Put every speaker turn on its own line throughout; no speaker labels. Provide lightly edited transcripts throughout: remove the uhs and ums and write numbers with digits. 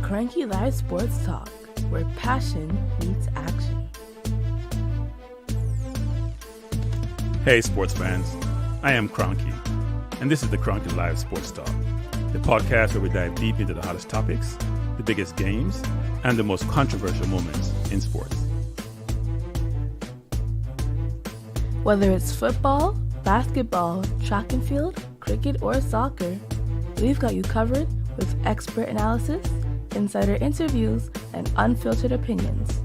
Kranky Live Sports Talk, where passion meets action.
Hey sports fans, I am Kranky, and this is the Kranky Live Sports Talk, the podcast where we dive deep into the hottest topics, the biggest games, and the most controversial moments in sports.
Whether it's football, basketball, track and field, cricket, or soccer, we've got you covered with expert analysis, insider interviews, and unfiltered opinions.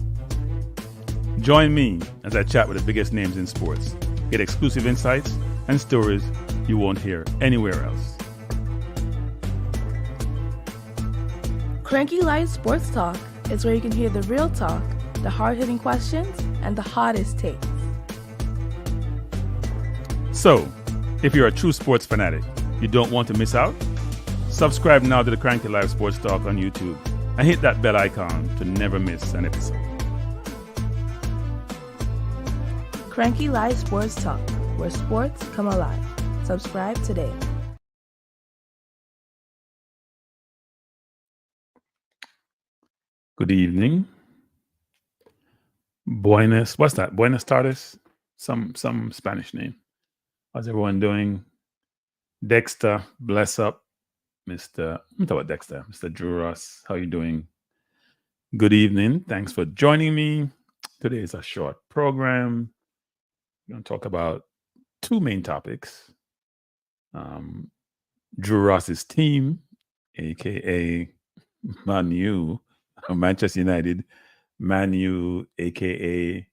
Join me as I chat with the biggest names in sports, get exclusive insights and stories you won't hear anywhere else.
Kranky Live Sports Talk is where you can hear the real talk, the hard-hitting questions, and the hottest takes.
So, if you're a true sports fanatic, you don't want to miss out? Subscribe now to the Kranky Live Sports Talk on YouTube and hit that bell icon to never miss an episode.
Kranky Live Sports Talk, where sports come alive. Subscribe today.
Good evening. Buenos, what's that? Buenos tardes? Some Spanish name. How's everyone doing? Dexter, bless up. I'm talking about Dexter. Mr. Drew Ross, how you doing? Good evening. Thanks for joining me. Today is a short program. We're going to talk about two main topics. Drew Ross's team, aka Man U, Manchester United, Man U, aka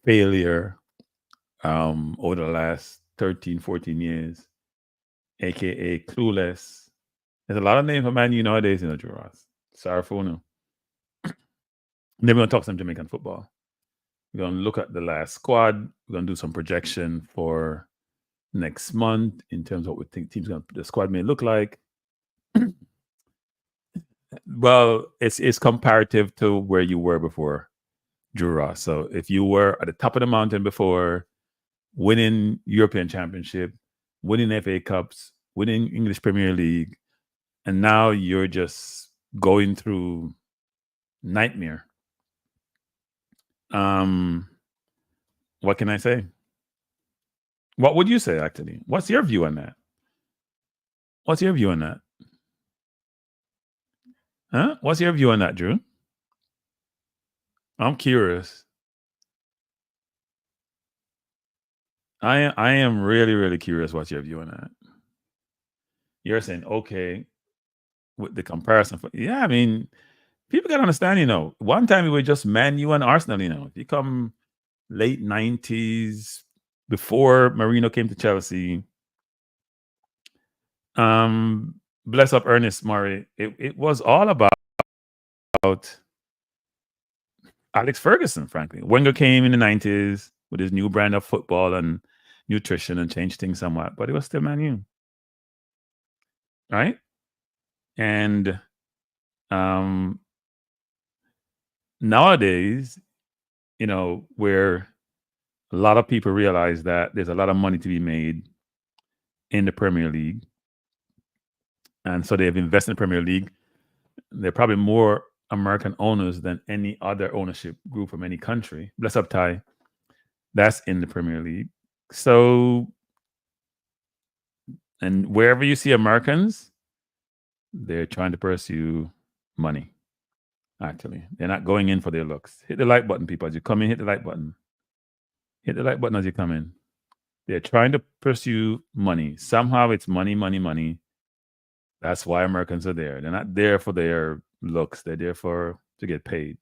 failure over the last 13, 14 years, aka clueless. There's a lot of names for Man U nowadays, Drew Ross. Sorry for no. Then we're going to talk some Jamaican football. We're going to look at the last squad. We're going to do some projection for next month in terms of what we think the squad may look like. Well, it's comparative to where you were before, Drew Ross. So if you were at the top of the mountain before, winning European Championship, winning FA Cups, winning English Premier League, and now you're just going through nightmare. What can I say? What would you say, actually? What's your view on that? What's your view on that? Huh? What's your view on that, Drew? I'm curious. I am really, really curious what's your view on that. You're saying, okay, with the comparison. Yeah, I mean, people got to understand, one time we were just Man U and Arsenal, If you come late 90s, before Marino came to Chelsea, bless up Ernest Murray, it was all about Alex Ferguson, frankly. Wenger came in the 90s with his new brand of football and nutrition and changed things somewhat, but it was still Man U. Right? And nowadays, where a lot of people realize that there's a lot of money to be made in the Premier League, and so they've invested in the Premier League. They're probably more American owners than any other ownership group from any country. Bless up, Ty. That's in the Premier League. So, and wherever you see Americans, they're trying to pursue money. Actually, they're not going in for their looks. Hit the like button, people. As you come in, hit the like button. Hit the like button as you come in. They're trying to pursue money. Somehow it's money, money, money. That's why Americans are there. They're not there for their looks. They're there to get paid.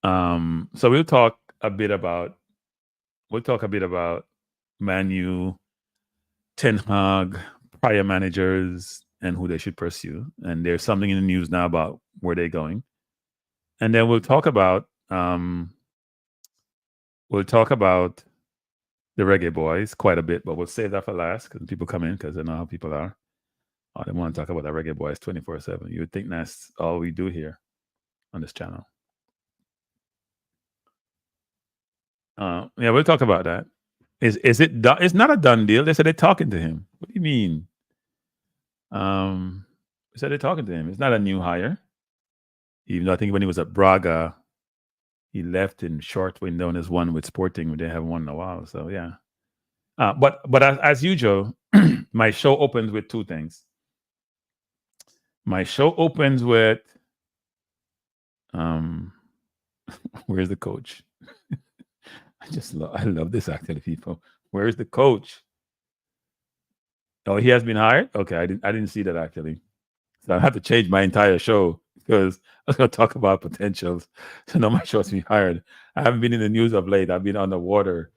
So we'll talk a bit about Man U, Ten Hag, prior managers, and who they should pursue. And there's something in the news now about where they're going. And then we'll talk about the Reggae Boyz quite a bit, but we'll save that for last because people come in because they know how people are. Oh, they want to talk about the Reggae Boyz 24/7. You would think that's all we do here on this channel. Yeah, we'll talk about that. Is it done? It's not a done deal. They said they're talking to him. What do you mean? said they're talking to him. It's not a new hire. Even though I think when he was at Braga, he left in short window and has won with Sporting. They haven't won in a while. So yeah. But as usual, my show opens with two things. My show opens with where's the coach? I love this actually, people. Where's the coach? Oh, he has been hired? Okay, I didn't see that actually. So I have to change my entire show because I was going to talk about potentials. So no, my show's been hired. I haven't been in the news of late. I've been underwater.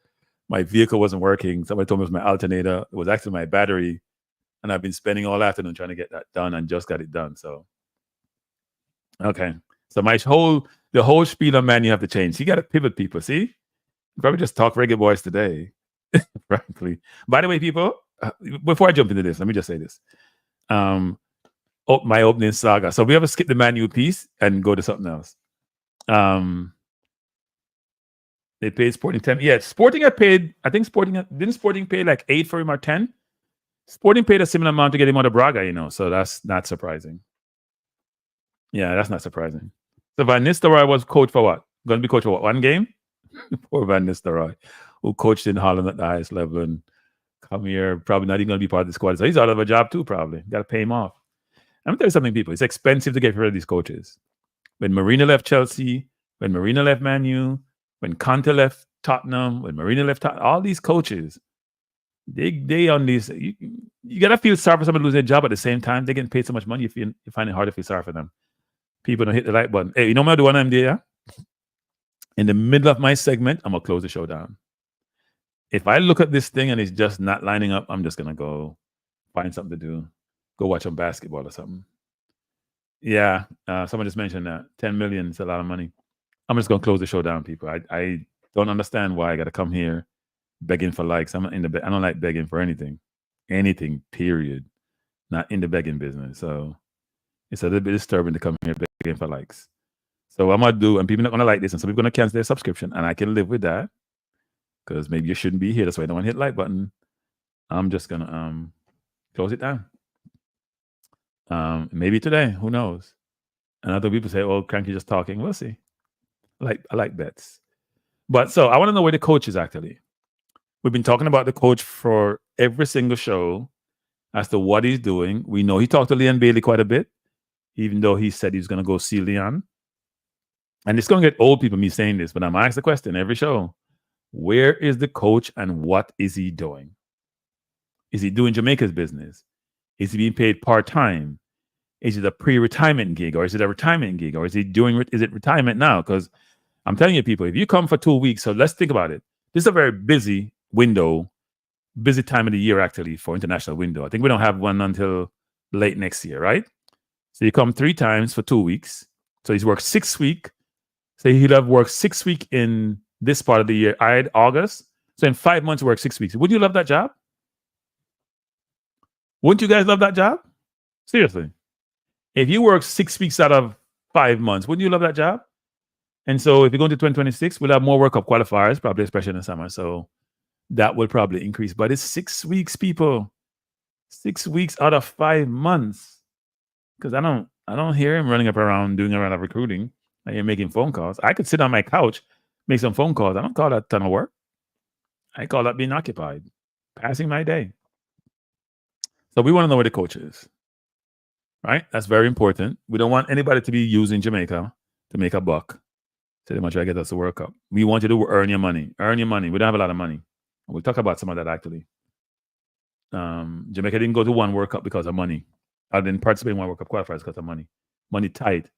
My vehicle wasn't working. Somebody told me it was my alternator. It was actually my battery. And I've been spending all afternoon trying to get that done and just got it done. So, okay. So the whole spiel on man, you have to change. You got to pivot, people. See? You probably just talk Reggae Boyz today. Frankly. By the way, people, before I jump into this, let me just say this. My opening saga. So we have to skip the Man U piece and go to something else. They paid Sporting 10. Yeah, Sporting had paid, I think didn't Sporting pay like 8 for him or 10? Sporting paid a similar amount to get him out of Braga, so that's not surprising. Yeah, that's not surprising. So Van Nistelrooy was coached for what? Going to be coached for what? 1 game? Poor Van Nistelrooy, who coached in Holland at the highest level and come here, probably not even going to be part of the squad. So he's out of a job too, probably. Got to pay him off. I'm going to tell you something, people. It's expensive to get rid of these coaches. When Marina left Chelsea, when Marina left Man U, when Conte left Tottenham, when Marina left all these coaches, they on these, you got to feel sorry for somebody losing their job at the same time. They're getting paid so much money, you find it hard to feel sorry for them. People don't hit the like button. Hey, you know what I'm doing? I'm there. In the middle of my segment, I'm going to close the show down. If I look at this thing and it's just not lining up, I'm just going to go find something to do. Go watch some basketball or something. Yeah, someone just mentioned that 10 million is a lot of money. I'm just going to close the show down, people. I don't understand why I got to come here begging for likes. I don't like begging for anything, period. Not in the begging business. So it's a little bit disturbing to come here begging for likes. So what I'm going to do, and people are not going to like this, and some people are going to cancel their subscription, and I can live with that because maybe you shouldn't be here. That's why I don't want to hit the like button. I'm just going to close it down. Maybe today, who knows? And other people say, "Oh, Kranky just talking." We'll see. I like bets, but so I want to know where the coach is actually. We've been talking about the coach for every single show as to what he's doing. We know he talked to Leon Bailey quite a bit, even though he said he's going to go see Leon. And it's going to get old people me saying this, but I'm asked the question every show: where is the coach and what is he doing? Is he doing Jamaica's business? Is he being paid part-time? Is it a pre-retirement gig or is it a retirement gig or is it retirement now? Because I'm telling you, people, if you come for 2 weeks, so let's think about it. This is a very busy window, busy time of the year actually for international window. I think we don't have one until late next year, right? So you come 3 times for 2 weeks. So he's worked 6 weeks. So he'll have worked 6 weeks in this part of the year, August. So in 5 months, work 6 weeks. Would you love that job? Wouldn't you guys love that job? Seriously. If you work 6 weeks out of 5 months, wouldn't you love that job? And so if you go into 2026, we'll have more World Cup qualifiers, probably especially in the summer. So that will probably increase. But it's 6 weeks, people. 6 weeks out of 5 months. Because I don't hear him running up around doing a lot of recruiting. I hear making phone calls. I could sit on my couch, make some phone calls. I don't call that a ton of work. I call that being occupied, passing my day. So we want to know where the coach is. Right? That's very important. We don't want anybody to be using Jamaica to make a buck. So they might try to get us to World Cup. We want you to earn your money. Earn your money. We don't have a lot of money. We'll talk about some of that actually. Jamaica didn't go to one World Cup because of money. I didn't participate in one World Cup qualifiers because of money. Money tight.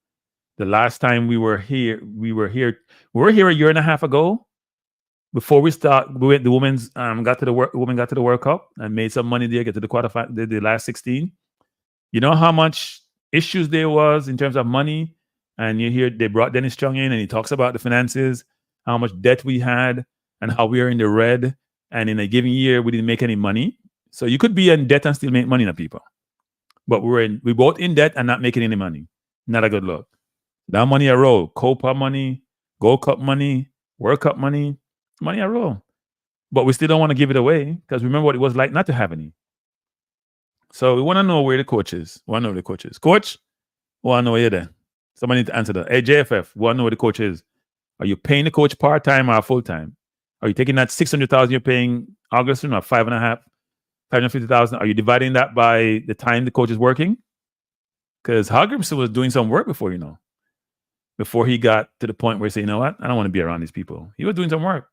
The last time we were here a year and a half ago. Before we start, the women's got to the World Cup and made some money there, get to the quarterfinal, the last 16. You know how much issues there was in terms of money? And you hear they brought Dennis Chung in and he talks about the finances, how much debt we had and how we are in the red. And in a given year, we didn't make any money. So you could be in debt and still make money now, people. But we both in debt and not making any money. Not a good look. That money a roll. Copa money, Gold Cup money, World Cup money a roll. But we still don't want to give it away because remember what it was like not to have any. So we want to know where the coach is. We want to know where the coach is. Coach, we want to know where you're there. Somebody need to answer that. Hey, JFF, we want to know where the coach is. Are you paying the coach part-time or full-time? Are you taking that 600,000 you're paying Augustin or 550,000? Are you dividing that by the time the coach is working? Because Hagrimson was doing some work before, before he got to the point where he said, you know what? I don't want to be around these people. He was doing some work.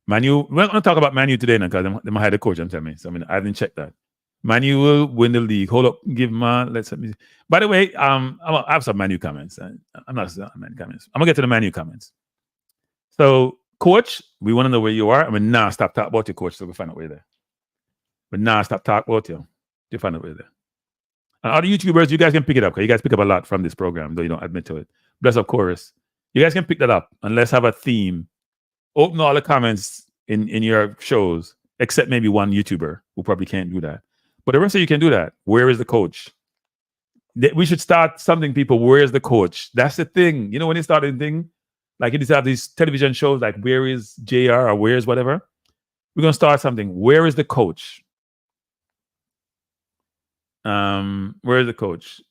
Manu, we're going to talk about Manu today because they might have the coach, I'm telling you. So I haven't checked that. Manu will win the league. Hold up, give him let's see. By the way, I have some Manu comments. I'm not Manu comments. I'm gonna get to the Manu comments. So, coach, we want to know where you are. Stop talking about your coach so we find out where you're there. But stop talking about you. You find out where you're there. And other YouTubers, you guys can pick it up because you guys pick up a lot from this program, though you don't admit to it. Bless of course. You guys can pick that up and let's have a theme. Open all the comments in your shows, except maybe one YouTuber who probably can't do that. But the rest of you can do that. Where is the coach? We should start something, people. Where is the coach? That's the thing. When you start a thing, like you have these television shows like Where is JR or Where is whatever. We're going to start something. Where is the coach? Where is the coach?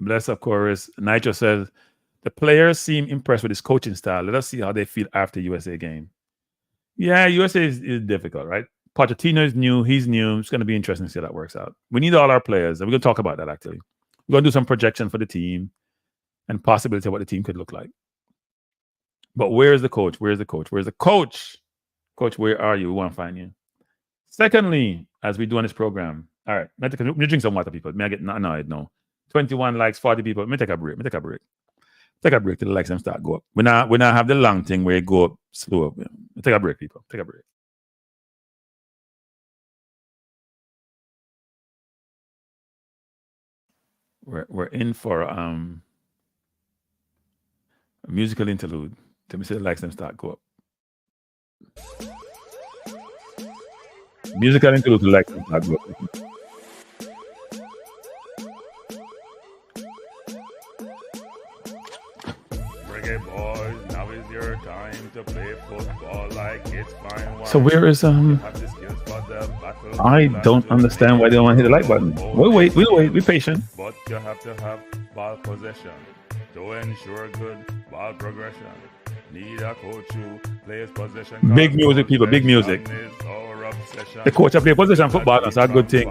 Bless, of course. Nitro says, the players seem impressed with his coaching style. Let us see how they feel after USA game. Yeah, USA is difficult, right? Pochettino is new. He's new. It's going to be interesting to see how that works out. We need all our players. And we're going to talk about that, actually. We're going to do some projection for the team and possibility of what the team could look like. But where is the coach? Where's the coach? Where's the coach? Coach, where are you? We want to find you. Secondly, as we do on this program, all right, let me drink some water, people. May I get no. 21 likes, 40 people. Let me take a break. Take a break till the likes them start go up. We not have the long thing where it go up slow up. Take a break, people. Take a break. We're in for a musical interlude. Let me see the likes them start go up. Musical interlude to likes them start go up. Reggae Boyz, now is your time to play football like it's fine wine. So where is I don't understand why they don't want to hit the like button. We'll wait. Be patient. But you have to have ball possession to ensure good ball progression. Need a coach who plays possession. Big music, people. Big music. The coach play possession football. That's a good thing.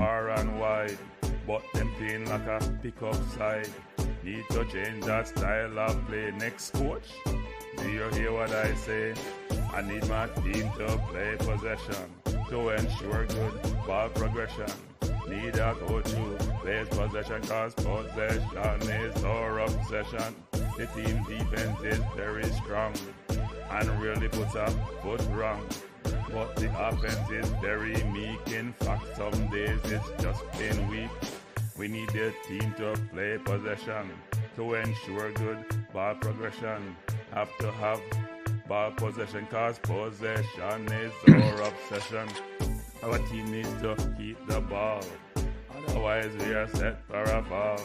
But them playing like a pickup side. Need to change that style of play. Next coach, do you hear what I say? I need my team to play possession to ensure good ball progression. Need a coach who plays possession cause possession is our obsession. The team defense is very strong and really puts a foot wrong. But the offense is very meek. In fact, some days it's just plain weak. We need the team to play possession to ensure good ball progression. Have to have ball possession cause possession is our obsession. Our team needs to keep the ball, otherwise we are set for a fall.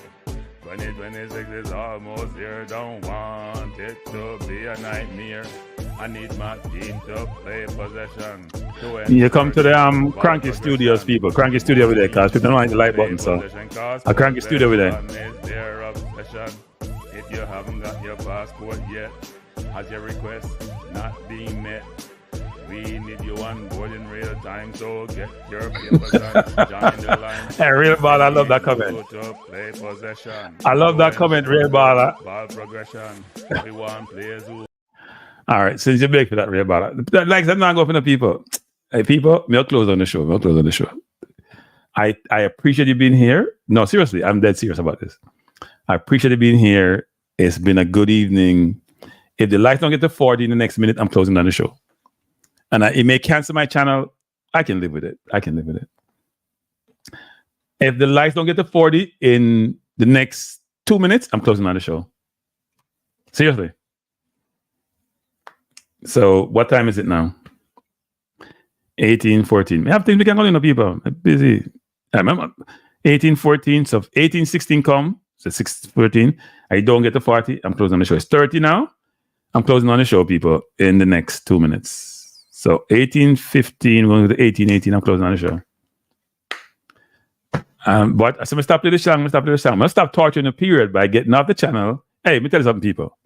2026 is almost here, don't want it to be a nightmare. I need my team to play possession. You come to the Kranky Studios, people. Kranky Studio over there, because people don't like the like button, so a Kranky Studio over there. If you haven't got your passport yet, has your request not being met? We need you on board in real time, so get your papers and join the line. Hey, Real Baller, I love that comment. I love that comment, Real Baller. Ball progression. Everyone plays who. All right, since you're big for that, Real Baller. Like, I'm not going for the people. Hey, people, we'll close on the show. I appreciate you being here. No, seriously, I'm dead serious about this. I appreciate you being here. It's been a good evening. If the lights don't get to 40 in the next minute, I'm closing down the show. And it may cancel my channel. I can live with it. If the lights don't get to 40 in the next 2 minutes, I'm closing down the show. Seriously. So what time is it now? 18:14. We have things we can call in, people. I'm busy. I remember 18:14. So if 18:16 come, so 6:14. I don't get to 40. I'm closing on the show. It's 30 now. I'm closing on the show, people, in the next 2 minutes. So 18:15, going to the 18:18. I'm closing on the show. But so I'm stop the song. I'm gonna stop torturing the period by getting off the channel. Hey, let me tell you something, people.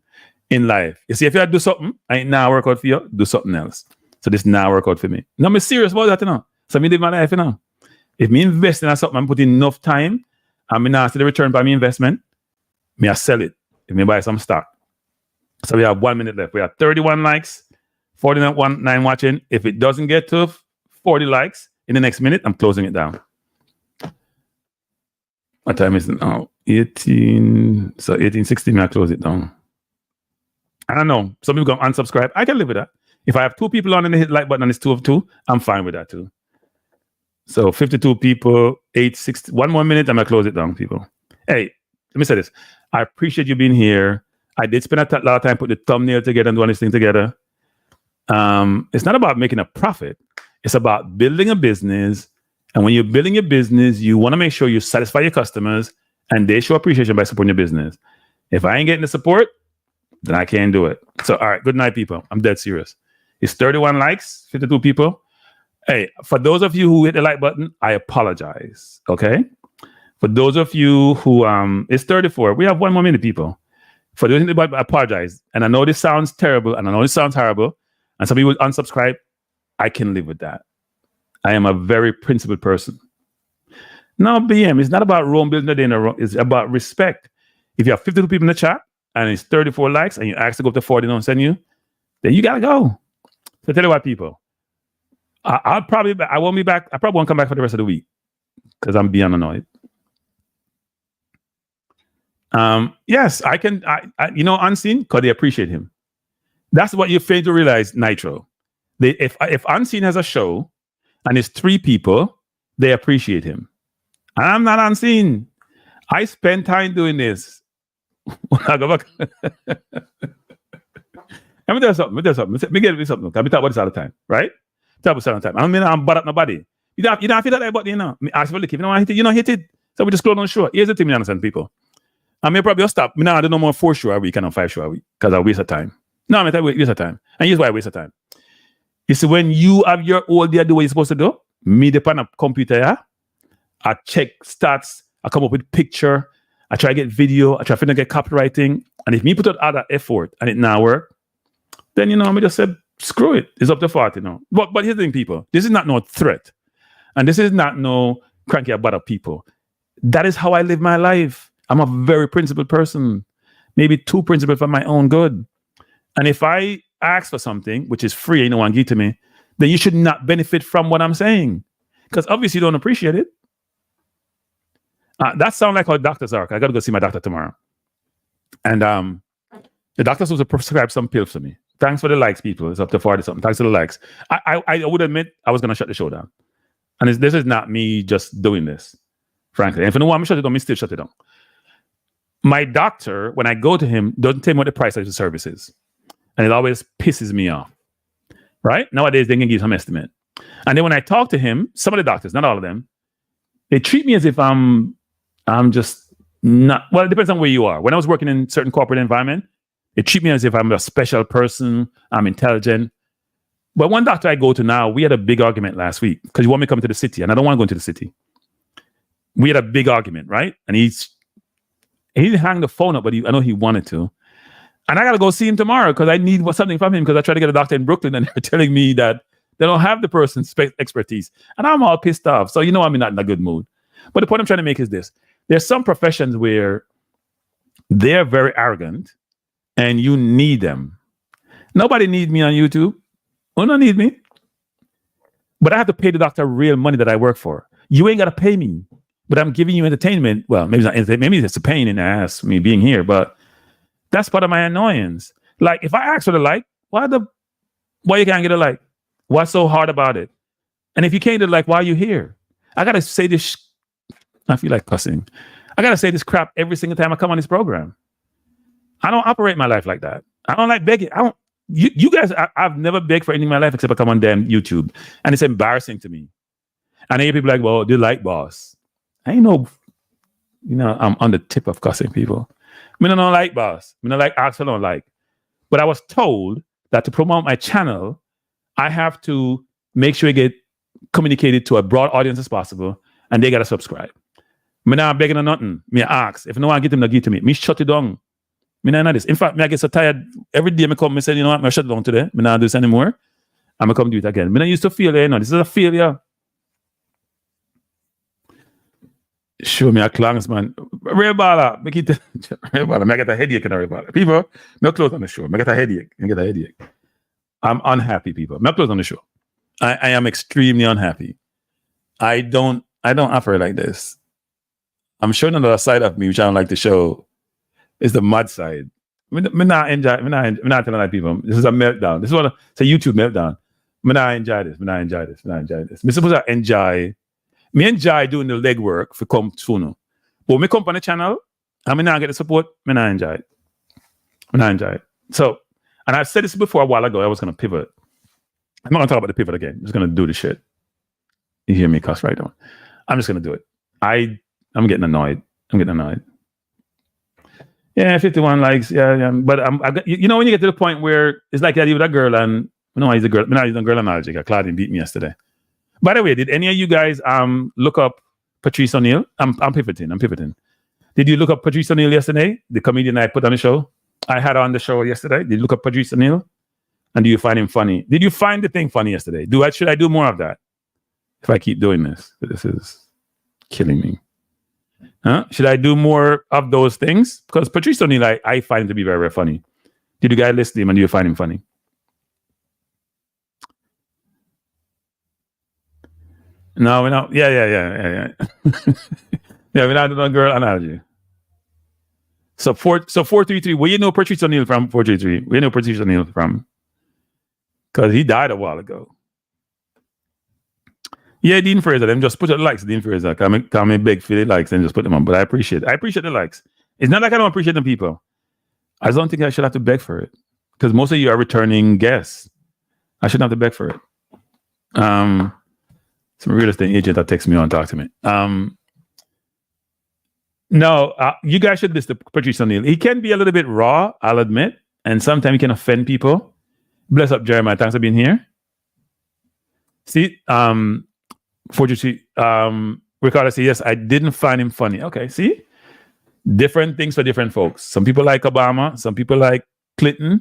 In life, you see, if you do something, I ain't now work out for you. Do something else. So this now work out for me. No, I'm serious about that, you know. So me live my life, you know. If me invest in something, I'm putting enough time, and me not see the return by my investment, me I sell it. If me buy some stock. So we have 1 minute left. We have 31 likes, 49 watching. If it doesn't get to 40 likes in the next minute, I'm closing it down. What time is it now? 18. So 18:16, I close it down. I don't know. Some people go unsubscribe. I can live with that. If I have 2 people on and they hit like button and it's 2 of 2, I'm fine with that too. So 52 people, 8:60. 1 more minute, I'm gonna close it down, people. Hey, let me say this. I appreciate you being here. I did spend a lot of time putting the thumbnail together and doing this thing together. It's not about making a profit. It's about building a business. And when you're building your business, you want to make sure you satisfy your customers and they show appreciation by supporting your business. If I ain't getting the support, then I can't do it. So, all right, good night, people. I'm dead serious. It's 31 likes, 52 people. Hey, for those of you who hit the like button, I apologize, okay? For those of you who, it's 34. We have 1 more minute, people. For those who hit the button, I apologize. And I know this sounds terrible, and I know this sounds horrible, and some people unsubscribe. I can live with that. I am a very principled person. Now, BM, it's not about Rome building a day in a row. It's about respect. If you have 52 people in the chat and it's 34 likes and you ask to go up to 40 don't send you, then you got to go. So tell you what, people, I won't be back. I probably won't come back for the rest of the week because I'm beyond annoyed. Yes, I can, you know, Unseen, because they appreciate him. That's what you fail to realize, Nitro. If Unseen has a show, and it's 3 people, they appreciate him. I'm not Unseen. I spend time doing this. When I go back. Let me tell you something. Let me get you something. I talk about this all the time, right? Talk about this all the time. I mean, I'm bad at nobody. You don't feel that button, you know. Me ask for the lick. If you don't want to hit it, you don't hit it. So we just close on the show. Here's the thing, you understand, people. I may probably stop. Me now I don't know more 4 shows a week and 5 shows a week because I waste of time. No, I mean, waste of time. And here's why I waste of time. You see, when you have your whole day do what you're supposed to do, me depend on a computer, yeah? I check stats, I come up with picture, I try to get video, I try to get copywriting, and if me put out other effort and it now work, then, you know, I just said, screw it, it's up to 40 now. But here's the thing, people, this is not no threat, and this is not no cranky about other people. That is how I live my life. I'm a very principled person, maybe too principled for my own good. And if I ask for something which is free, you know, and give to me, then you should not benefit from what I'm saying, because obviously you don't appreciate it. That sounds like how doctors are. I got to go see my doctor tomorrow, and the doctor's supposed to prescribe some pills for me. Thanks for the likes, people. It's up to 40 something. Thanks for the likes. I would admit I was going to shut the show down, and this is not me just doing this, frankly. And if you know what, I'm shut it down. Me still shut it down. My doctor, when I go to him, doesn't tell me what the price of the service is. And it always pisses me off, right? Nowadays, they can give some estimate. And then when I talk to him, some of the doctors, not all of them, they treat me as if I'm just not, well, it depends on where you are. When I was working in certain corporate environment, they treat me as if I'm a special person, I'm intelligent. But one doctor I go to now, we had a big argument last week because he wanted me to come to the city, and I don't want to go into the city. We had a big argument, right? And he didn't hang the phone up, but I know he wanted to. And I got to go see him tomorrow because I need something from him because I tried to get a doctor in Brooklyn and they're telling me that they don't have the person's expertise. And I'm all pissed off. So, you know, I'm not in a good mood. But the point I'm trying to make is this. There's some professions where they're very arrogant and you need them. Nobody needs me on YouTube. You don't need me. But I have to pay the doctor real money that I work for. You ain't got to pay me. But I'm giving you entertainment. Well, maybe it's not entertainment. Maybe it's a pain in the ass, me being here. But that's part of my annoyance. Like, if I ask for the like, why you can't get a like? What's so hard about it? And if you can't get a like, why are you here? I got to say this. I feel like cussing. I got to say this crap every single time I come on this program. I don't operate my life like that. I don't like begging. You guys, I've never begged for anything in my life except I come on damn YouTube. And it's embarrassing to me. And I hear people like, well, they like boss. I ain't no, you know, I'm on the tip of cussing people. I don't like boss. I don't like ask, I don't like. But I was told that to promote my channel, I have to make sure it get communicated to a broad audience as possible, and they gotta subscribe. Me not begging or nothing. Me ask. If no one get them to give to me, me shut it down. Me not this. In fact, me I get so tired. Every day me come, me say, you know what, me shut it down today. Me not do this anymore. I'm gonna come do it again. Me not used to feel, you know, this is a failure. Show me a clangs, man. Ray Baller, make it Ray Baller. Me I get a headache in a Ray Baller. People, me close on the show. Me get a headache. Me get a headache. I'm unhappy, people. Me close on the show. I am extremely unhappy. I don't offer like this. I'm showing another side of me which I don't like to show. Is the mud side. Me not enjoy. Me not telling like people. This is a meltdown. This is it's a YouTube meltdown. Me not enjoy this. Me not enjoy this. Me not enjoy this. Me supposed to enjoy. Me enjoy doing the legwork for come sooner. But when me come on the channel and me not get the support, me not enjoy it. Me not enjoy it. So, and I've said this before a while ago, I was going to pivot. I'm not going to talk about the pivot again. I'm just going to do the shit. You hear me cuss right now. I'm just going to do it. I'm getting annoyed. Yeah, 51 likes. Yeah. But you know, when you get to the point where it's like that with a girl and, you know, he's a girl. I'm not using a girl analogy. Claudine beat me yesterday. By the way, did any of you guys look up Patrice O'Neill? I'm pivoting. Did you look up Patrice O'Neill yesterday? The comedian I put on the show? I had on the show yesterday. Did you look up Patrice O'Neill? And do you find him funny? Did you find the thing funny yesterday? Should I do more of that? If I keep doing this, this is killing me. Huh? Should I do more of those things? Because Patrice O'Neill, I find him to be very, very funny. Did you guys listen to him and do you find him funny? No, we're not. Yeah. Yeah, we're not doing a girl analogy. So 433. Where you know Patrice O'Neill from? 433. Where you know Patrice O'Neill from? Because he died a while ago. Yeah, Dean Fraser. Them just put the likes. Dean Fraser. Can me beg for the likes and just put them on. But I appreciate the likes. It's not like I don't appreciate them people. I just don't think I should have to beg for it. Because most of you are returning guests. I shouldn't have to beg for it. Some real estate agent that texts me on and talk to me. No, you guys should listen to Patrice O'Neill. He can be a little bit raw, I'll admit. And sometimes he can offend people. Bless up, Jeremiah. Thanks for being here. See, fortunately, Ricardo says, yes, I didn't find him funny. Okay, see? Different things for different folks. Some people like Obama. Some people like Clinton.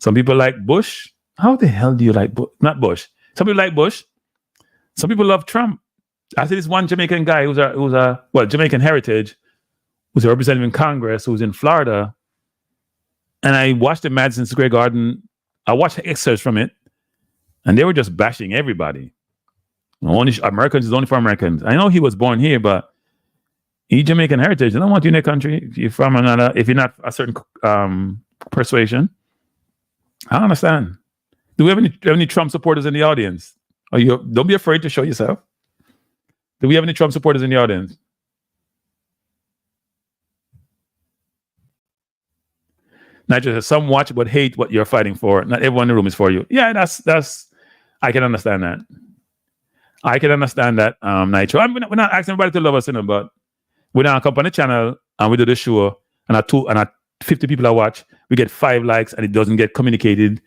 Some people like Bush. How the hell do you like Bush? Not Bush. Some people like Bush. Some people love Trump. I see this one Jamaican guy who's a Jamaican heritage, who's a representative in Congress, who's in Florida. And I watched the Madison Square Garden. I watched excerpts from it, and they were just bashing everybody. Americans is only for Americans. I know he was born here, but he's Jamaican heritage. They don't want you in their country if you're from another. If you're not a certain persuasion, I understand. Do we have any Trump supporters in the audience? Don't be afraid to show yourself. Do we have any Trump supporters in the audience? Nigel says, some watch but hate what you're fighting for. Not everyone in the room is for you. Yeah, that's I can understand that. Nitro. We're not asking everybody to love us, but we now come on the channel and we do the show, and at 50 people I watch, we get 5 likes and it doesn't get communicated,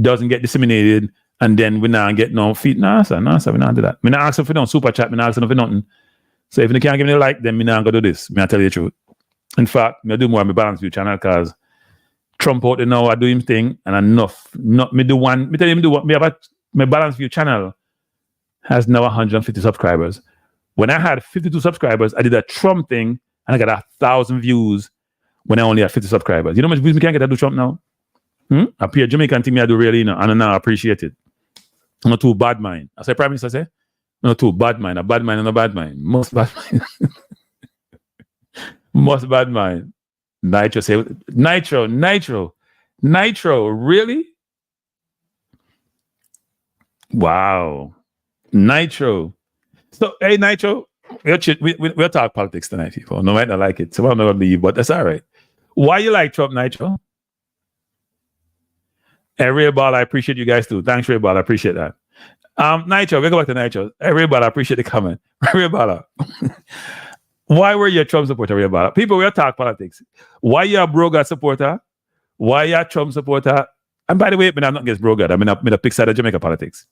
doesn't get disseminated, and then we now get no feed. No, sir, we not do that. We not asking for no super chat, we not asking for nothing. So if you can't give me a like, then we not gonna do this. Me I tell you the truth. In fact, me do more on my Balance View channel because Trump out there now, I do him thing and enough. Not me do one. Me tell him do what me about my Balance View channel has now 150 subscribers. When I had 52 subscribers, I did a Trump thing and I got 1,000 views when I only had 50 subscribers. You know how much views we can't get to do Trump now? A pure Jamaican thing I do really, and I now appreciate it. I'm not too bad mind. As a Prime Minister say, not too bad mind. A bad mind and a bad mind. Most bad mind. Most bad mind. Nitro say, Nitro, really? Wow. Nitro. So, hey, Nitro, we'll talk politics tonight, people. No matter like it. So I'm not going to leave, but that's all right. Why you like Trump, Nitro? Hey, Ray Ball, I appreciate you guys too. Thanks, Ray Ball. I appreciate that. Nitro, we'll go back to Nitro. Hey, Ray Ball, I appreciate the comment. Ray Ball. Why were you a Trump supporter, Ray Ball? People, we'll talk politics. Why you a Broga supporter? Why you a Trump supporter? And by the way, I'm not against bro God. I'm in a big side of Jamaica politics.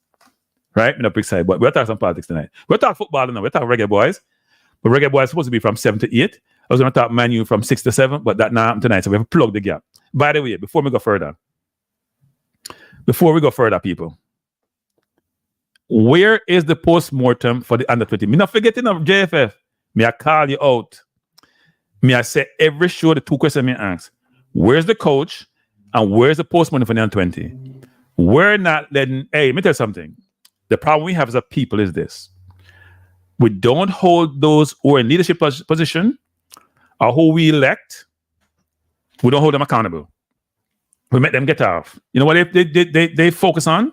Right? I'm in a big side. But we're talking some politics tonight. We're talking football now. We're talking Reggae Boyz. But Reggae Boyz is supposed to be from 7 to 8. I was going to talk Man U from 6 to 7, but that not happened tonight. So we have to plug the gap. By the way, before we go further, people, where is the post-mortem for the under 20? Me not forgetting of JFF. Me I call you out. Me I say every show the 2 questions me ask. Where's the coach and where's the post-mortem for the under 20? We're not letting, hey, let me tell you something. The problem we have as a people is this. We don't hold those who are in leadership position or who we elect. We don't hold them accountable. We make them get off. You know what they focus on?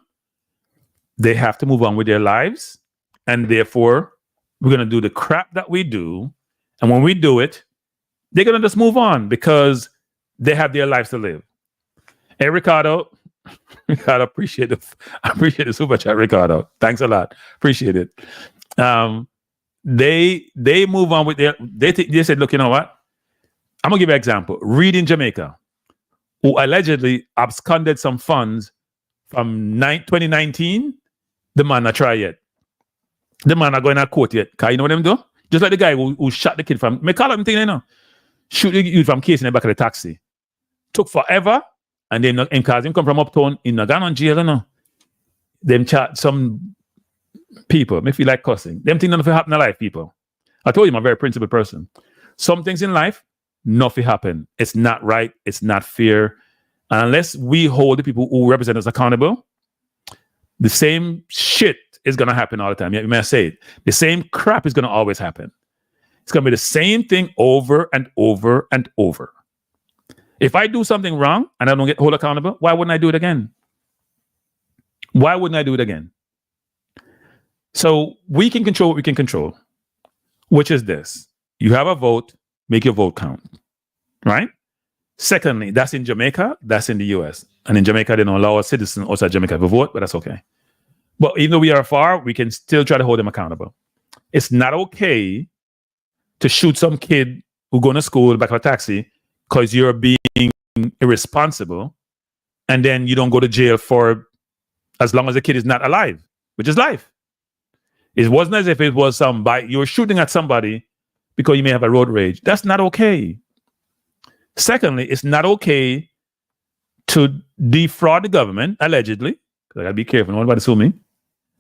They have to move on with their lives. And therefore, we're going to do the crap that we do. And when we do it, they're going to just move on because they have their lives to live. Hey, Ricardo, appreciate the super chat, Ricardo. Thanks a lot. Appreciate it. They move on with their, they said, look, you know what? I'm going to give you an example. Reed in Jamaica, who allegedly absconded some funds from 2019, the man not try yet. The man not going to court yet. Because you know what them do? Just like the guy who shot the kid from, me call him thing, you know, shoot the youth from case in the back of the taxi. Took forever, and then because him come from uptown, in not gone on jail, you know. Them chat some people, me feel like cussing. Them things nothing happen in life, people. I told you I'm a very principled person. Some things in life, nothing happen. It's not right. It's not fair. And unless we hold the people who represent us accountable, the same shit is going to happen all the time. You may say it. The same crap is going to always happen. It's going to be the same thing over and over and over. If I do something wrong and I don't get hold accountable, why wouldn't I do it again? Why wouldn't I do it again? So we can control what we can control, which is this. You have a vote, make your vote count, right? Secondly, that's in Jamaica, that's in the US. And in Jamaica, they don't allow a citizen outside Jamaica to vote, but that's okay. But even though we are far, we can still try to hold them accountable. It's not okay to shoot some kid who going to school in the back of a taxi because you're being irresponsible, and then you don't go to jail for as long as the kid is not alive, which is life. It wasn't as if it was you were shooting at somebody because you may have a road rage. That's not okay. Secondly, it's not okay to defraud the government, allegedly, because I gotta be careful, nobody sue me.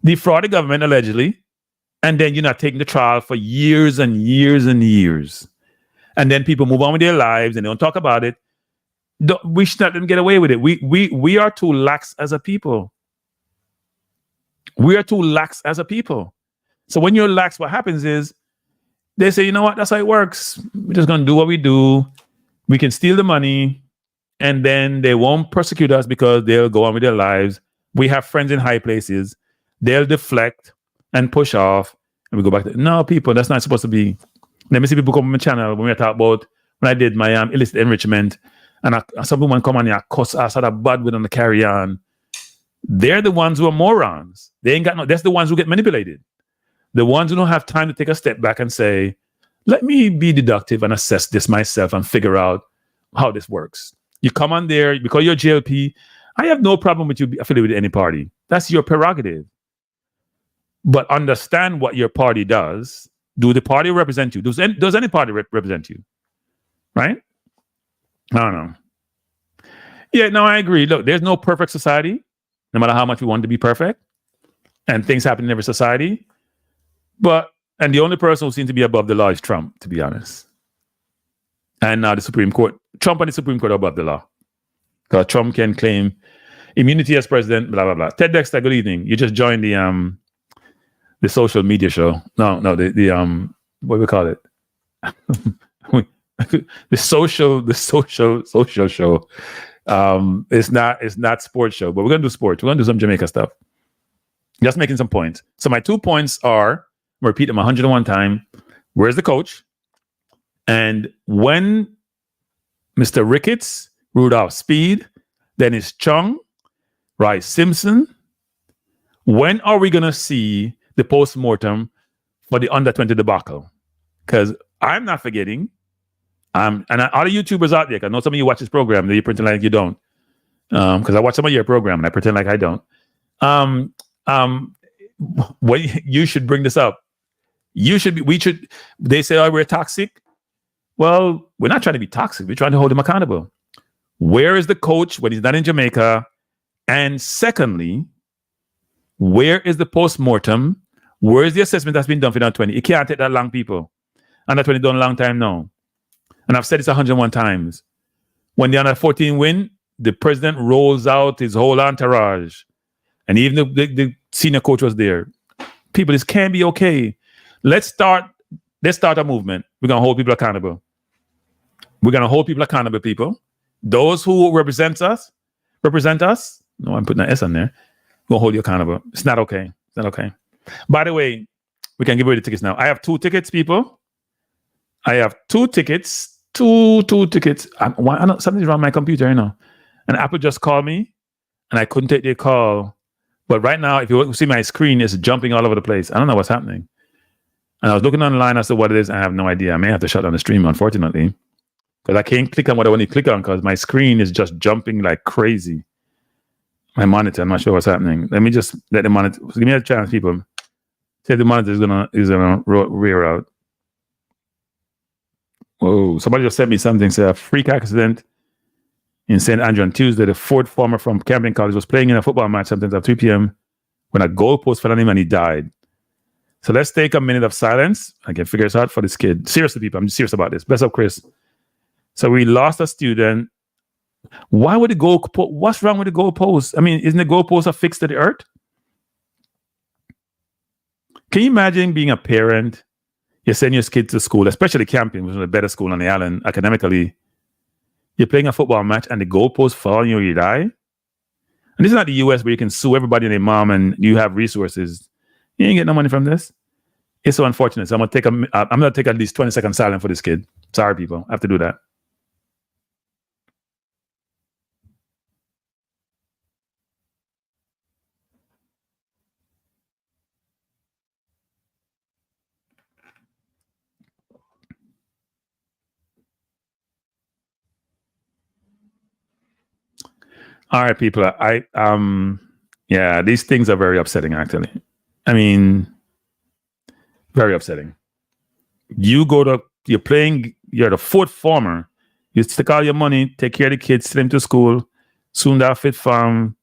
Defraud the government, allegedly, and then you're not taking the trial for years and years and years. And then people move on with their lives and they don't talk about it. We should not let them get away with it. We are too lax as a people. We are too lax as a people. So when you're lax, what happens is they say, you know what, that's how it works. We're just going to do what we do. We can steal the money and then they won't persecute us because they'll go on with their lives. We have friends in high places. They'll deflect and push off and we go back to, no, people, that's not supposed to be. Let me see people come on my channel when we talk about when I did my illicit enrichment and some woman come on here, cuss us out of bad with on the carry on. They're the ones who are morons. They ain't got no, that's the ones who get manipulated. The ones who don't have time to take a step back and say, let me be deductive and assess this myself and figure out how this works. You come on there, because you're JLP, I have no problem with you affiliated with any party. That's your prerogative. But understand what your party does. Do the party represent you? Does any party represent you? Right? I don't know. Yeah, no, I agree. Look, there's no perfect society, no matter how much we want to be perfect. And things happen in every society. And the only person who seems to be above the law is Trump, to be honest. And now the Supreme Court, Trump and the Supreme Court are above the law. Because Trump can claim immunity as president, blah, blah, blah. Ted Dexter, good evening. You just joined the social media show. No, the what do we call it? the social show. It's not sports show, but we're gonna do sports. We're gonna do some Jamaica stuff. Just making some points. So my 2 points are, repeat them 101 times. Where's the coach? And when Mr. Ricketts ruled out Speed, then it's Chung, Rice Simpson. When are we gonna see the post-mortem for the under-20 debacle? Because I'm not forgetting. And all the YouTubers out there, I know some of you watch this program, that you're printing like you don't. because I watch some of your program and I pretend like I don't. What you should bring this up. We should. They say, "Oh, we're toxic." Well, we're not trying to be toxic. We're trying to hold him accountable. Where is the coach when he's not in Jamaica? And secondly, where is the post-mortem? Where is the assessment that's been done for that 20? It can't take that long, people. And that's when it's done a long time now. And I've said this 101 times. When the under 14 win, the president rolls out his whole entourage. And even the senior coach was there. People, this can't be okay. Let's start a movement. We're going to hold people accountable. We're going to hold people accountable, people. Those who represent us. No, I'm putting an S on there. We'll hold you accountable. It's not okay. It's not okay. By the way, we can give away the tickets now. I have 2 tickets, people. I have 2 tickets. Two tickets. Something's wrong with my computer, you know. And Apple just called me, and I couldn't take their call. But right now, if you see my screen, it's jumping all over the place. I don't know what's happening. And I was looking online as to what it is. I have no idea. I may have to shut down the stream, unfortunately, because I can't click on what I want to click on because my screen is just jumping like crazy. My monitor, I'm not sure what's happening. Let me just let the monitor. Give me a chance, people. Say the monitor is gonna rear out. Whoa! Somebody just sent me something. Say a freak accident in St. Andrew on Tuesday. The Ford former from Camden College was playing in a football match sometimes at 3 p.m. when a goalpost fell on him and he died. So let's take a minute of silence. I can figure this out for this kid. Seriously, people, I'm serious about this. Bless up, Chris. So we lost a student. Why would the goalpost? What's wrong with the goalpost? I mean, isn't the goalpost affixed to the earth? Can you imagine being a parent? You send your kid to school, especially camping, which is a better school on the island academically. You're playing a football match and the goalpost fall on you, you die. And this is not the US where you can sue everybody and their mom and you have resources. You ain't getting no money from this. It's so unfortunate. So I'm gonna take at least 20 seconds silent for this kid. Sorry, people. I have to do that. All right, people. Yeah, these things are very upsetting, actually. I mean, very upsetting. You're the 4th former. You stick all your money, take care of the kids, send them to school, soon that fit farm,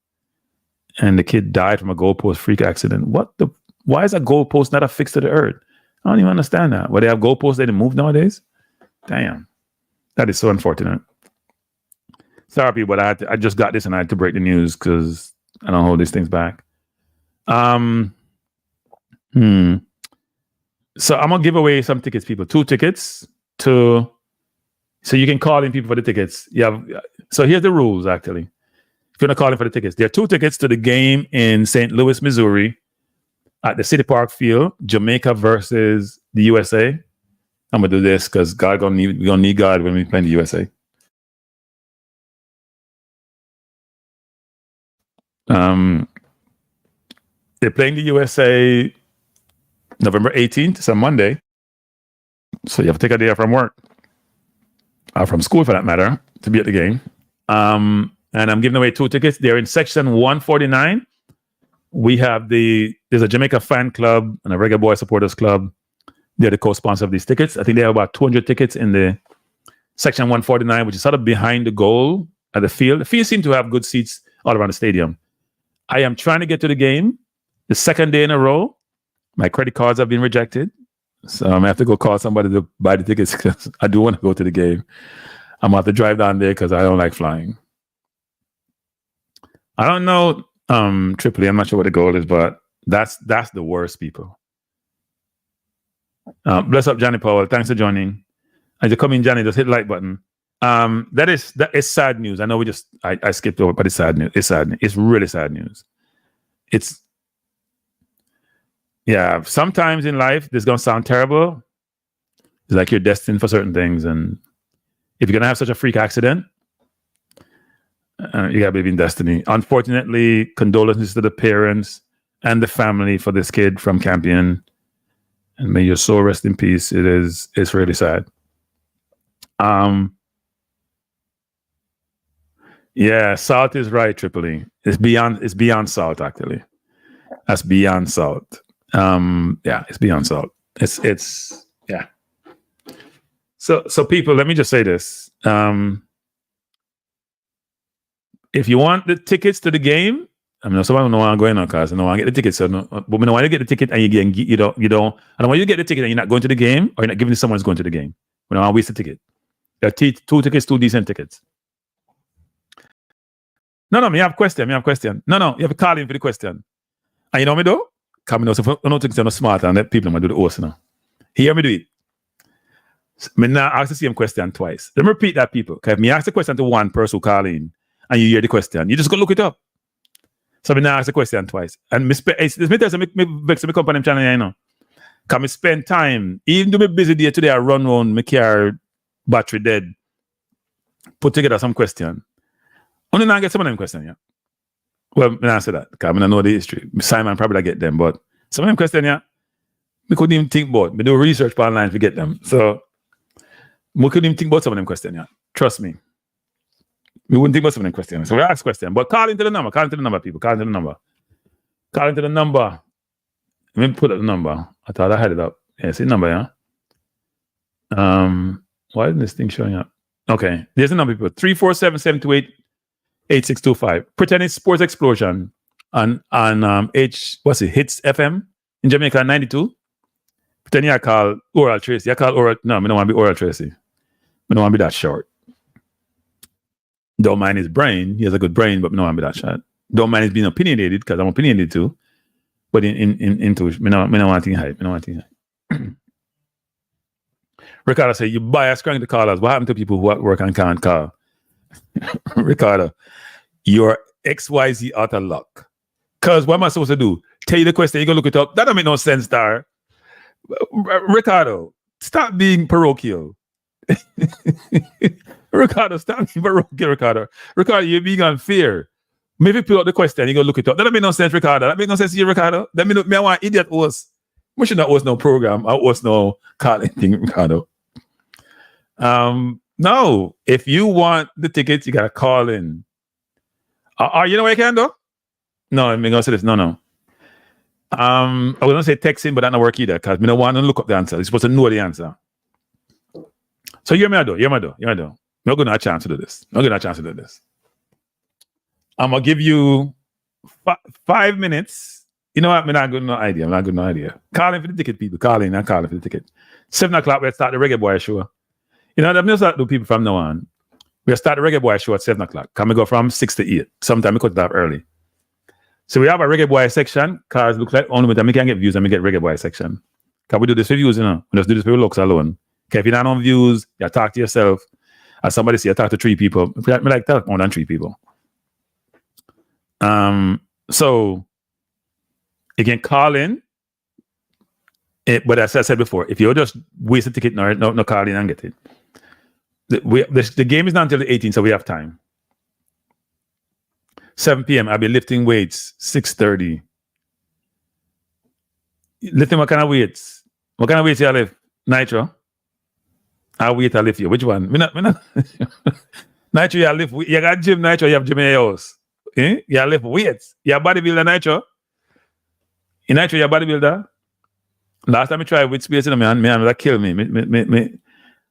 and the kid died from a goalpost freak accident. Why is a goalpost not affixed to the earth? I don't even understand that. Where they have goalposts, they didn't move nowadays? Damn. That is so unfortunate. Sorry, people, but I just got this and I had to break the news because I don't hold these things back. So I'm gonna give away some tickets, people. 2 tickets so you can call in people for the tickets. So here's the rules, actually. If you're gonna call in for the tickets, there are 2 tickets to the game in St. Louis, Missouri, at the City Park Field, Jamaica versus the USA. I'm gonna do this because we're gonna need God when we play in the USA. They're playing the USA November 18th. It's a Monday. So you have to take a day off from work. Or from school, for that matter, to be at the game. And I'm giving away 2 tickets. They're in section 149. There's a Jamaica fan club and a Reggae Boyz supporters club. They're the co-sponsor of these tickets. I think they have about 200 tickets in the section 149, which is sort of behind the goal at the field. The field seems to have good seats all around the stadium. I am trying to get to the game the 2nd day in a row. My credit cards have been rejected. So I'm going to have to go call somebody to buy the tickets because I do want to go to the game. I'm going to have to drive down there because I don't like flying. I don't know Tripoli. I'm not sure what the goal is, but that's the worst, people. Bless up, Johnny Powell. Thanks for joining. As you come in, Johnny, just hit the like button. That is sad news. I know I skipped over, but it's sad news. It's sad news. It's really sad news. Sometimes in life, this is going to sound terrible. It's like you're destined for certain things. And if you're going to have such a freak accident, you got to believe in destiny. Unfortunately, condolences to the parents and the family for this kid from Campion. And may your soul rest in peace. It's really sad. Yeah, salt is right, Tripoli. It's beyond salt, actually. That's beyond salt. Yeah, it's beyond salt. It's yeah. So people, let me just say this. If you want the tickets to the game, I mean, someone don't want to go in on cars. I don't want to get the tickets. So no, but when I get the ticket and you don't. I don't want you to get the ticket and you're not going to the game, or you're not giving it to someone who's going to the game. We don't want to waste the ticket. There are two tickets, two decent tickets. No, me have question. No, you have to call in for the question. And you know me though? Come in, so I don't think you're smart and let people do the host now. Hear me do it. Me now ask the same question twice. Let me repeat that, people. Okay, if me ask the question to one person who call in and you hear the question, you just go look it up. So me now ask the question twice. And me vex me company channel, you know. Can me spend time, even though me busy day today, I run around, my car battery dead, put together some question. Only now get some of them questions, yeah. Well, I answer that because I don't know the history. Simon probably get them, but some of them questions, yeah, we couldn't even think about. We do research online to get them. So we couldn't even think about some of them questions, yeah. Trust me. We wouldn't think about some of them questions. So we ask questions. But call into the number, people. Call into the number. Let me put up the number. I thought I had it up. Yeah, see the number, yeah. Why isn't this thing showing up? Okay. There's a number, people. 347-728-8625. Pretend it's Sports Explosion on Hits FM in Jamaica 92. Pretend you call Oral Tracy. I call Oral. No, I don't want to be Oral Tracy. I don't want to be that short. Don't mind his brain. He has a good brain, but I don't want to be that short. Don't mind his being opinionated, because I'm opinionated too. But into I don't want to hype. Ricardo said, you bias crank the callers. What happened to people who work and can't call? Ricardo, you're XYZ out of luck. Because what am I supposed to do? Tell you the question, you go look it up. That don't make no sense, Star. Ricardo, stop being parochial. Ricardo, stop being parochial, Ricardo. Ricardo, you're being unfair. Maybe pull out the question, you go look it up. That don't make no sense, Ricardo. That make no sense to you, Ricardo. That mean I want idiot host. We should not host no program. I host no calling thing, Ricardo. No, if you want the tickets, you gotta call in. You know what I can do? No, I'm gonna say this. No. I was gonna say text in, but that not work either, because I don't want to look up the answer. You're supposed to know the answer. So hear me do. I'm not gonna have a chance to do this. I'm gonna give you 5 minutes. You know what? I'm not good no idea. Call in for the ticket, people. Call in for the ticket. 7 o'clock, we'll start the Reggae Boyz show. You know, I'm just start to do people from now on. We'll start the Reggae Boyz show at 7 o'clock. Can we go from 6 to 8? Sometimes we cut it off early. So we have a Reggae Boyz section, because it looks like only time we can get views and we get Reggae Boyz section. Can we do this for views, you know? We just do this for looks alone. Okay, if you're not on views, you talk to yourself. As somebody say, you talk to 3 people. I like talk more than 3 people. So you can call in. But as I said before, if you just waste a ticket, no call in and get it. The game is not until the 18th, so we have time. 7 p.m. I'll be lifting weights. 6:30. Lifting what kind of weights? What kind of weights you lift? Nitro. I'll lift you. Which one? Me not. Nitro, you lift. You got gym Nitro. You have gym in your house. You lift weights. You have bodybuilder Nitro. In Nitro, you have bodybuilder. Last time I tried with space in man, that killed me.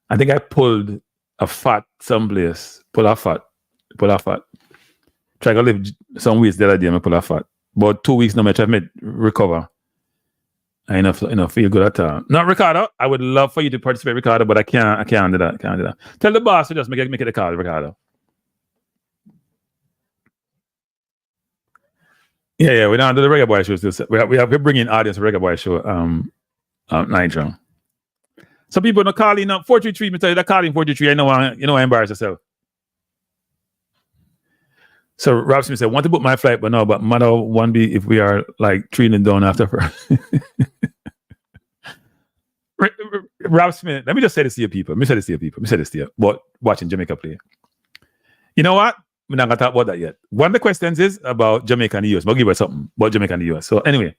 I think I pulled a fat someplace. Pull a fat. Try to lift some weights the other day, I pull a fat. But 2 weeks now, I try to recover. I enough feel good at all. Not Ricardo. I would love for you to participate, Ricardo, but I can't do that. Tell the boss to just make it a call, Ricardo. Yeah, we don't do the Reggae Boyz show still. We're bringing audience to Reggae Boyz show. Nitro. Some people don't call in up 433. Me tell you that calling 433. You know, embarrass yourself. So Rob Smith said, want to book my flight, but no, but matter one be if we are like treating down after first. Rob Smith, let me just say this to you people. But watching Jamaica play. You know what? We're not gonna talk about that yet. One of the questions is about Jamaica and the US. I'll give you something about Jamaica and the US. So anyway.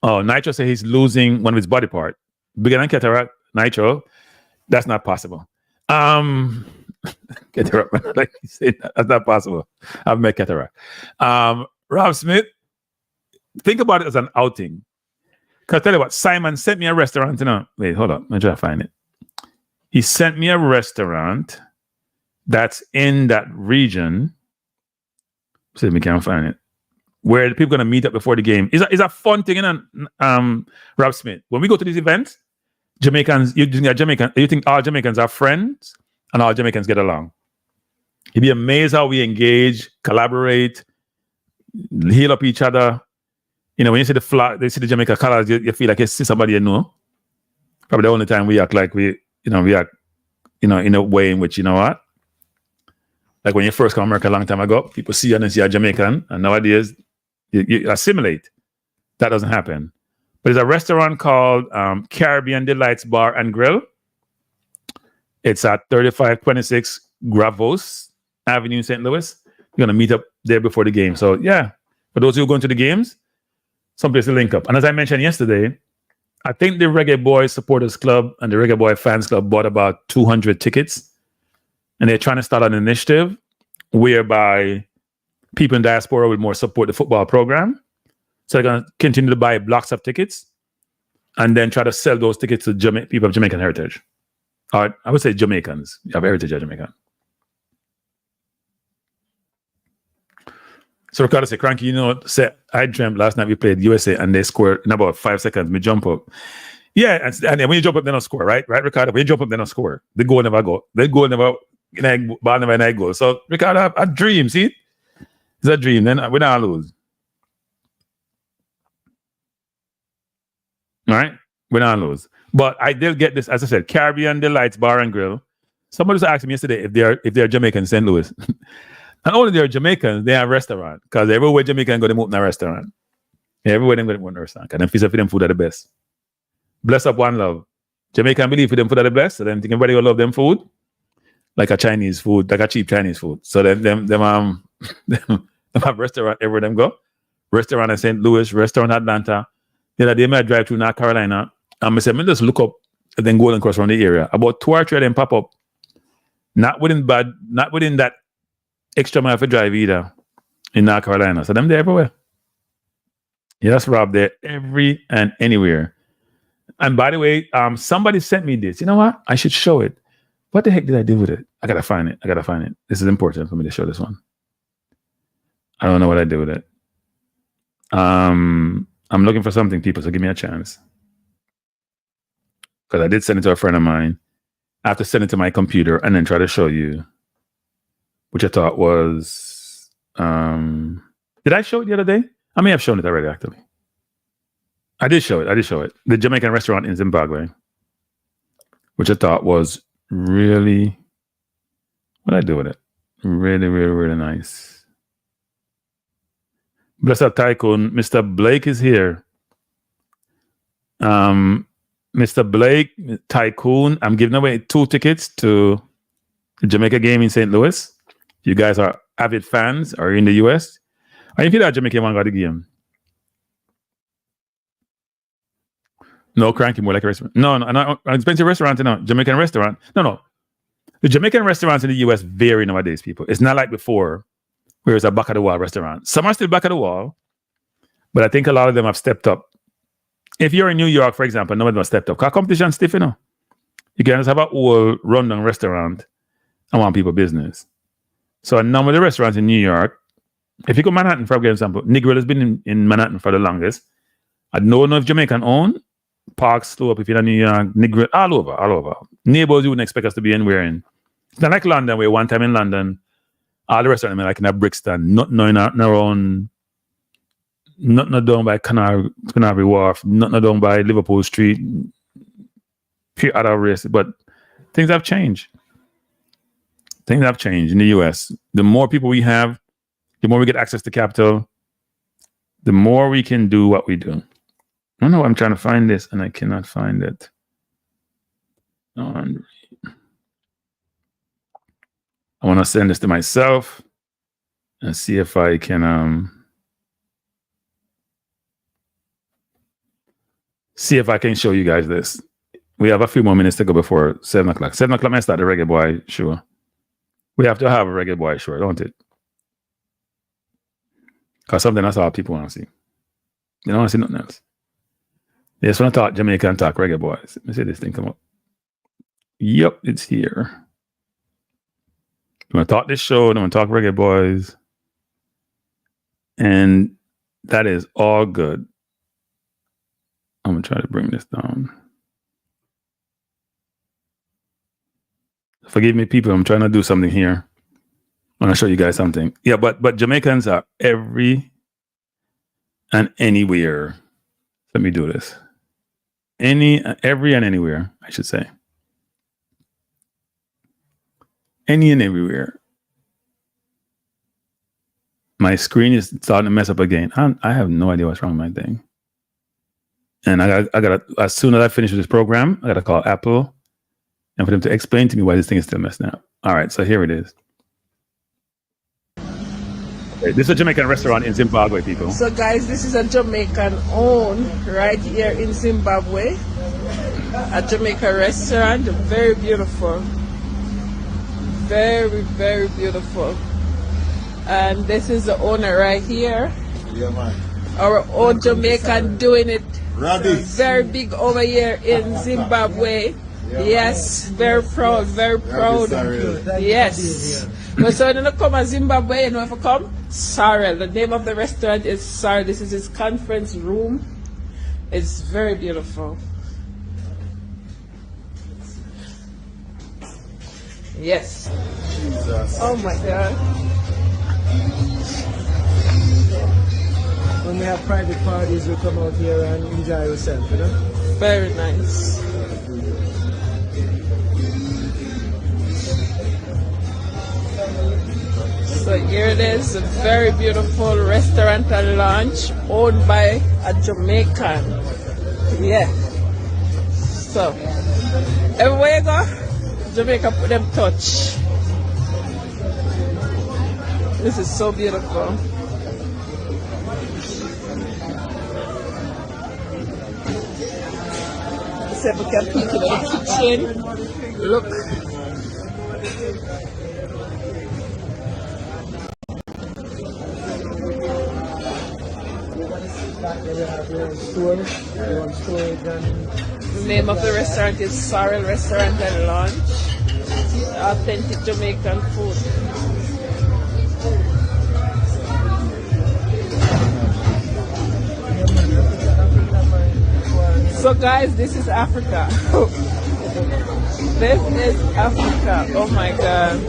Oh, Nitro says he's losing one of his body part. Bigger than cataract, Nitro. That's not possible. Cataract. Like you said, that's not possible. I've met cataract. Rob Smith, think about it as an outing. Because tell you what, Simon sent me a restaurant. Wait, hold up. Let me try to find it. He sent me a restaurant that's in that region. See if we can find it. Where the people going to meet up before the game. It's a fun thing, Rob Smith. When we go to these events, Jamaicans, you think all Jamaicans are friends and all Jamaicans get along. You'd be amazed how we engage, collaborate, heal up each other. You know, when you see the flag, they see the Jamaica colors, you feel like you see somebody you know. Probably the only time we act like we act, in a way in which, you know what? Like when you first come to America a long time ago, people see you and they see a Jamaican, and nowadays you assimilate. That doesn't happen. But there's a restaurant called Caribbean Delights Bar and Grill. It's at 3526 Gravos Avenue, St. Louis. You're going to meet up there before the game. So, yeah, for those who are going to the games, someplace to link up. And as I mentioned yesterday, I think the Reggae Boyz Supporters Club and the Reggae Boy Fans Club bought about 200 tickets. And they're trying to start an initiative whereby people in diaspora will more support the football program. So they're going to continue to buy blocks of tickets and then try to sell those tickets to people of Jamaican heritage. I would say Jamaicans of heritage of Jamaica. So Ricardo said, Kranky, I dreamt last night we played USA and they scored in about 5 seconds. Me jump up. Yeah, and when you jump up, they don't score, right? Right, Ricardo? When you jump up, they don't score. The goal never go. The goal never, ball never go. So, Ricardo, a dream, see? It's a dream. Then we don't lose. All right? We don't lose. But I did get this, as I said, Caribbean Delights Bar and Grill. Somebody was asking me yesterday if they're Jamaican in St. Louis. Not only they're Jamaicans, they have a restaurant. Because everywhere Jamaican go, they open a restaurant. Everywhere they go, they open a restaurant. Because them feast for them food are the best. Bless up one love. Jamaican believe for them food are the best. So then think everybody will love them food. Like a Chinese food, like a cheap Chinese food. So then them have restaurant everywhere them go. Restaurant in St. Louis, restaurant in Atlanta. The other day I drive through North Carolina. And I said, just look up and then go across from the area. About 2 or 3 of them pop up. Not within that extra mile for drive either in North Carolina. So them there everywhere. Yes, Rob, they're every and anywhere. And by the way, somebody sent me this. You know what? I should show it. What the heck did I do with it? I gotta find it. This is important for me to show this one. I don't know what I did with it. I'm looking for something, people, so give me a chance. Because I did send it to a friend of mine. I have to send it to my computer and then try to show you. Which I thought was... did I show it the other day? I may have shown it already, actually. I did show it. The Jamaican restaurant in Zimbabwe. Which I thought was really... What did I do with it? Really, really, really nice. Bless up, Tycoon. Mr. Blake is here. Mr. Blake, Tycoon, I'm giving away 2 tickets to the Jamaica game in St. Louis. You guys are avid fans or in the US. Or if you're not Jamaican, want to go to the game. No, Kranky, more like a restaurant. No, an expensive restaurant, no. Jamaican restaurant. No. The Jamaican restaurants in the US vary nowadays, people. It's not like before, where it's a back of the wall restaurant. Some are still back of the wall, but I think a lot of them have stepped up. If you're in New York, for example, nobody has stepped up. Because competition is stiff, you know. You can just have an old rundown restaurant and want people business. So a number of the restaurants in New York, if you go to Manhattan, for example, Negril has been in Manhattan for the longest. I don't know if Jamaican owned. Park Slope, if you're in New York, Negril, all over. Neighbors you wouldn't expect us to be anywhere in. It's not like London, where one time in London, all the restaurants like in a Brixton, nothing around, nothing down by Canary Wharf, nothing down by Liverpool Street, pure other race. But things have changed. Things have changed in the US. The more people we have, the more we get access to capital, the more we can do what we do. I don't know. I'm trying to find this and I cannot find it. I want to send this to myself and see if I can show you guys this. We have a few more minutes to go before 7 o'clock. 7 o'clock, I start the Reggae Boy show. We have to have a Reggae Boy show, don't it? Because something that's all people want to see. They don't want to see nothing else. They just want to talk Jamaica and talk Reggae Boys. Let me see this thing come up. Yep, it's here. You want to talk this show, you want to talk Reggae Boys. And that is all good. I'm going to try to bring this down. Forgive me, people. I'm trying to do something here. I want to show you guys something. Yeah, but Jamaicans are every and anywhere. Let me do this. Every and anywhere, I should say. Any and everywhere. My screen is starting to mess up again. I have no idea what's wrong with my thing. And I got as soon as I finish with this program, I got to call Apple and for them to explain to me why this thing is still messing up. All right, so here it is. Okay, this is a Jamaican restaurant in Zimbabwe, people.
So guys, this is a Jamaican owned right here in Zimbabwe. A Jamaican restaurant, very beautiful. Very, very beautiful. And this is the owner right here.
Yeah, man.
Our own Jamaican doing it
Rabbit.
very big over here in Zimbabwe. Yes, very proud, very proud. Yes. But so when you come to Zimbabwe, you know if you come? Sorrel. The name of the restaurant is Sorrel. This is his conference room. It's very beautiful. Yes.
Jesus.
Oh my God.
When we have private parties, we come out here and enjoy ourselves, you know?
Very nice. So here it is, a very beautiful restaurant and lounge owned by a Jamaican. Yeah. So, everywhere you go, Jamaica put them touch. This is so beautiful. So we can peek into the kitchen. Look. The name of the restaurant is Sorrel Restaurant and Lounge. Authentic Jamaican food. So guys, this is Africa. This is Africa. Oh my God.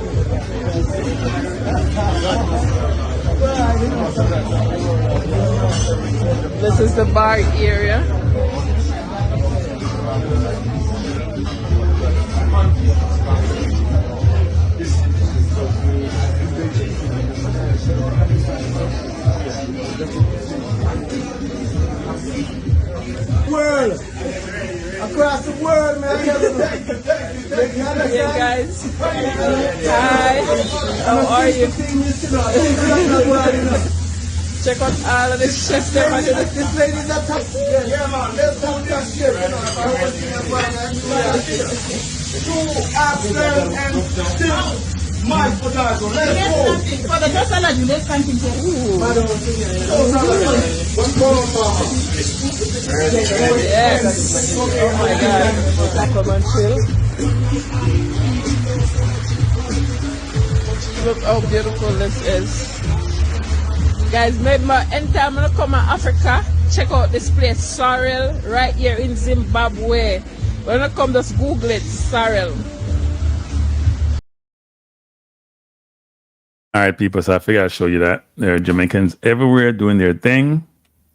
This is the bar area.
World! Across the world, man!
Yeah, guys. Hi. How are you? Check out all of this chefs there.
This lady's a taxi. Yeah, man. Let's talk that shit. Two absent and still my potato. Let's go.
For the just salad, you let's continue.
What's going on?
Yes. Oh my God. Come and chill. Look how beautiful this is. Guys, maybe anytime I'm gonna come to Africa, check out this place, Sorrel, right here in Zimbabwe. When I come, just Google it, Sorrel.
All right, people. So I figured I'd show you that. There are Jamaicans everywhere doing their thing.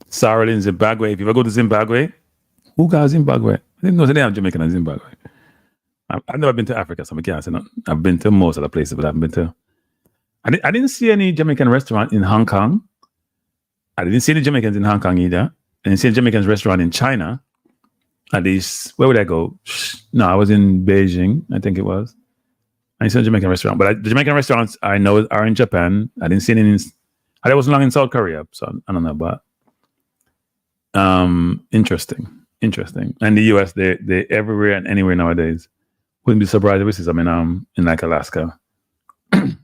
Sorrel in Zimbabwe. If you ever go to Zimbabwe, who got Zimbabwe? I didn't know they have Jamaican in Zimbabwe. I've never been to Africa, so I can't say nothing. I've been to most of the places, but I haven't been to. I didn't see any Jamaican restaurant in Hong Kong. I didn't see the Jamaicans in Hong Kong either. I didn't see a Jamaican restaurant in China. At least, where would I go? No, I was in Beijing, I think it was. I didn't see a Jamaican restaurant. But the Jamaican restaurants I know are in Japan. I didn't see any I wasn't long in South Korea, so I don't know. But interesting. And the US, they everywhere and anywhere nowadays. Wouldn't be surprised if we see some in like Alaska.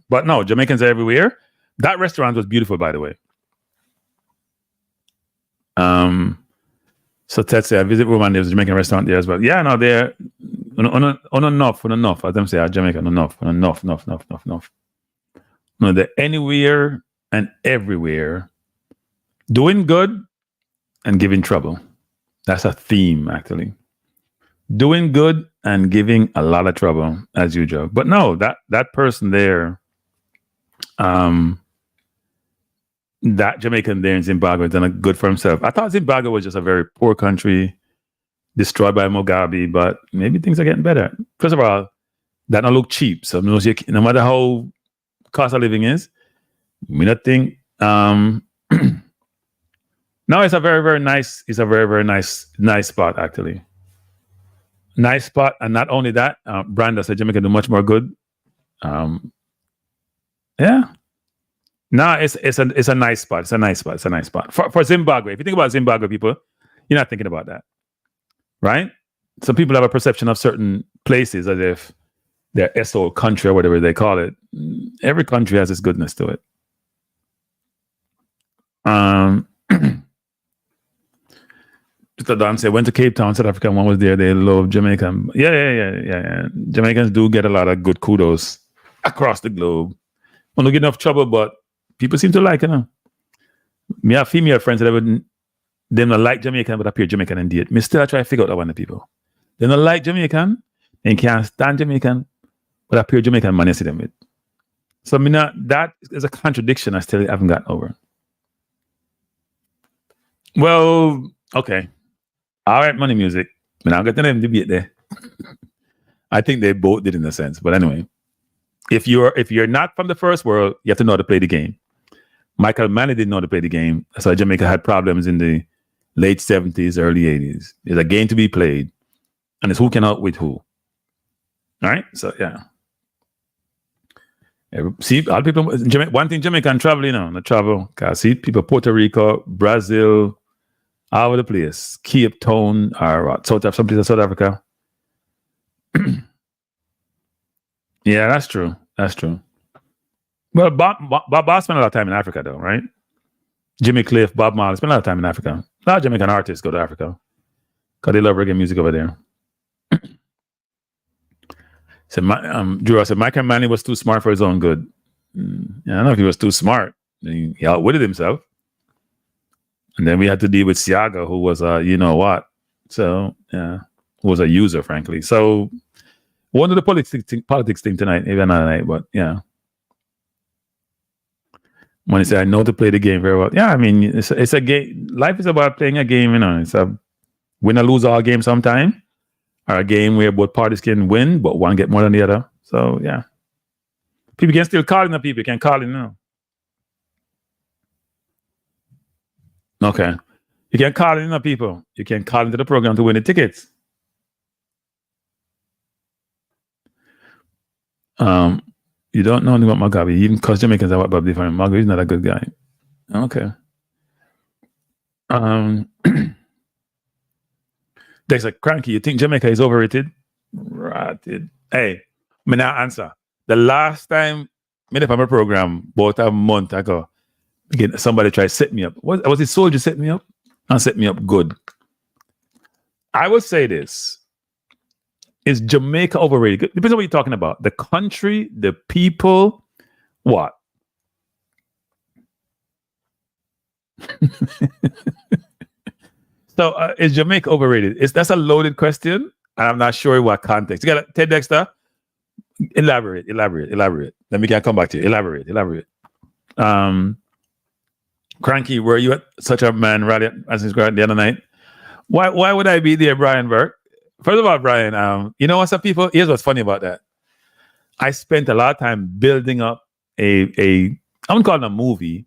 But no, Jamaicans are everywhere. That restaurant was beautiful, by the way. So Ted said, I visit Roman, there's a Jamaican restaurant there as well. Yeah, no, they're on enough, as them say, Jamaican, enough. No, they're anywhere and everywhere, doing good and giving trouble. That's a theme, actually. Doing good and giving a lot of trouble, as usual. But no, that person there, that Jamaican there in Zimbabwe done good for himself. I thought Zimbabwe was just a very poor country, destroyed by Mugabe, but maybe things are getting better. First of all, that don't look cheap. So no matter how cost of living is, we not think. No, it's a very, very nice. It's a very, very nice spot, actually. Nice spot, and not only that, Branda said Jamaica do much more good. Yeah. No, it's a nice spot. It's a nice spot. For Zimbabwe. If you think about Zimbabwe people, you're not thinking about that. Right? Some people have a perception of certain places as if they're SO country or whatever they call it. Every country has its goodness to it. Mr. Don said, went to Cape Town, South Africa, one was there, they love Jamaica. Yeah. Jamaicans do get a lot of good kudos across the globe. Don't get enough trouble, but people seem to like it. Me have female friends that them not like Jamaican, but appear Jamaican indeed. Me still try to figure out that one of the people. They don't like Jamaican and can't stand Jamaican, but appear Jamaican man you see them with. So that is a contradiction I still haven't gotten over. Well, okay. All right, money music. I mean, I'll get to them debate there. I think they both did in a sense, but anyway. If you're not from the first world, you have to know how to play the game. Michael Manley didn't know how to play the game. That's why Jamaica had problems in the late 70s, early 80s. There's a game to be played, and it's who can out with who. All right? So, yeah. See, a lot of people, one thing Jamaican travel, the travel. See people Puerto Rico, Brazil, all over the place. Cape Town, or some place in South Africa. Yeah, that's true. Well, Bob spent a lot of time in Africa, though, right? Jimmy Cliff, Bob Marley spent a lot of time in Africa. A lot of Jamaican artists go to Africa because they love reggae music over there. So, Drew said, Michael Manley was too smart for his own good. I don't know if he was too smart. He outwitted himself. And then we had to deal with Siaga, who was you know what. So, yeah, who was a user, frankly. So, one of the politics thing tonight, maybe another night, but yeah. When he said, I know to play the game very well. Yeah, I mean, it's a game. Life is about playing a game, It's a win or lose all game sometime. Or a game where both parties can win, but one get more than the other. So, yeah. People can still call in the people. You can call in now. Okay. You can call in the people. You can call into the program to win the tickets. You don't know anything about Mugabe, even because Jamaicans are what Bob different. Mugabe is not a good guy. Okay. There's a Kranky. You think Jamaica is overrated? Rated. Hey, me now answer. The last time I did my program about a month ago, again, somebody tried to set me up. Was it Soldier set me up? And set me up good. I will say this. Is Jamaica overrated? Depends on what you're talking about. The country, the people, what? So is Jamaica overrated? That's a loaded question. I'm not sure in what context. You got Ted Dexter? Elaborate. Then we can come back to you. Elaborate. Kranky, were you at such a man rally as his grad the other night? Why would I be there, Brian Burke? First of all, Brian, you know what, some people, here's what's funny about that. I spent a lot of time building up I wouldn't call it a movie,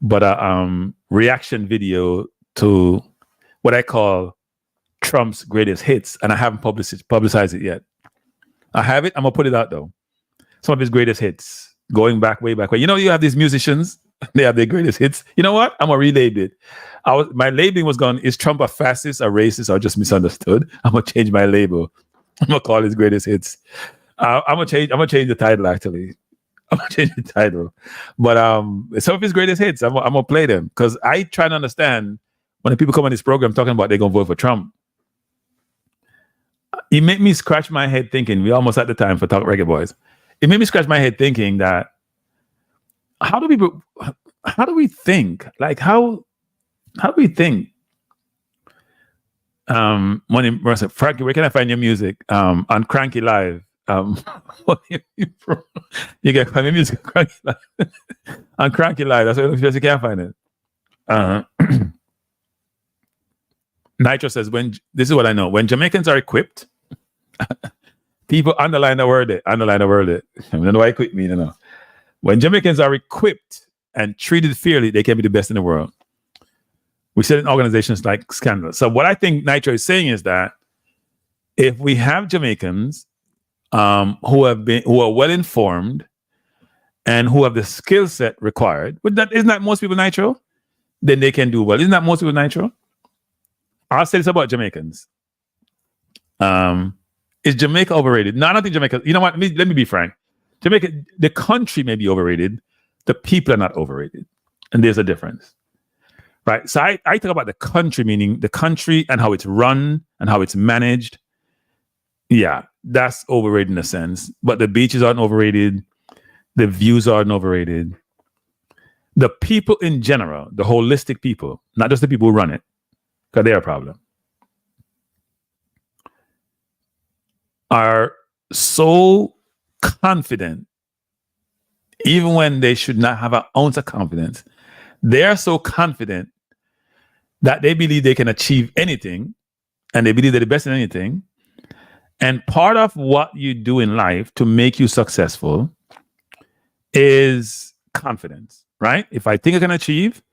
but a reaction video to what I call Trump's greatest hits, and I haven't publicized it yet. I have it. I'm gonna put it out though. Some of his greatest hits, going back way back. You know, you have these musicians. They have their greatest hits. You know what? I'm gonna relabel it. My labeling was gone. Is Trump a fascist, a racist, or just misunderstood? I'm gonna change my label. I'm gonna call his greatest hits. I'm gonna change the title actually. I'm gonna change the title. But some of his greatest hits, I'm gonna play them because I try to understand when the people come on this program talking about they're gonna vote for Trump. It made me scratch my head thinking, we almost at the time for Talk Reggae Boyz. It made me scratch my head thinking that how do we think? Like how do we think? When I said, Frankie, where can I find your music? On Kranky Live. You can find my music on Kranky Live. On Kranky Live, that's where you can't find it. Nitro says, this is what I know. When Jamaicans are equipped, people underline the word it. I don't know why equipped mean, When Jamaicans are equipped and treated fairly, they can be the best in the world. We said in organizations like Scandal. So what I think Nitro is saying is that if we have Jamaicans who are well informed and who have the skill set required, but isn't that most people Nitro? Then they can do well. Isn't that most people Nitro? I'll say this about Jamaicans. Is Jamaica overrated? No, I don't think Jamaica. You know what? Let me be frank. Jamaica, the country may be overrated. The people are not overrated, and there's a difference. Right, so I talk about the country, meaning the country and how it's run and how it's managed. Yeah, that's overrated in a sense. But the beaches aren't overrated. The views aren't overrated. The people in general, the holistic people, not just the people who run it, because they're a problem, are so confident, even when they should not have an ounce of confidence. They're so confident that they believe they can achieve anything and they believe they're the best in anything. And part of what you do in life to make you successful is confidence, right? If I think I can achieve,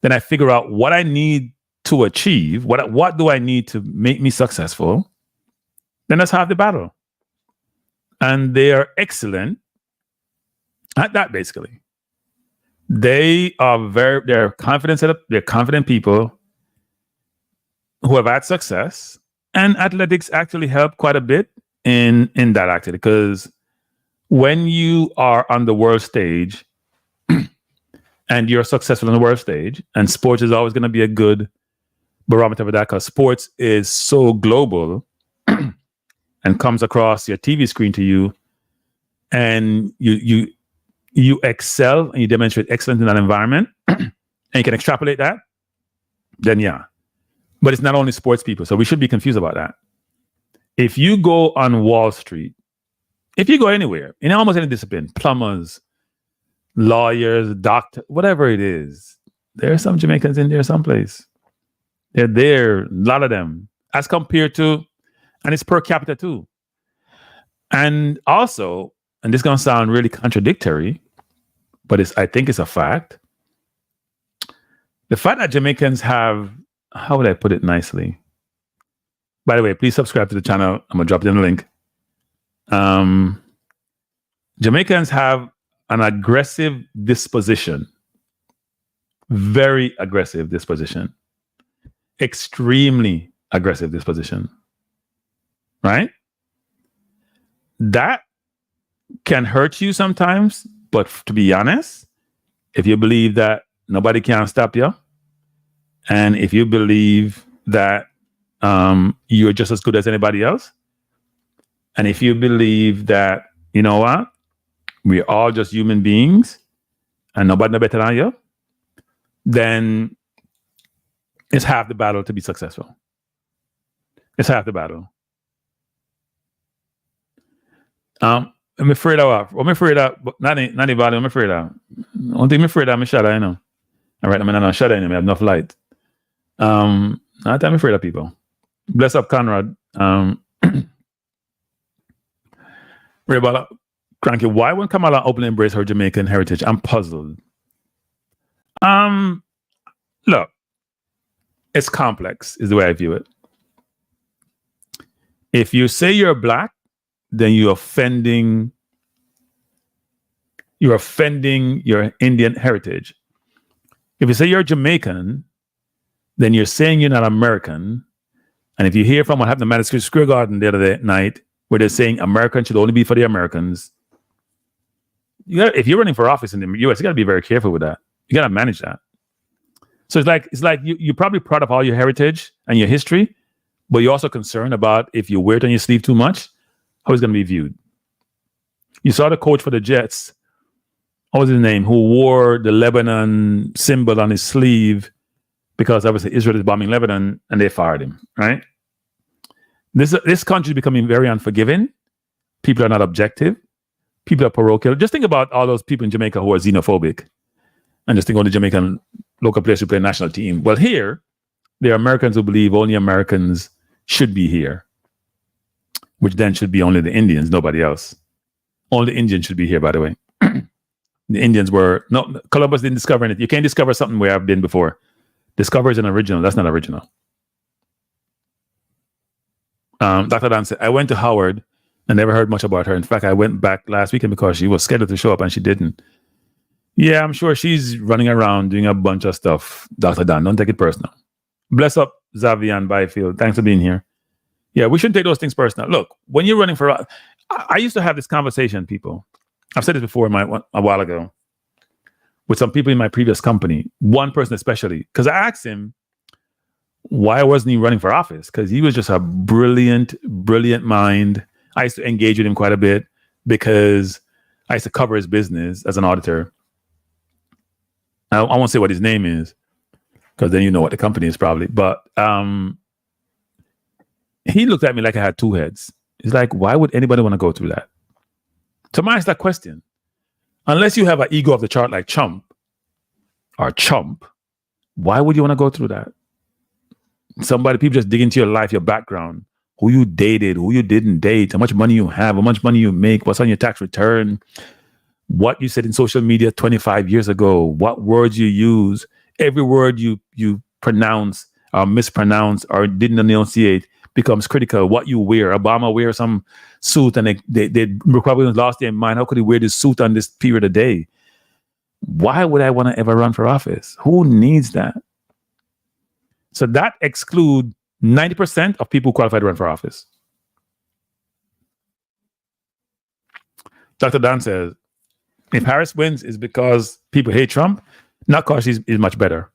then I figure out what I need to achieve. What do I need to make me successful? Then that's half the battle. And they are excellent at that, basically. They're confident they're confident people who have had success, and athletics actually help quite a bit in that activity, because when you are on the world stage and you're successful on the world stage, and sports is always going to be a good barometer for that, because sports is so global and comes across your TV screen to you, and you excel and you demonstrate excellence in that environment, and you can extrapolate that, then yeah. But it's not only sports people, so we should be confused about that. If you go on Wall Street, if you go anywhere, in almost any discipline, plumbers, lawyers, doctors, whatever it is, there are some Jamaicans in there someplace. They're there, a lot of them, as compared to, and it's per capita too. And also, and this is going to sound really contradictory, but I think it's a fact. The fact that Jamaicans have, how would I put it nicely? By the way, please subscribe to the channel. I'm going to drop it in the link. Jamaicans have an aggressive disposition. Very aggressive disposition. Extremely aggressive disposition. Right? That can hurt you sometimes, but to be honest, if you believe that nobody can stop you, and if you believe that you're just as good as anybody else, and if you believe that, you know what, we're all just human beings and nobody no better than you, then it's half the battle to be successful. It's half the battle. I'm afraid of not anybody. I'm afraid of. One thing I'm afraid of, I'm shadow, I know. All right, I'm not shadow anymore. I have enough light. I'm afraid of people. Bless up, Conrad. Rebala, Kranky, why won't Kamala openly embrace her Jamaican heritage? I'm puzzled. Look, it's complex, is the way I view it. If you say you're black, then you're offending your Indian heritage. If you say you're Jamaican, then you're saying you're not American. And if you hear from what happened to Madison Square Garden the other night, where they're saying American should only be for the Americans, if you're running for office in the US, you got to be very careful with that. You got to manage that. So it's like you're probably proud of all your heritage and your history, but you're also concerned about if you wear it on your sleeve too much, how it's going to be viewed. You saw the coach for the Jets, what was his name, who wore the Lebanon symbol on his sleeve because obviously Israel is bombing Lebanon, and they fired him, right? This country is becoming very unforgiving. People are not objective. People are parochial. Just think about all those people in Jamaica who are xenophobic, and just think of the Jamaican local players who play national team. Well, here, there are Americans who believe only Americans should be here, which then should be only the Indians, nobody else. Only the Indians should be here, by the way. The Indians Columbus didn't discover anything. You can't discover something where I've been before. Discover is an original. That's not original. Dr. Dan said, I went to Howard and never heard much about her. In fact, I went back last weekend because she was scheduled to show up and she didn't. Yeah, I'm sure she's running around doing a bunch of stuff, Dr. Dan. Don't take it personal. Bless up, Xavier Byfield. Thanks for being here. Yeah, we shouldn't take those things personal. Look, when you're running for... I used to have this conversation, people. I've said this before a while ago with some people in my previous company, one person especially, because I asked him, why wasn't he running for office? Because he was just a brilliant, brilliant mind. I used to engage with him quite a bit because I used to cover his business as an auditor. I won't say what his name is because then you know what the company is probably. But he looked at me like I had two heads. He's like, why would anybody want to go through that? So I asked that question. Unless you have an ego of the chart like Chump, why would you want to go through that? People just dig into your life, your background, who you dated, who you didn't date, how much money you have, how much money you make, what's on your tax return, what you said in social media 25 years ago, what words you use, every word you pronounce or mispronounce or didn't enunciate becomes critical. What you wear, Obama wear some suit and they Republicans lost their mind. How could he wear this suit on this period of day? Why would I want to ever run for office? Who needs that? So that excludes 90% of people who qualify to run for office. Dr. Dan says, if Harris wins, it's because people hate Trump, not because he's much better.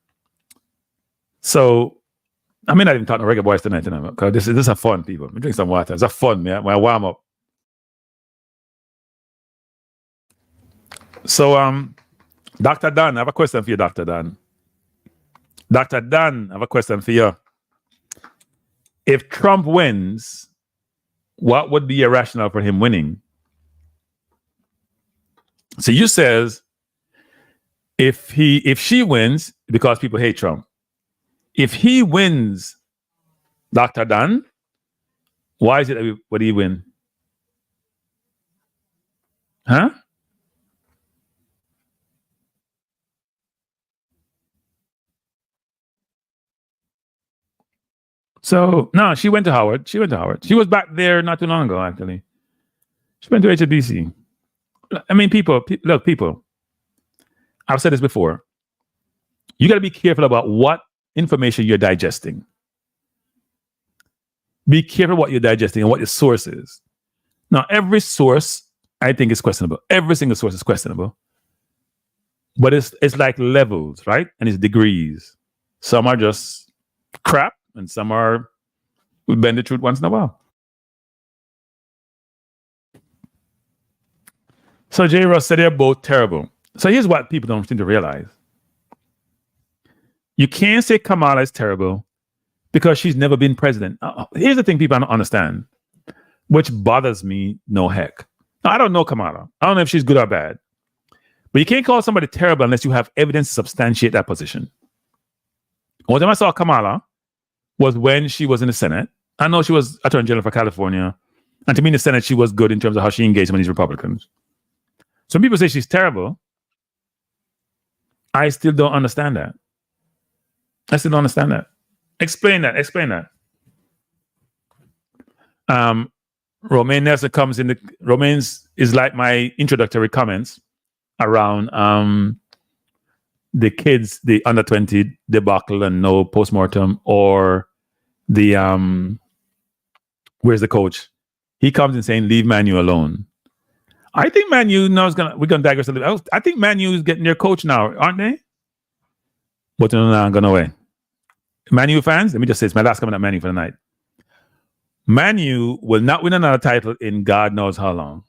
So, I may not even talk to Reggae Boyz tonight, because this is a fun, people. I'm drinking some water. It's a fun, man. When I warm up. So, Dr. Dan, I have a question for you, Dr. Dan. Dr. Dan, I have a question for you. If Trump wins, what would be your rationale for him winning? So you says, if she wins, because people hate Trump. If he wins, Dr. Dan, why is it that would he win? Huh? So, no, she went to Howard. She was back there not too long ago, actually. She went to HBC. I mean, people, I've said this before. You got to be careful about what information you're digesting. Be careful what you're digesting and what your source is. Now, every source, I think, is questionable. Every single source is questionable. But it's like levels, right? And it's degrees. Some are just crap, and some are, we bend the truth once in a while. So J. Ross said they're both terrible. So here's what people don't seem to realize. You can't say Kamala is terrible because she's never been president. Here's the thing people don't understand, which bothers me no heck. Now, I don't know Kamala. I don't know if she's good or bad. But you can't call somebody terrible unless you have evidence to substantiate that position. One time I saw Kamala was when she was in the Senate. I know she was Attorney General for California. And to me in the Senate, she was good in terms of how she engaged with these Republicans. Some people say she's terrible. I still don't understand that. Explain that. Romaine Nelson comes in. Romaine's is like my introductory comments around the kids, the under 20 debacle and no postmortem, or the where's the coach? He comes in saying, leave Manu alone. I think Man U now is we're gonna digress a little. I think Man U is getting their coach now, aren't they? But no, I'm going away. Man U fans, let me just say it's my last comment at Man U for the night. Man U will not win another title in God knows how long.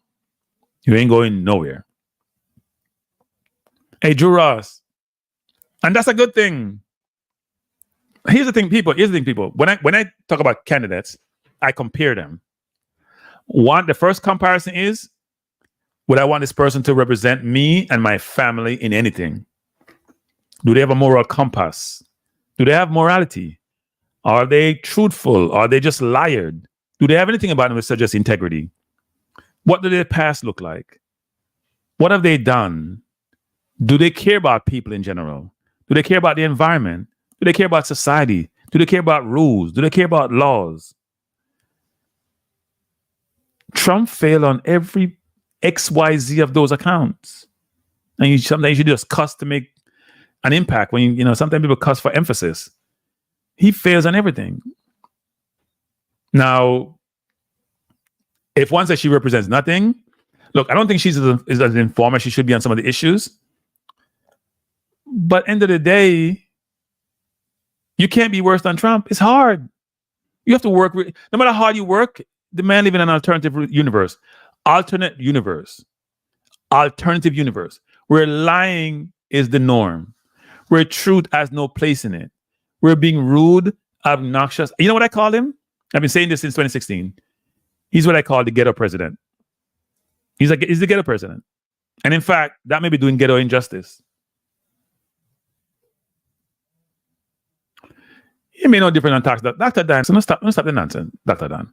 You ain't going nowhere. Hey, Drew Ross. And that's a good thing. Here's the thing, people. When I talk about candidates, I compare them. The first comparison is, would I want this person to represent me and my family in anything? Do they have a moral compass? Do they have morality? Are they truthful? Are they just liared? Do they have anything about them that suggests integrity? What do their past look like? What have they done? Do they care about people in general? Do they care about the environment? Do they care about society? Do they care about rules? Do they care about laws? Trump failed on every XYZ of those accounts. And sometimes you just cuss to make an impact. When sometimes people cuss for emphasis. He fails on everything. Now, if one says she represents nothing, look, I don't think she's as an informer. She should be on some of the issues. But end of the day, you can't be worse than Trump. It's hard. You have to work. No matter how hard you work, the man living in an alternative universe, where lying is the norm, where truth has no place in it, where being rude, obnoxious. You know what I call him? I've been saying this since 2016. He's what I call the ghetto president. He's the ghetto president. And in fact, that may be doing ghetto injustice. It may not different on tax. Dr. Dan, so let's stop the nonsense, Dr. Dan.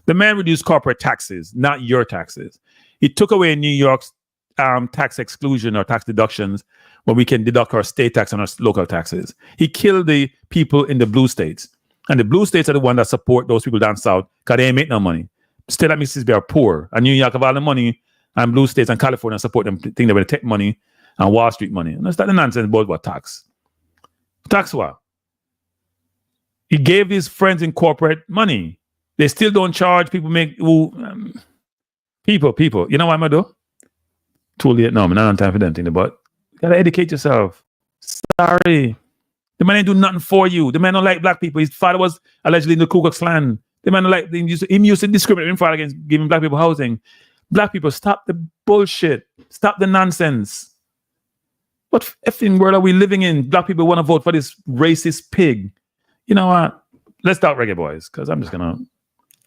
The man reduced corporate taxes, not your taxes. He took away New York's tax exclusion or tax deductions where we can deduct our state tax and our local taxes. He killed the people in the blue states. And the blue states are the ones that support those people down south because they ain't make no money. State like Mississippi are poor. And New York have all the money, and blue states and California support them, think they're going to take money and Wall Street money. And that's not the nonsense about what tax. Tax what? He gave his friends in corporate money. They still don't charge people. People. You know what I'm going to do? Too late. No, I'm not on time for them thing, but you got to educate yourself. Sorry. The man ain't do nothing for you. The man don't like black people. His father was allegedly in the Ku Klux Klan. The man don't like, he used to discriminate him father against giving black people housing. Black people, stop the bullshit. Stop the nonsense. What effing world are we living in? Black people want to vote for this racist pig. You know what? Let's start Reggae Boyz, because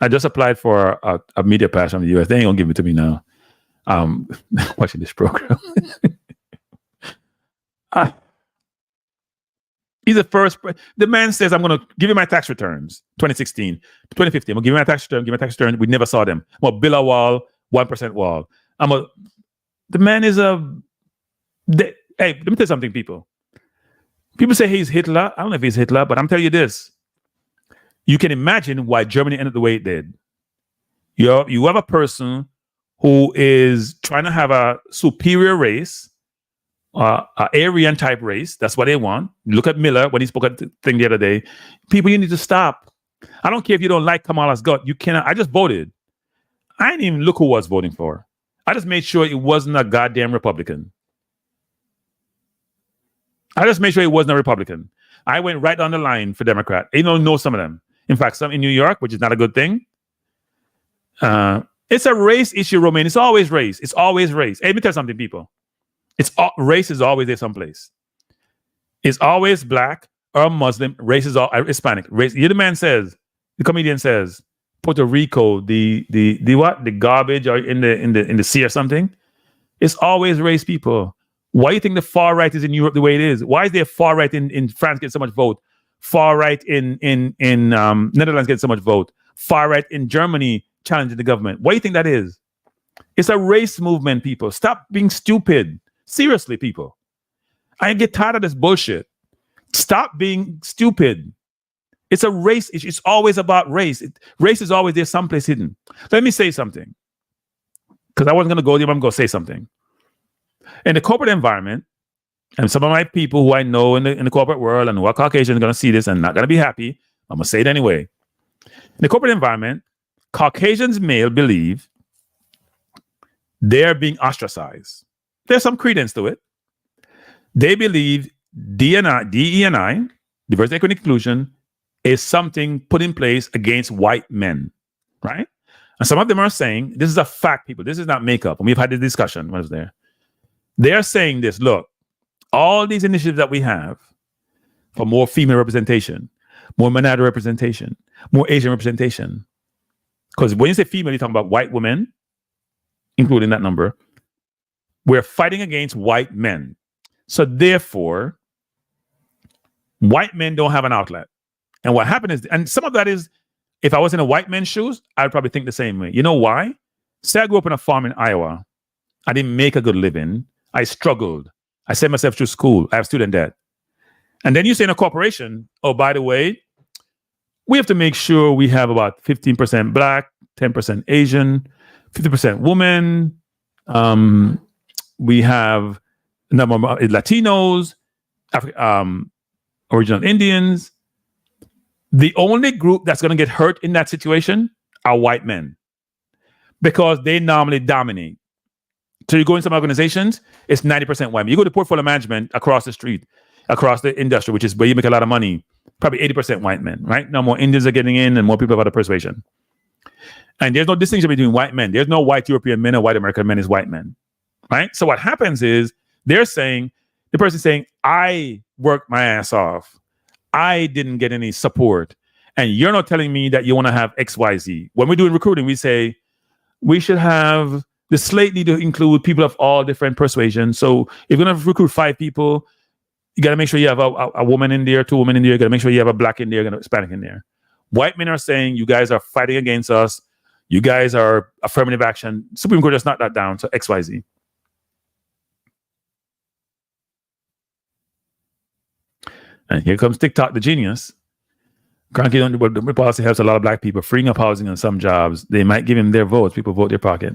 I just applied for a media pass from the US. They ain't gonna give it to me now. Watching this program. He's the first. The man says, I'm going to give you my tax returns, 2016, 2015. I'm going to give you my tax return. We never saw them. I'm going to build a wall, 1% wall. The man is hey, let me tell you something, people. People say he's Hitler. I don't know if he's Hitler, but I'm telling you this. You can imagine why Germany ended the way it did. You have a person who is trying to have a superior race, an Aryan type race. That's what they want. Look at Miller when he spoke at the thing the other day. People, you need to stop. I don't care if you don't like Kamala's gut. You cannot. I just voted. I didn't even look who I was voting for. I just made sure it wasn't a goddamn Republican. I just made sure it wasn't a Republican. I went right on the line for Democrat. You know some of them. In fact, some in New York, which is not a good thing. It's a race issue, Romain. It's always race. It's always race. Hey, let me tell you something, people. Race is always there someplace. It's always black or Muslim. Race is all Hispanic. Race. The man says, the comedian says, Puerto Rico, the what? The garbage or in the sea or something. It's always race, people. Why do you think the far right is in Europe the way it is? Why is there far right in France getting so much vote? Far right in Netherlands getting so much vote? Far right in Germany challenging the government. Why do you think that is? It's a race movement, people. Stop being stupid. Seriously, people. I get tired of this bullshit. Stop being stupid. It's a race issue. It's always about race. Race is always there someplace hidden. Let me say something. Because I wasn't going to go there, but I'm going to say something. In the corporate environment, and some of my people who I know in the corporate world and who are Caucasian are going to see this and not going to be happy, I'm going to say it anyway. In the corporate environment, Caucasians male believe they're being ostracized. There's some credence to it. They believe DE&I, diversity, equity, and inclusion, is something put in place against white men, right? And some of them are saying, this is a fact, people. This is not makeup. And we've had this discussion when I was there. They're saying this, look, all these initiatives that we have for more female representation, more minority representation, more Asian representation. Because when you say female, you're talking about white women, including that number. We're fighting against white men. So therefore, white men don't have an outlet. And what happened is, and some of that is, if I was in a white man's shoes, I'd probably think the same way. You know why? Say I grew up on a farm in Iowa. I didn't make a good living. I struggled. I sent myself through school. I have student debt. And then you say in a corporation, oh, by the way, we have to make sure we have about 15% Black, 10% Asian, 50% women. We have a number of Latinos, original Indians. The only group that's going to get hurt in that situation are white men because they normally dominate. So you go in some organizations, it's 90% white men. You go to portfolio management across the street, across the industry, which is where you make a lot of money, probably 80% white men, right? Now more Indians are getting in and more people have other persuasion. And there's no distinction between white men. There's no white European men or white American men is white men, right? So what happens is they're saying, the person's saying, I worked my ass off. I didn't get any support. And you're not telling me that you want to have XYZ. When we're doing recruiting, we say we should have the slate need to include people of all different persuasions. So if you're going to recruit 5 people, you got to make sure you have a woman in there, 2 women in there. You got to make sure you have a Black in there, and a Hispanic in there. White men are saying, you guys are fighting against us. You guys are affirmative action. Supreme Court just knocked that down. So XYZ. And here comes TikTok, the genius. Kranky the policy helps a lot of Black people, freeing up housing on some jobs. They might give him their votes. People vote their pocket.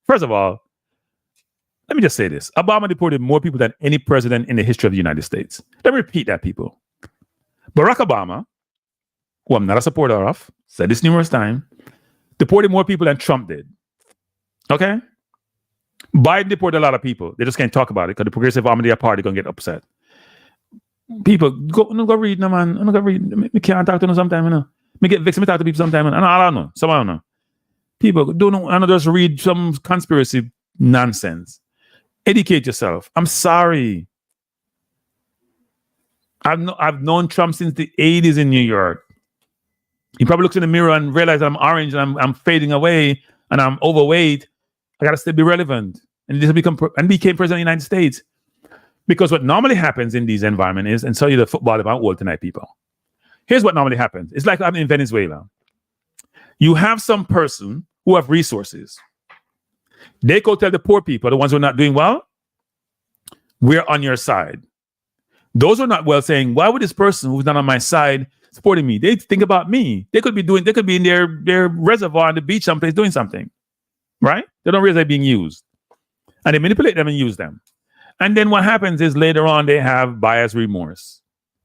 First of all, let me just say this. Obama deported more people than any president in the history of the United States. Let me repeat that, people. Barack Obama, who I'm not a supporter of, said this numerous times, deported more people than Trump did. Okay? Biden deported a lot of people. They just can't talk about it because the Progressive Army of their party going to get upset. People, go read, no, man. I'm not going to read. Me can't talk to them sometime, you know. Me get vexed, me talk to people sometime. And I don't know. Some I don't know. People don't know. I don't just read some conspiracy nonsense. Educate yourself. I'm sorry. I've known Trump since the 80s in New York. He probably looks in the mirror and realizes that I'm orange and I'm fading away and I'm overweight. I gotta still be relevant. And this became president of the United States. Because what normally happens in these environments is, and so you the football about world tonight, people. Here's what normally happens. It's like I'm in Venezuela. You have some person who have resources. They go tell the poor people, the ones who are not doing well, we're on your side. Those who are not well saying, why would this person who's not on my side supporting me? They think about me. They could be in their reservoir on the beach someplace doing something. Right? They don't realize they're being used. And they manipulate them and use them. And then what happens is later on they have buyer's remorse.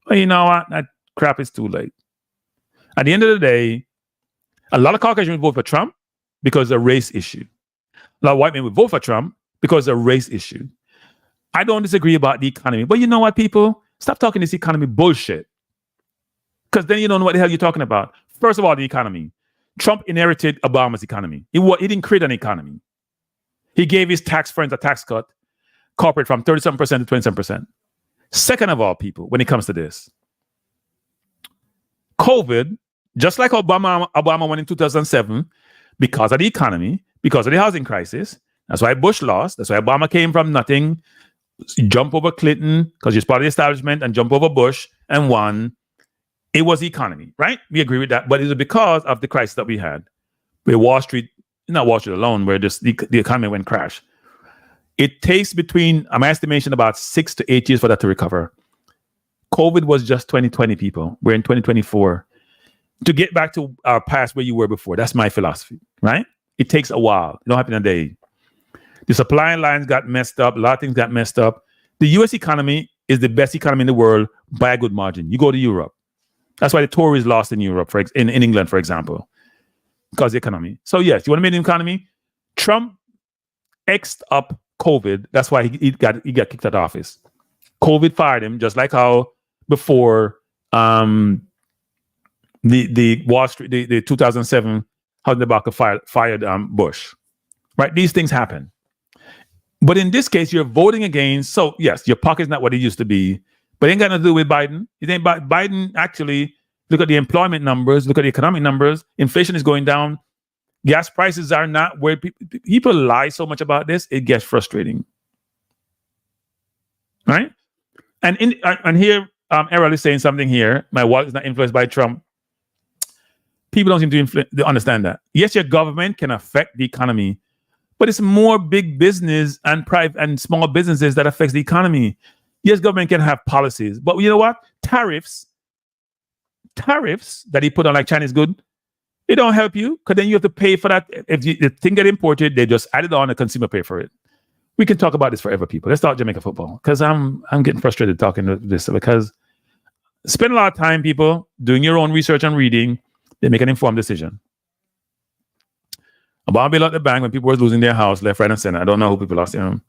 Well, you know what? That crap is too late. At the end of the day, a lot of Caucasians would vote for Trump because of a race issue. A lot of white men would vote for Trump because of a race issue. I don't disagree about the economy. But you know what, people? Stop talking this economy bullshit. Because then you don't know what the hell you're talking about. First of all, the economy. Trump inherited Obama's economy. He didn't create an economy. He gave his tax friends a tax cut, corporate from 37% to 27%. Second of all, people, when it comes to this, COVID, just like Obama went in 2007, because of the economy, because of the housing crisis, that's why Bush lost. That's why Obama came from nothing, jump over Clinton, because he's part of the establishment, and jump over Bush and won. It was the economy, right? We agree with that. But it was because of the crisis that we had. Where Wall Street, not Wall Street alone, where just the economy went crash. It takes between, my estimation, about 6 to 8 years for that to recover. COVID was just 2020, people. We're in 2024. To get back to our past where you were before, that's my philosophy, right? It takes a while. It don't happen in a day. The supply lines got messed up. A lot of things got messed up. The U.S. economy is the best economy in the world by a good margin. You go to Europe. That's why the Tories lost in Europe, in England, for example. because of the economy. So yes, you want to make the economy? Trump X'd up COVID. That's why he got kicked out of office. COVID fired him, just like how before the Wall Street, the 2007 how the Barker fired Bush. Right? These things happen. But in this case, you're voting against. So yes, your pocket's not what it used to be, but it ain't got nothing to do with Biden. It ain't Biden actually. Look at the employment numbers. Look at the economic numbers. Inflation is going down. Gas prices are not where people lie so much about this. It gets frustrating, right? And here, Errol is saying something here. My wallet is not influenced by Trump. People don't seem to understand that. Yes, your government can affect the economy, but it's more big business and private and small businesses that affects the economy. Yes, government can have policies, but you know what? Tariffs that he put on like Chinese good, they don't help you because then you have to pay for that. If the thing get imported, they just add it on, the consumer pay for it. We can talk about this forever, people. Let's talk Jamaica football because I'm getting frustrated talking to this because spend a lot of time, people, doing your own research and reading. They make an informed decision. About bail out the bank when people were losing their house left, right, and center. I don't know who people lost their home.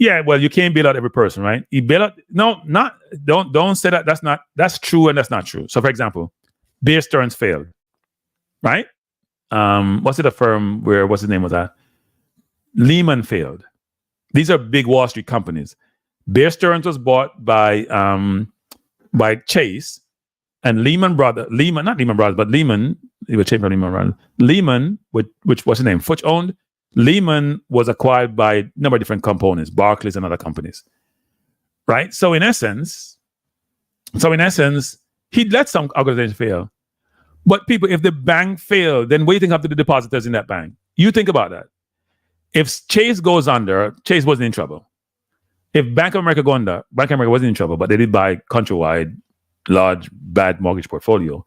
Yeah, well, you can't bail out every person, right? You bail out. No, don't say that. That's true and that's not true. So, for example, Bear Stearns failed, right? What's it a firm where? What's the name of that? Lehman failed. These are big Wall Street companies. Bear Stearns was bought by Chase, and Lehman, he was changed by Lehman Brothers. Lehman, which what's the name? Fitch owned. Lehman was acquired by a number of different components, Barclays and other companies, right? So in essence, he let some organizations fail. But people, if the bank failed, then what do you think of the depositors in that bank? You think about that. If Chase goes under, Chase wasn't in trouble. If Bank of America go under, Bank of America wasn't in trouble, but they did buy Countrywide, large, bad mortgage portfolio.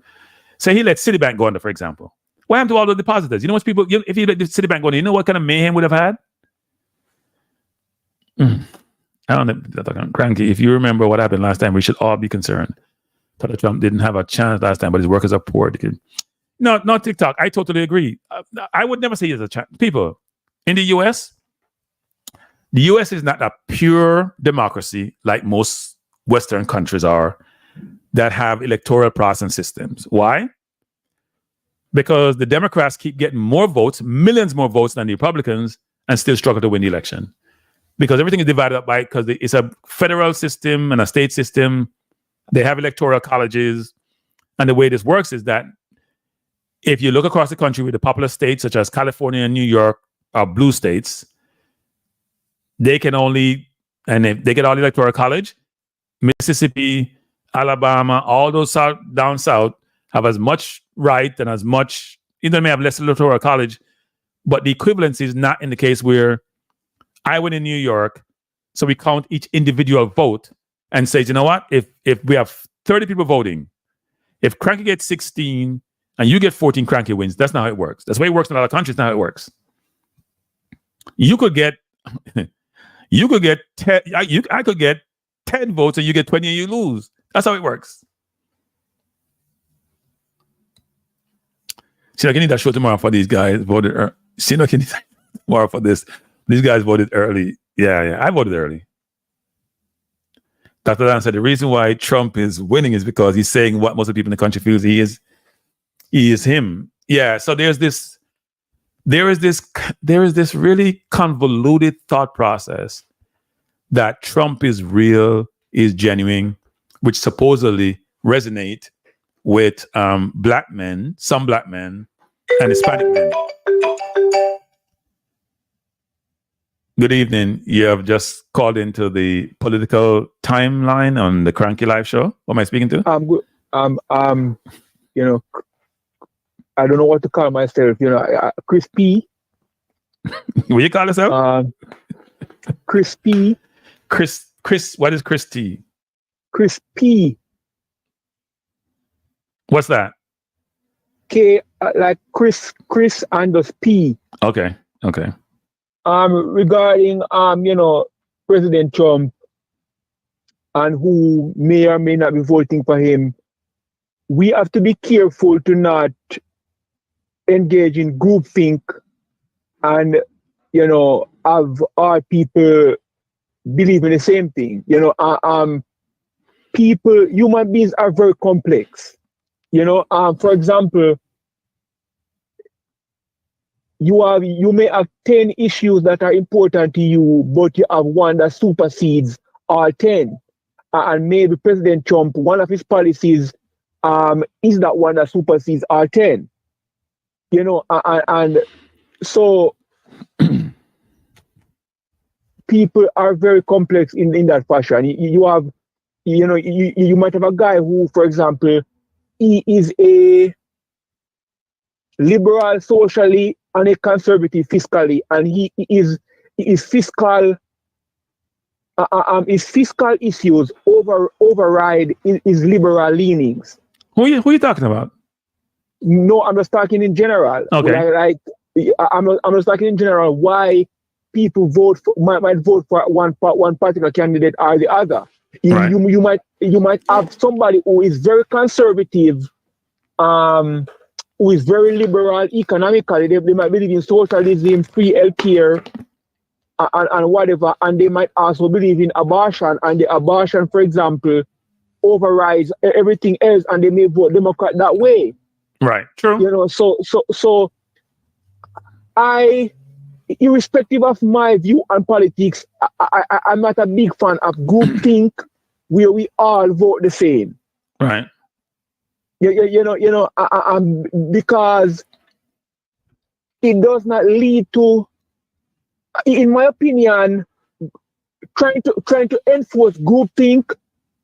Say he let Citibank go under, for example. What happened to all the depositors? You know what people, if you let the Citibank go under, you know what kind of mayhem would have had? I don't know, Kranky, if you remember what happened last time, we should all be concerned. Donald Trump didn't have a chance last time, but his workers are poor. No, not TikTok. I totally agree. I would never say he has a chance. People, in the U.S. is not a pure democracy like most Western countries are that have electoral process systems. Why? Because the Democrats keep getting more votes, millions more votes than the Republicans, and still struggle to win the election. Because everything is divided up by, because it's a federal system and a state system. They have electoral colleges. And the way this works is that if you look across the country with the populous states, such as California and New York, are blue states, they can only, and if they get all the electoral college, Mississippi, Alabama, all those down south have as much right and as much, they may have less electoral college, but the equivalency is not in the case where I went in New York, so we count each individual vote and say, you know what, if we have 30 people voting, if Kranky gets 16 and you get 14, Kranky wins. That's not how it works. That's the way it works in a lot of countries, not how it works. You could get 10, I could get 10 votes and you get 20 and you lose. That's how it works. See, I can need that show tomorrow for these guys voted. See, I can need tomorrow for this. These guys voted early. Yeah, I voted early. Dr. Dan said the reason why Trump is winning is because he's saying what most of the people in the country feels he is. He is him. Yeah. So there is this really convoluted thought process that Trump is real, is genuine, which supposedly resonate with black men, some black men, and Hispanic men. Good evening. You have just called into the political timeline on the Kranky Live show. What am I speaking to?
I'm good. You know, I don't know what to call myself. You know, Chris P.
What you call yourself?
Chris P.
Chris. What is Chris T?
Chris P.
What's that?
K, like Chris and the P.
Okay.
Regarding you know, President Trump and who may or may not be voting for him, we have to be careful to not engage in groupthink and, have our people believe in the same thing. Human beings are very complex. For example, you may have 10 issues that are important to you, but you have one that supersedes all 10. And maybe President Trump, one of his policies is that one that supersedes all 10. And so people are very complex in that fashion. You might have a guy who, for example, he is a liberal socially and a conservative fiscally, and his fiscal issues override his liberal leanings.
Who are you talking about?
No, I'm just talking in general.
Okay.
I'm just talking in general why people might vote for one particular candidate or the other.
Right.
You might have somebody who is very conservative, who is very liberal economically. They might believe in socialism, free healthcare, and whatever, and they might also believe in abortion, and the abortion, for example, overrides everything else, and they may vote Democrat that way.
Right. True.
So irrespective of my view on politics, I'm not a big fan of groupthink where we all vote the same.
Right.
Because it does not lead to, in my opinion, trying to enforce groupthink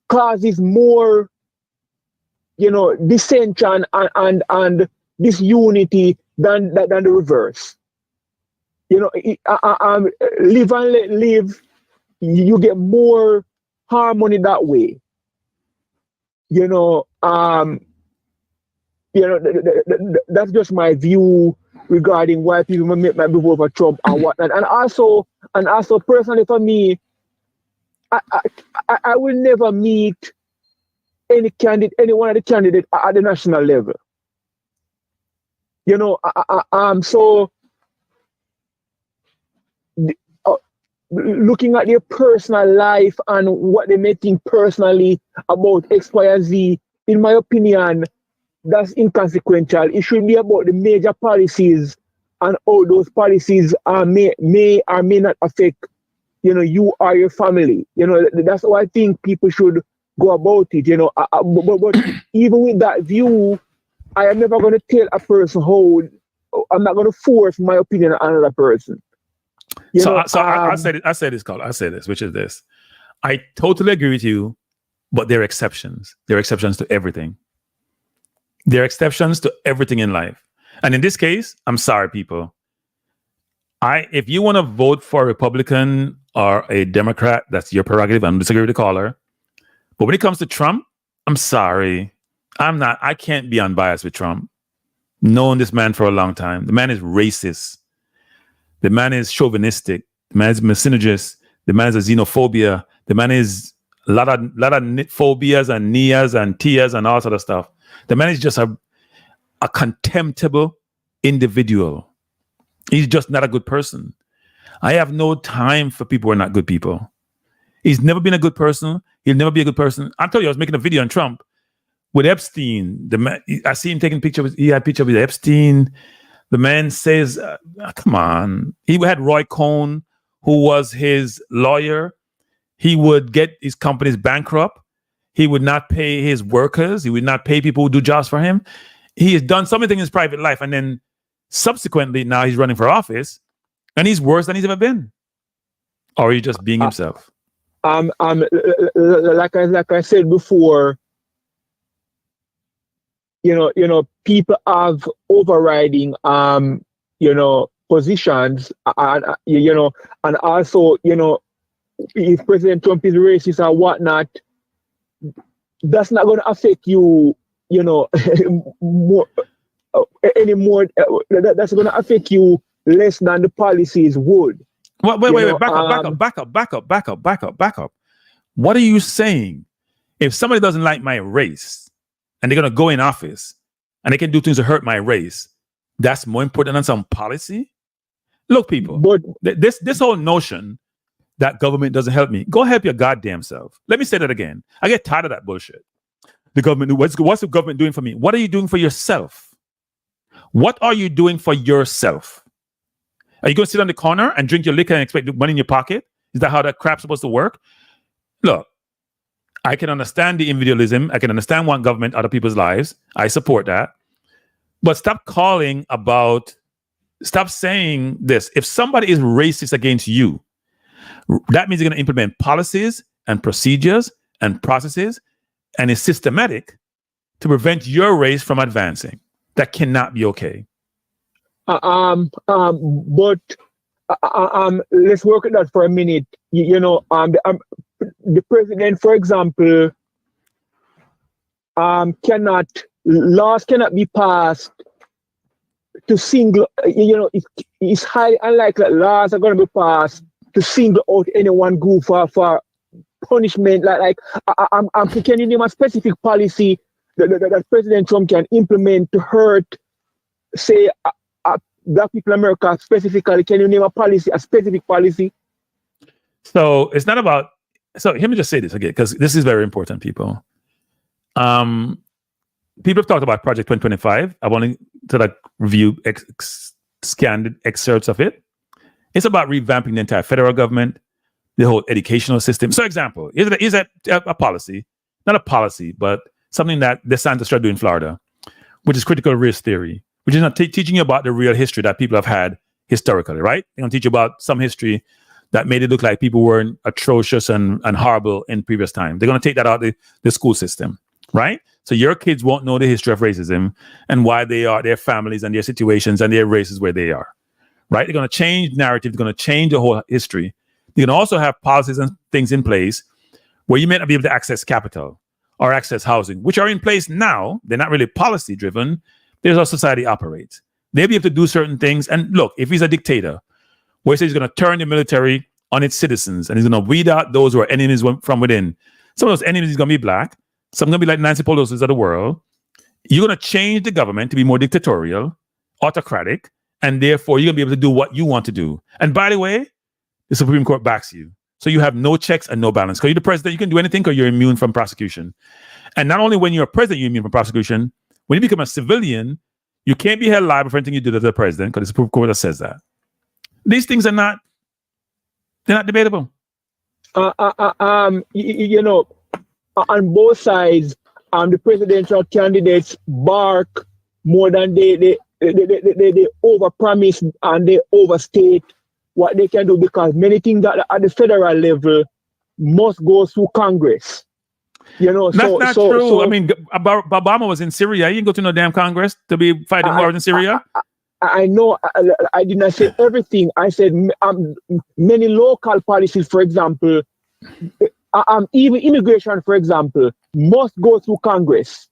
causes more, dissension and disunity than the reverse. Live and let live. You get more harmony that way. That's just my view regarding why people might be vote for Trump and whatnot. And also personally for me, I will never meet any one of the candidates at the national level. So looking at their personal life and what they may think personally about X, Y, and Z, in my opinion, that's inconsequential. It should be about the major policies and how those policies may or may not affect, you or your family. That's how I think people should go about it. But even with that view, I am never going to tell a person how. I'm not going to force my opinion on another person.
I say this, which is this. I totally agree with you, but there are exceptions. There are exceptions to everything. There are exceptions to everything in life. And in this case, I'm sorry, people. If you want to vote for a Republican or a Democrat, that's your prerogative. I don't disagree with the caller. But when it comes to Trump, I'm sorry. I can't be unbiased with Trump. Known this man for a long time. The man is racist. The man is chauvinistic. The man is misogynist. The man is a xenophobia. The man is a lot of phobias and nias and tias and all sort of stuff. The man is just a contemptible individual. He's just not a good person. I have no time for people who are not good people. He's never been a good person. He'll never be a good person. I told you I was making a video on Trump with Epstein. The man, I see him taking pictures. He had a picture with Epstein. The man says, come on. He had Roy Cohn, who was his lawyer. He would get his companies bankrupt. He would not pay his workers. He would not pay people who do jobs for him. He has done something in his private life. And then subsequently, now he's running for office. And he's worse than he's ever been. Or he's just being himself.
Like I said before, people have overriding, positions, and also, if President Trump is racist or whatnot, that's not going to affect you, more anymore. That's going to affect you less than the policies would.
Wait, back up. What are you saying? If somebody doesn't like my race and they're going to go in office and they can do things to hurt my race, that's more important than some policy? Look, people,
But
this whole notion that government doesn't help me, go help your goddamn self. Let me say that again. I get tired of that bullshit. The government, what's the government doing for me? What are you doing for yourself? What are you doing for yourself? Are you going to sit on the corner and drink your liquor and expect money in your pocket? Is that how that crap's supposed to work? Look, I can understand the individualism. I can understand wanting government out of people's lives. I support that. But stop saying this. If somebody is racist against you, that means you're going to implement policies and procedures and processes and is systematic to prevent your race from advancing. That cannot be okay.
But let's work at that for a minute. The president, for example, laws cannot be passed to single. It's highly unlikely that laws are going to be passed to single out any one group for punishment. Can you name a specific policy that President Trump can implement to hurt, say, Black people in America specifically? Can you name a specific policy?
So it's not about. So let me just say this again, because this is very important, people. People have talked about Project 2025. I want to review scanned excerpts of it. It's about revamping the entire federal government, the whole educational system. So, example, is that a policy? Not a policy, but something that DeSantis tried to do in Florida, which is critical race theory, which is not teaching you about the real history that people have had historically, right? They're going to teach you about some history that made it look like people were atrocious and horrible in previous time. They're going to take that out of the school system, right? So your kids won't know the history of racism and why they are, their families and their situations and their races where they are, right? They're going to change narrative. They're going to change the whole history. They're going to also have policies and things in place where you may not be able to access capital or access housing, which are in place now. They're not really policy driven. There's how society operates. They'll be able to do certain things. And look, if he's a dictator, where he says he's going to turn the military on its citizens and he's going to weed out those who are enemies from within. Some of those enemies is going to be black. Some going to be like Nancy Pelosi's of the world. You're going to change the government to be more dictatorial, autocratic, and therefore you're going to be able to do what you want to do. And by the way, the Supreme Court backs you. So you have no checks and no balance. Because you're the president, you can do anything because you're immune from prosecution. And not only when you're a president, you're immune from prosecution. When you become a civilian, you can't be held liable for anything you did as a president because the Supreme Court that says that. These things are not debatable. On both sides,
the presidential candidates bark more than they overpromise and they overstate what they can do, because many things that at the federal level must go through Congress.
That's not true. So, I mean, Obama was in Syria. He didn't go to no damn Congress to be fighting wars in Syria.
I know. I did not say everything. I said many local policies, for example, even immigration, for example, must go through Congress.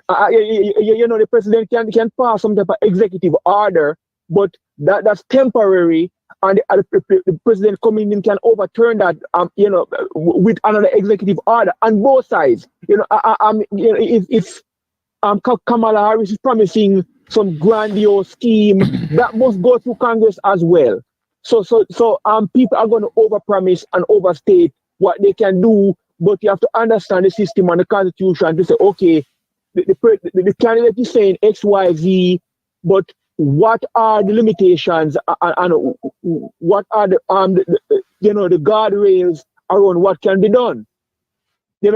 The president can pass some type of executive order, but that's temporary, and the president coming in can overturn that, with another executive order on both sides. If Kamala Harris is promising some grandiose scheme, that must go through Congress as well. So people are going to overpromise and overstate what they can do, but you have to understand the system and the Constitution to say, okay, the candidate is saying X, Y, Z, but what are the limitations and what are the guardrails around what can be done? So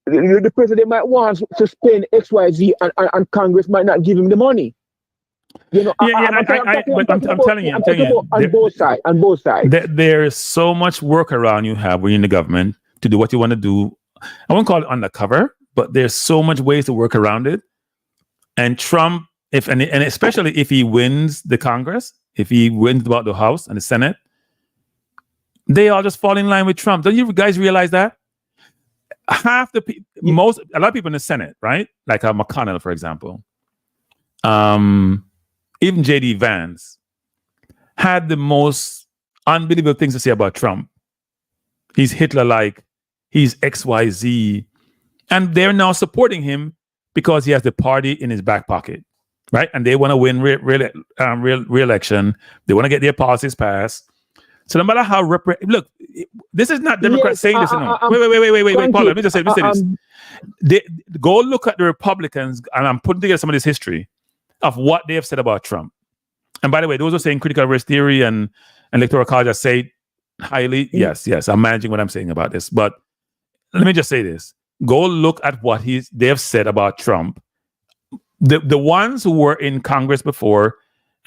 the president might want to spend X, Y, Z, and Congress might not give him the money. I'm
telling you,
on both sides.
There's so much workaround you have when you're in the government to do what you want to do. I won't call it undercover, but there's so much ways to work around it. And Trump, and especially if he wins the Congress, if he wins about the House and the Senate, they all just fall in line with Trump. Don't you guys realize that? A lot of people in the Senate, right? Like McConnell, for example. Even J.D. Vance had the most unbelievable things to say about Trump. He's Hitler-like. He's XYZ. And they're now supporting him because he has the party in his back pocket, right? And they want to win re-election. They want to get their policies passed. So no matter how look, this is not Democrats saying this. No. Wait, Paul. Let me just say this. Go look at the Republicans, and I'm putting together some of this history of what they have said about Trump. And by the way, those who are saying critical race theory and electoral college, I say highly, yes, I'm managing what I'm saying about this. But let me just say this. Go look at what they have said about Trump. The ones who were in Congress before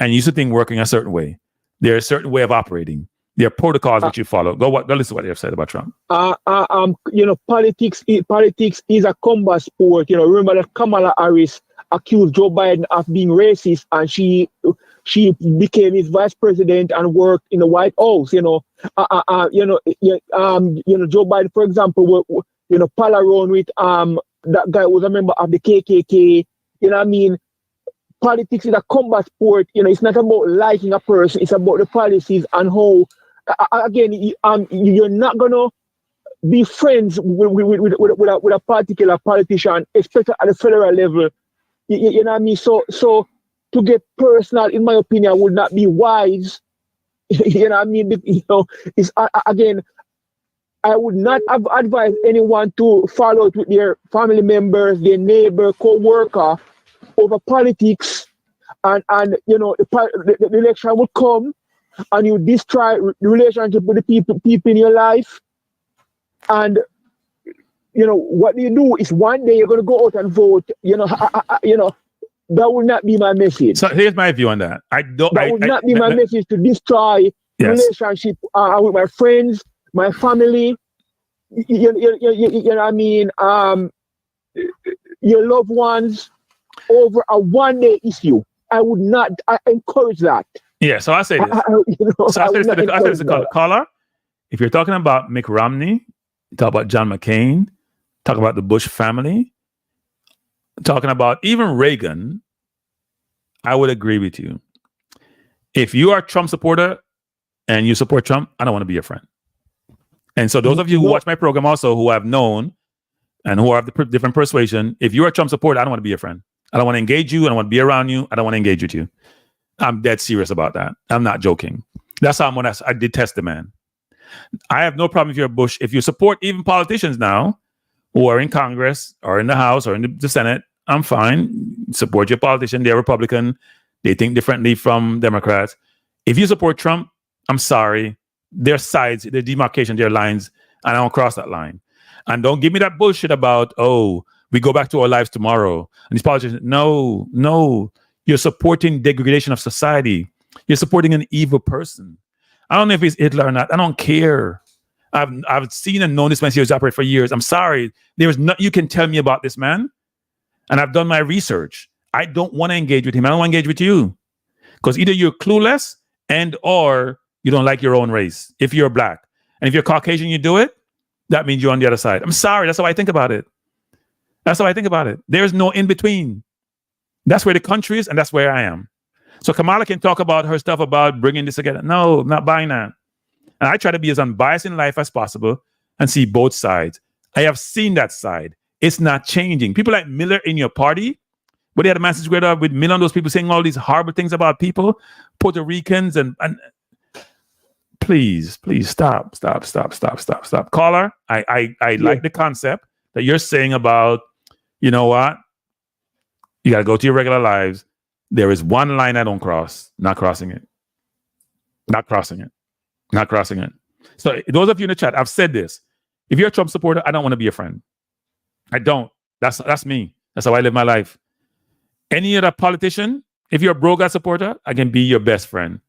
and used to think working a certain way, there's a certain way of operating. There are protocols that you follow. Go listen to what they have said about Trump.
Politics is a combat sport. Remember that Kamala Harris accused Joe Biden of being racist, and she became his vice president and worked in the White House. Joe Biden, for example, pal around with that guy who was a member of the KKK. Politics is a combat sport. It's not about liking a person. It's about the policies and how. Again, you're not gonna be friends with a particular politician, especially at the federal level. You know what I mean? So to get personal, in my opinion, would not be wise. You know what I mean? It's again, I would not advise anyone to follow it with their family members, their neighbor, co-worker over politics, and the election would come. And you destroy the relationship with the people in your life. And, what you do is one day you're going to go out and vote. That would not be my message.
So here's my view on that.
That would not be my message to destroy relationship with my friends, my family. You know what I mean? Your loved ones over a one-day issue. I encourage that.
Yeah, so I say this. I say this to the caller. If you're talking about Mitt Romney, talk about John McCain, talk about the Bush family, talking about even Reagan, I would agree with you. If you are a Trump supporter and you support Trump, I don't want to be your friend. And so those of you who watch my program also, who I've known and who are of the different persuasion, if you're a Trump supporter, I don't want to be your friend. I don't want to engage you. I don't want to be around you. I don't want to engage with you. I'm dead serious about that. I'm not joking. That's how I detest the man. I have no problem if you're a Bush. If you support even politicians now who are in Congress or in the House or in the Senate, I'm fine. Support your politician. They're Republican. They think differently from Democrats. If you support Trump, I'm sorry. Their sides, their demarcation, their lines, and I don't cross that line. And don't give me that bullshit about, we go back to our lives tomorrow. And these politicians, no. You're supporting degradation of society. You're supporting an evil person. I don't know if it's Hitler or not. I don't care. I've seen and known this man operate for years. I'm sorry. There is nothing you can tell me about this man. And I've done my research. I don't want to engage with him. I don't want to engage with you. Because either you're clueless or you don't like your own race. If you're black. And if you're Caucasian, you do it, that means you're on the other side. I'm sorry. That's how I think about it. There's no in between. That's where the country is, and that's where I am. So Kamala can talk about her stuff about bringing this together. No, I'm not buying that. And I try to be as unbiased in life as possible and see both sides. I have seen that side. It's not changing. People like Miller in your party, but they had a massive squared up with Miller and those people saying all these horrible things about people, Puerto Ricans, and please stop. Caller, I like the concept that you're saying about, you know what? You got to go to your regular lives. There is one line I don't cross. Not crossing it. So those of you in the chat, I've said this. If you're a Trump supporter, I don't want to be a friend. I don't. That's me. That's how I live my life. Any other politician, if you're a Broga supporter, I can be your best friend.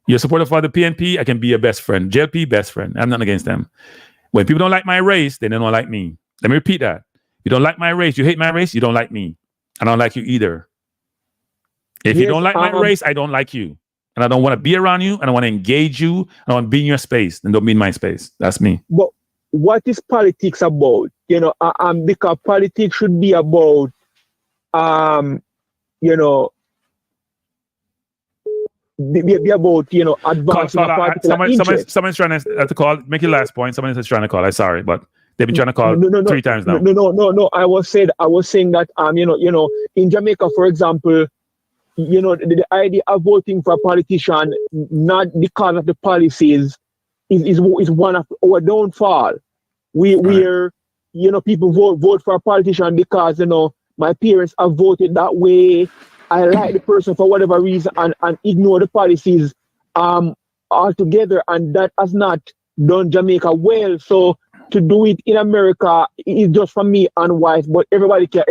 You're a supporter for the PNP, I can be your best friend. JLP, best friend. I'm not against them. When people don't like my race, they don't like me. Let me repeat that. You don't like my race, you hate my race, you don't like me. I don't like you either. If you don't like my race, I don't like you. And I don't want to be around you. I don't want to engage you. I don't want to be in your space. And don't be in my space. That's me.
But what is politics about? Because politics should be about, be about, advancing a particular interest.
Someone's trying to call. Make your last point. Someone is trying to call. I'm sorry, but They've been trying to call
No,
3 times now.
No. I was saying that in Jamaica, for example, the idea of voting for a politician not because of the policies is one of our downfall. We're people vote for a politician because my parents have voted that way. I like the person for whatever reason and ignore the policies altogether, and that has not done Jamaica well. So to do it in America is just for me unwise. But everybody can,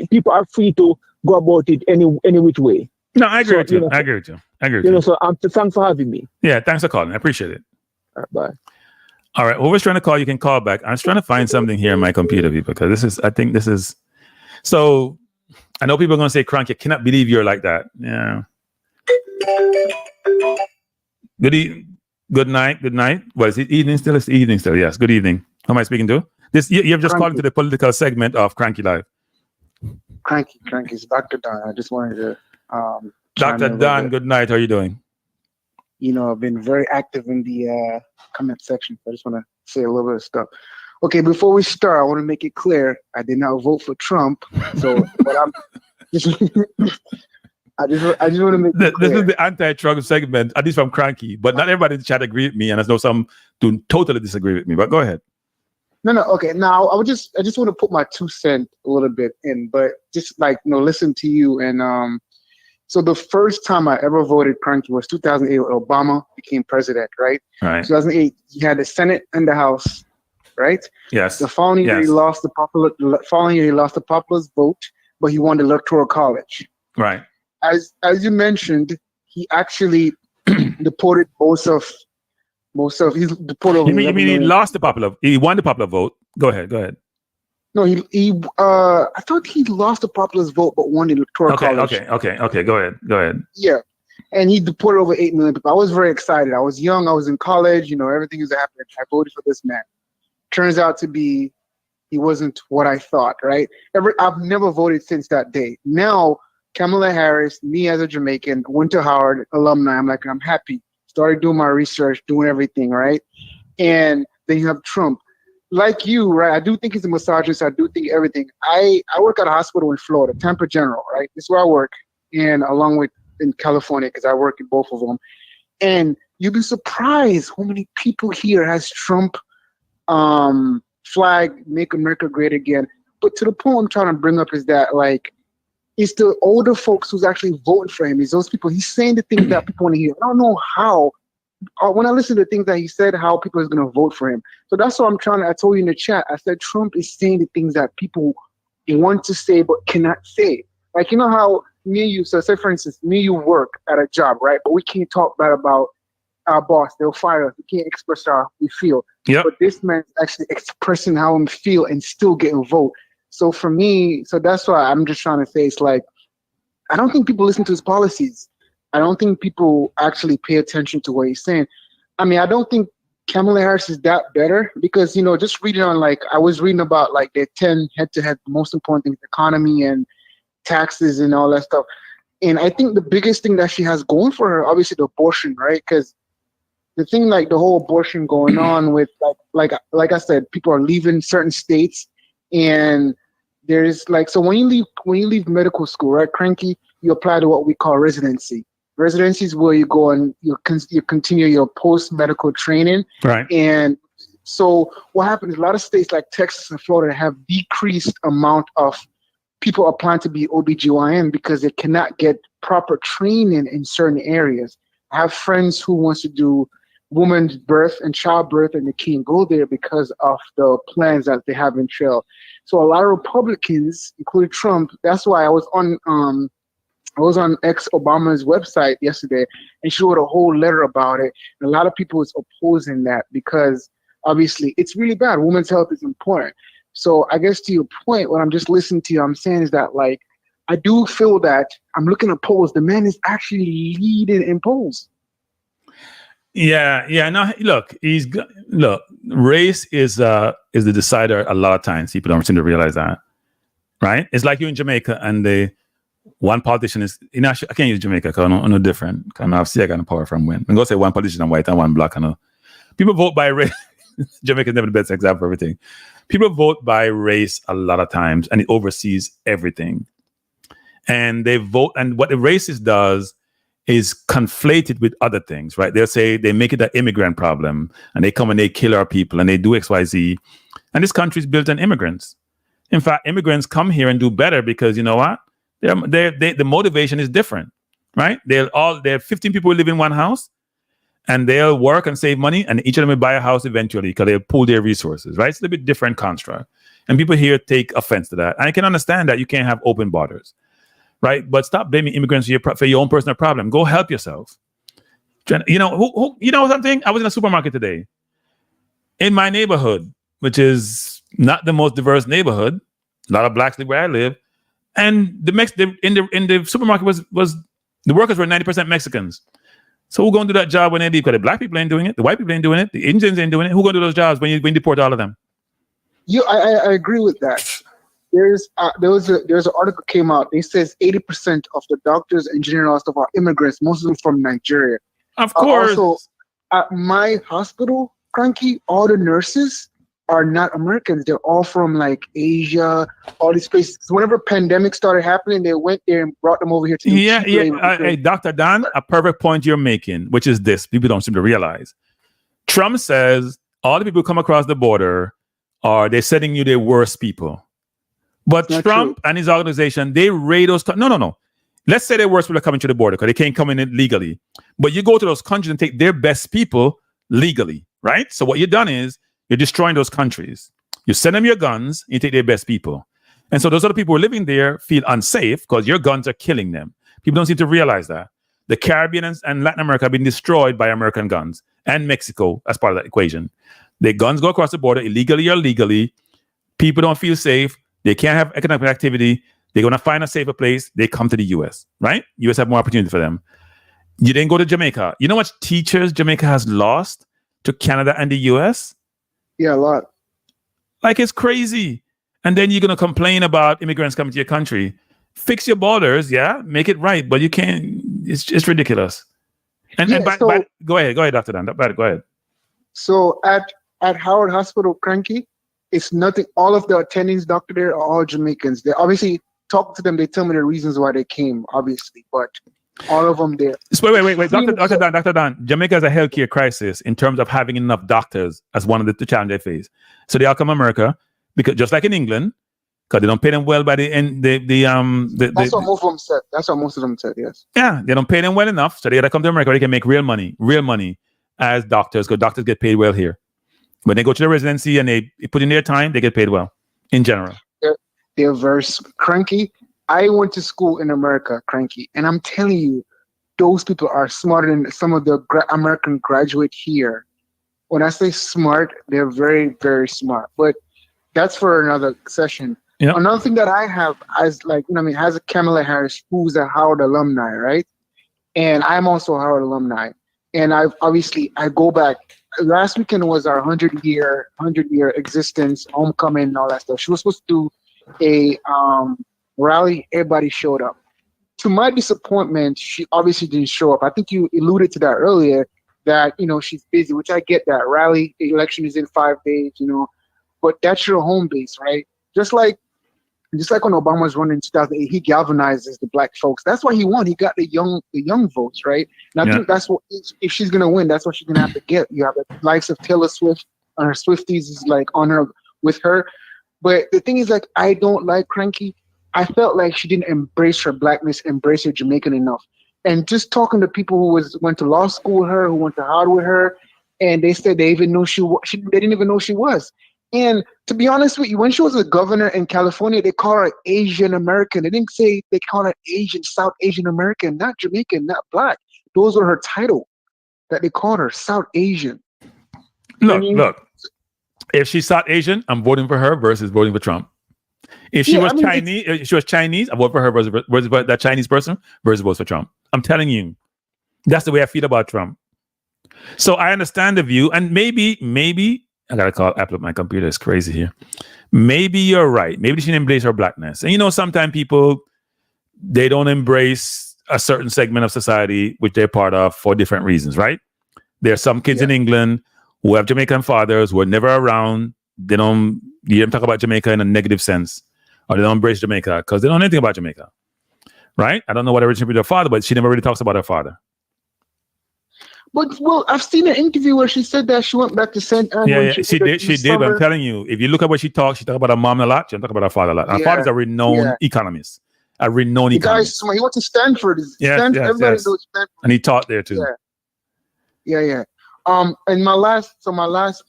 people are free to go about it any which way.
No, I agree with you. I agree with you.
So thanks for having me.
Yeah, thanks for calling. I appreciate it.
All right, bye.
All right, whoever's trying to call, you can call back. I was trying to find something here in my computer, because I think this is. So I know people are going to say, Kranky, I cannot believe you're like that. Yeah. Good night. Well, is it evening still? It's evening still. Yes. Good evening. Who am I speaking to? You have just
Kranky.
called into the political segment of Kranky Live.
Kranky, it's Dr. Don. I just wanted to
Dr. Don, good night. How are you doing?
I've been very active in the comment section. So I just want to say a little bit of stuff. Okay, before we start, I want to make it clear I did not vote for Trump. So, but I'm just, I just want to make it clear.
This is the anti-Trump segment, at least from Kranky. But not everybody in the chat agree with me, and I know some do totally disagree with me. But go ahead.
No. Okay. Now, I just want to put my 2 cents a little bit in, but just listen to you. And so the first time I ever voted Kranky was 2008 when Obama became president, right?
Right.
2008, he had the Senate and the House, right?
Yes.
The following year, he lost the populist vote, but he won the Electoral College.
Right.
As you mentioned, he actually deported most of he's deported.
You mean he lost the popular? He won the popular vote. Go ahead.
No, I thought he lost the populist vote but won the Electoral College.
Okay. Go ahead.
Yeah, and he deported over 8 million people. I was very excited. I was young. I was in college. Everything was happening. I voted for this man. Turns out to be, he wasn't what I thought. Right? I've never voted since that day. Now, Kamala Harris, me as a Jamaican, went to Howard alumni. I'm happy. Started doing my research, doing everything, right? And then you have Trump. Like you, right? I do think he's a misogynist. I do think everything. I work at a hospital in Florida, Tampa General, right? This is where I work, and along with in California, because I work in both of them. And you'd be surprised how many people here has Trump flag, make America great again. But to the point I'm trying to bring up is that, it's the older folks who's actually voting for him. It's those people. He's saying the things that people want to hear. I don't know how. When I listen to the things that he said, how people is going to vote for him. So that's what I told you in the chat. I said Trump is saying the things that people want to say but cannot say. How me and you, so say for instance, me and you work at a job, right? But we can't talk bad about our boss. They'll fire us. We can't express how we feel.
Yep.
But this man's actually expressing how he feel and still getting vote. So for me, that's why I'm just trying to say it's I don't think people listen to his policies. I don't think people actually pay attention to what he's saying. I mean, I don't think Kamala Harris is that better because, just reading on I was reading about the 10 head-to-head most important things, economy and taxes and all that stuff. And I think the biggest thing that she has going for her, obviously the abortion, right? Because the thing the whole abortion going on with like I said, people are leaving certain states and there's so when you leave medical school, right, Kranky, you apply to what we call residency. Residency is where you go and you continue your post-medical training.
Right.
And so what happens, a lot of states like Texas and Florida have decreased amount of people applying to be OBGYN because they cannot get proper training in certain areas. I have friends who wants to do women's birth and childbirth and they can't go there because of the plans that they have in trail. So a lot of Republicans, including Trump, that's why I was on ex-Obama's website yesterday and she wrote a whole letter about it. And a lot of people is opposing that because obviously it's really bad. Women's health is important. So I guess to your point, what I'm just listening to you, I'm saying is that I do feel that I'm looking at polls. The man is actually leading in polls.
Yeah. No, look, race is the decider a lot of times. People don't seem to realize that, right? It's like you in Jamaica and one politician is, I can't use Jamaica because I'm no different. Because I have power from when. I'm going to say one politician is white and one black. People vote by race. Jamaica's never the best example for everything. People vote by race a lot of times, and it oversees everything. And they vote, and what the racist does is conflate it with other things, right? They'll say they make it an immigrant problem, and they come and they kill our people, and they do X, Y, Z. And this country is built on immigrants. In fact, immigrants come here and do better because you know what? The motivation is different, right? There are 15 people who live in one house, and they'll work and save money, and each of them will buy a house eventually because they'll pool their resources, right? It's a little bit different construct. And people here take offense to that. And I can understand that you can't have open borders, right? But stop blaming immigrants for your own personal problem. Go help yourself. You know, you know something? I was in a supermarket today. In my neighborhood, which is not the most diverse neighborhood, a lot of blacks live where I live, and in the supermarket was the workers were 90% Mexicans. So who's going to do that job when they leave? Because the black people ain't doing it, the white people ain't doing it, the Indians ain't doing it. Who's going to do those jobs when you deport all of them?
I agree with that. There's an article came out. It says 80% of the doctors, engineers, all stuff are immigrants, most of them from Nigeria.
Of course.
Also, at my hospital, Kranky, all the nurses are not Americans. They're all from like Asia, all these places. Whenever pandemic started happening, they went there and brought them over here to
Hey, Dr. Dan, a perfect point you're making, which is this. People don't seem to realize. Trump says all the people who come across the border they're sending you their worst people. But Trump and his organization, they raid those. No. Let's say their worst people are coming to the border because they can't come in legally. But you go to those countries and take their best people legally, right? So what you've done is you're destroying those countries. You send them your guns, you take their best people. And so those other people who are living there feel unsafe because your guns are killing them. People don't seem to realize that. The Caribbean and Latin America have been destroyed by American guns, and Mexico as part of that equation. The guns go across the border illegally or legally. People don't feel safe. They can't have economic activity. They're going to find a safer place. They come to the U.S., right? U.S. have more opportunity for them. You didn't go to Jamaica. You know how much teachers Jamaica has lost to Canada and the U.S.?
Yeah, a lot.
Like, it's crazy. And then you're going to complain about immigrants coming to your country. Fix your borders, yeah? Make it right. But you can't. It's ridiculous. Go ahead, Dr. Dan. Go ahead.
So at Howard Hospital, Kranky, it's nothing. All of the attendings doctor there are all Jamaicans. They obviously talk to them. They tell me the reasons why they came, obviously, but all of them there.
Wait. Dr. Dan, Jamaica has a healthcare crisis in terms of having enough doctors as one of the challenges they face. So they all come to America because just like in England, because they don't pay them well by the end. That's
what most of them said. That's what most of them said. Yes.
Yeah, they don't pay them well enough, so they gotta come to America where they can make real money as doctors, because doctors get paid well here. When they go to the residency and they put in their time, they get paid well in general.
They're very Kranky. I went to school in America, Kranky, and I'm telling you, those people are smarter than some of the American graduates here. When I say smart, they're very, very smart. But that's for another session. Yep. Another thing that I have as has a Kamala Harris, who's a Howard alumni, right? And I'm also a Howard alumni. And I go back. Last weekend was our 100-year existence, homecoming, and all that stuff. She was supposed to do a rally. Everybody showed up. To my disappointment, she obviously didn't show up. I think you alluded to that earlier, that she's busy, which I get that. Rally, the election is in 5 days, but that's your home base, right? Just like when Obama was running in 2008, he galvanizes the black folks. That's why he won. He got the young votes, right? And I think that's what, if she's gonna win, that's what she's gonna have to get. You have the likes of Taylor Swift and her Swifties is like on her with her. But the thing is, like, I don't like Kranky. I felt like she didn't embrace her blackness, embrace her Jamaican enough. And just talking to people who went to law school with her, who went to Howard with her, and they said they didn't even know she was. And to be honest with you, when she was a governor in California, they call her Asian American. They didn't say they call her Asian, South Asian American, not Jamaican, not black. Those were her title that they called her, South Asian.
Look. If she's South Asian, I'm voting for her versus voting for Trump. If she was Chinese, I vote for her versus that Chinese person versus vote for Trump. I'm telling you, that's the way I feel about Trump. So I understand the view, and maybe I gotta call Apple up my computer. It's crazy here. Maybe you're right. Maybe she didn't embrace her blackness. And sometimes people, they don't embrace a certain segment of society which they're part of for different reasons, right? There are some kids in England who have Jamaican fathers, who are never around. They don't, you hear them talk about Jamaica in a negative sense, or they don't embrace Jamaica because they don't know anything about Jamaica. Right? I don't know what her relationship with her father, but she never really talks about her father.
But well, I've seen an interview where she said that she went back to St. Anne.
Yeah, she did. She did. But I'm telling you, if you look at what she talks about her mom a lot. She don't talk about her father a lot. Her father's a renowned economist. A renowned economist.
He went to Stanford. Everybody knows Stanford.
And he taught there too.
Yeah. And my last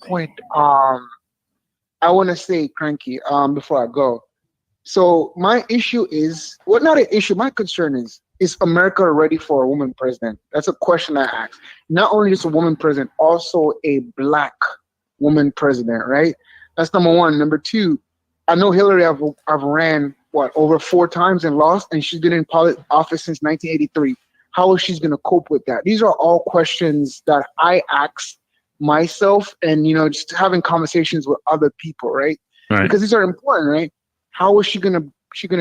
point, I want to say, Kranky, before I go. So my issue is, well, not an issue. My concern is America ready for a woman president? That's a question I ask. Not only just a woman president, also a black woman president, right? That's number one. Number two, I know Hillary I've ran over 4 times and lost, and she's been in office since 1983. How is she going to cope with that? These are all questions that I ask myself, and just having conversations with other people, right? Because these are important, right? How is she gonna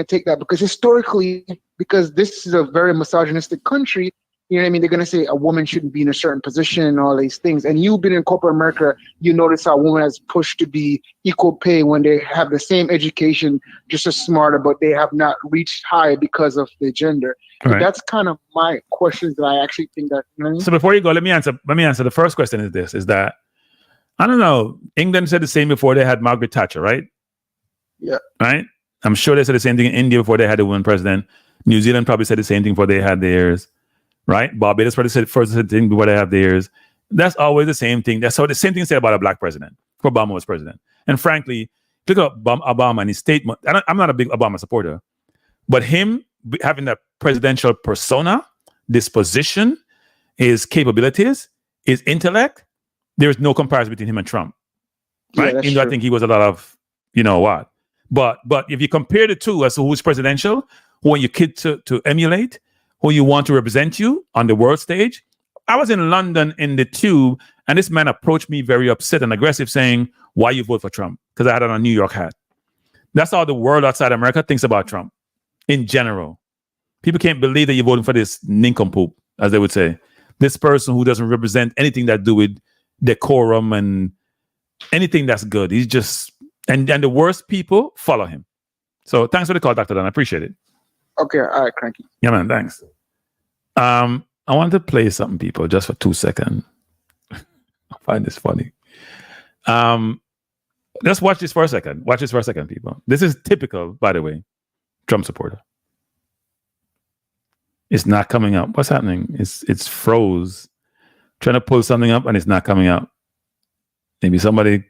take that? Because historically, because this is a very misogynistic country, you know what I mean? They're gonna say a woman shouldn't be in a certain position and all these things. And you've been in corporate America, you notice how a woman has pushed to be equal pay when they have the same education, just as smarter, but they have not reached high because of the gender. So that's kind of my questions that I actually think that. You know what I mean?
So before you go, let me answer. The first question is that I don't know. England said the same before they had Margaret Thatcher, right?
Yeah.
Right? I'm sure they said the same thing in India before they had a woman president. New Zealand probably said the same thing before they had theirs. Right? Barbados probably said the thing before they have theirs. That's always the same thing. That's the same thing said about a black president. Before Obama was president. And frankly, look at Obama and his statement. I'm not a big Obama supporter. But him having that presidential persona, disposition, his capabilities, his intellect, there is no comparison between him and Trump. Right? Even though I think he was a lot of, you know what. But if you compare the two as to who's presidential, who want your kid to emulate, who you want to represent you on the world stage. I was in London in the tube, and this man approached me very upset and aggressive, saying, "Why you vote for Trump?" Because I had on a New York hat. That's how the world outside America thinks about Trump in general. People can't believe that you're voting for this nincompoop, as they would say. This person who doesn't represent anything that do with decorum and anything that's good. He's just, and the worst people follow him. So thanks for the call, Dr. Dan. I appreciate it.
Okay, all right, Kranky.
Yeah, man, thanks. I want to play something, people, just for 2 seconds. I find this funny. Let's watch this for a second. Watch this for a second, people. This is typical, by the way, Trump supporter. It's not coming up. What's happening? It's froze. Trying to pull something up and it's not coming up. Maybe somebody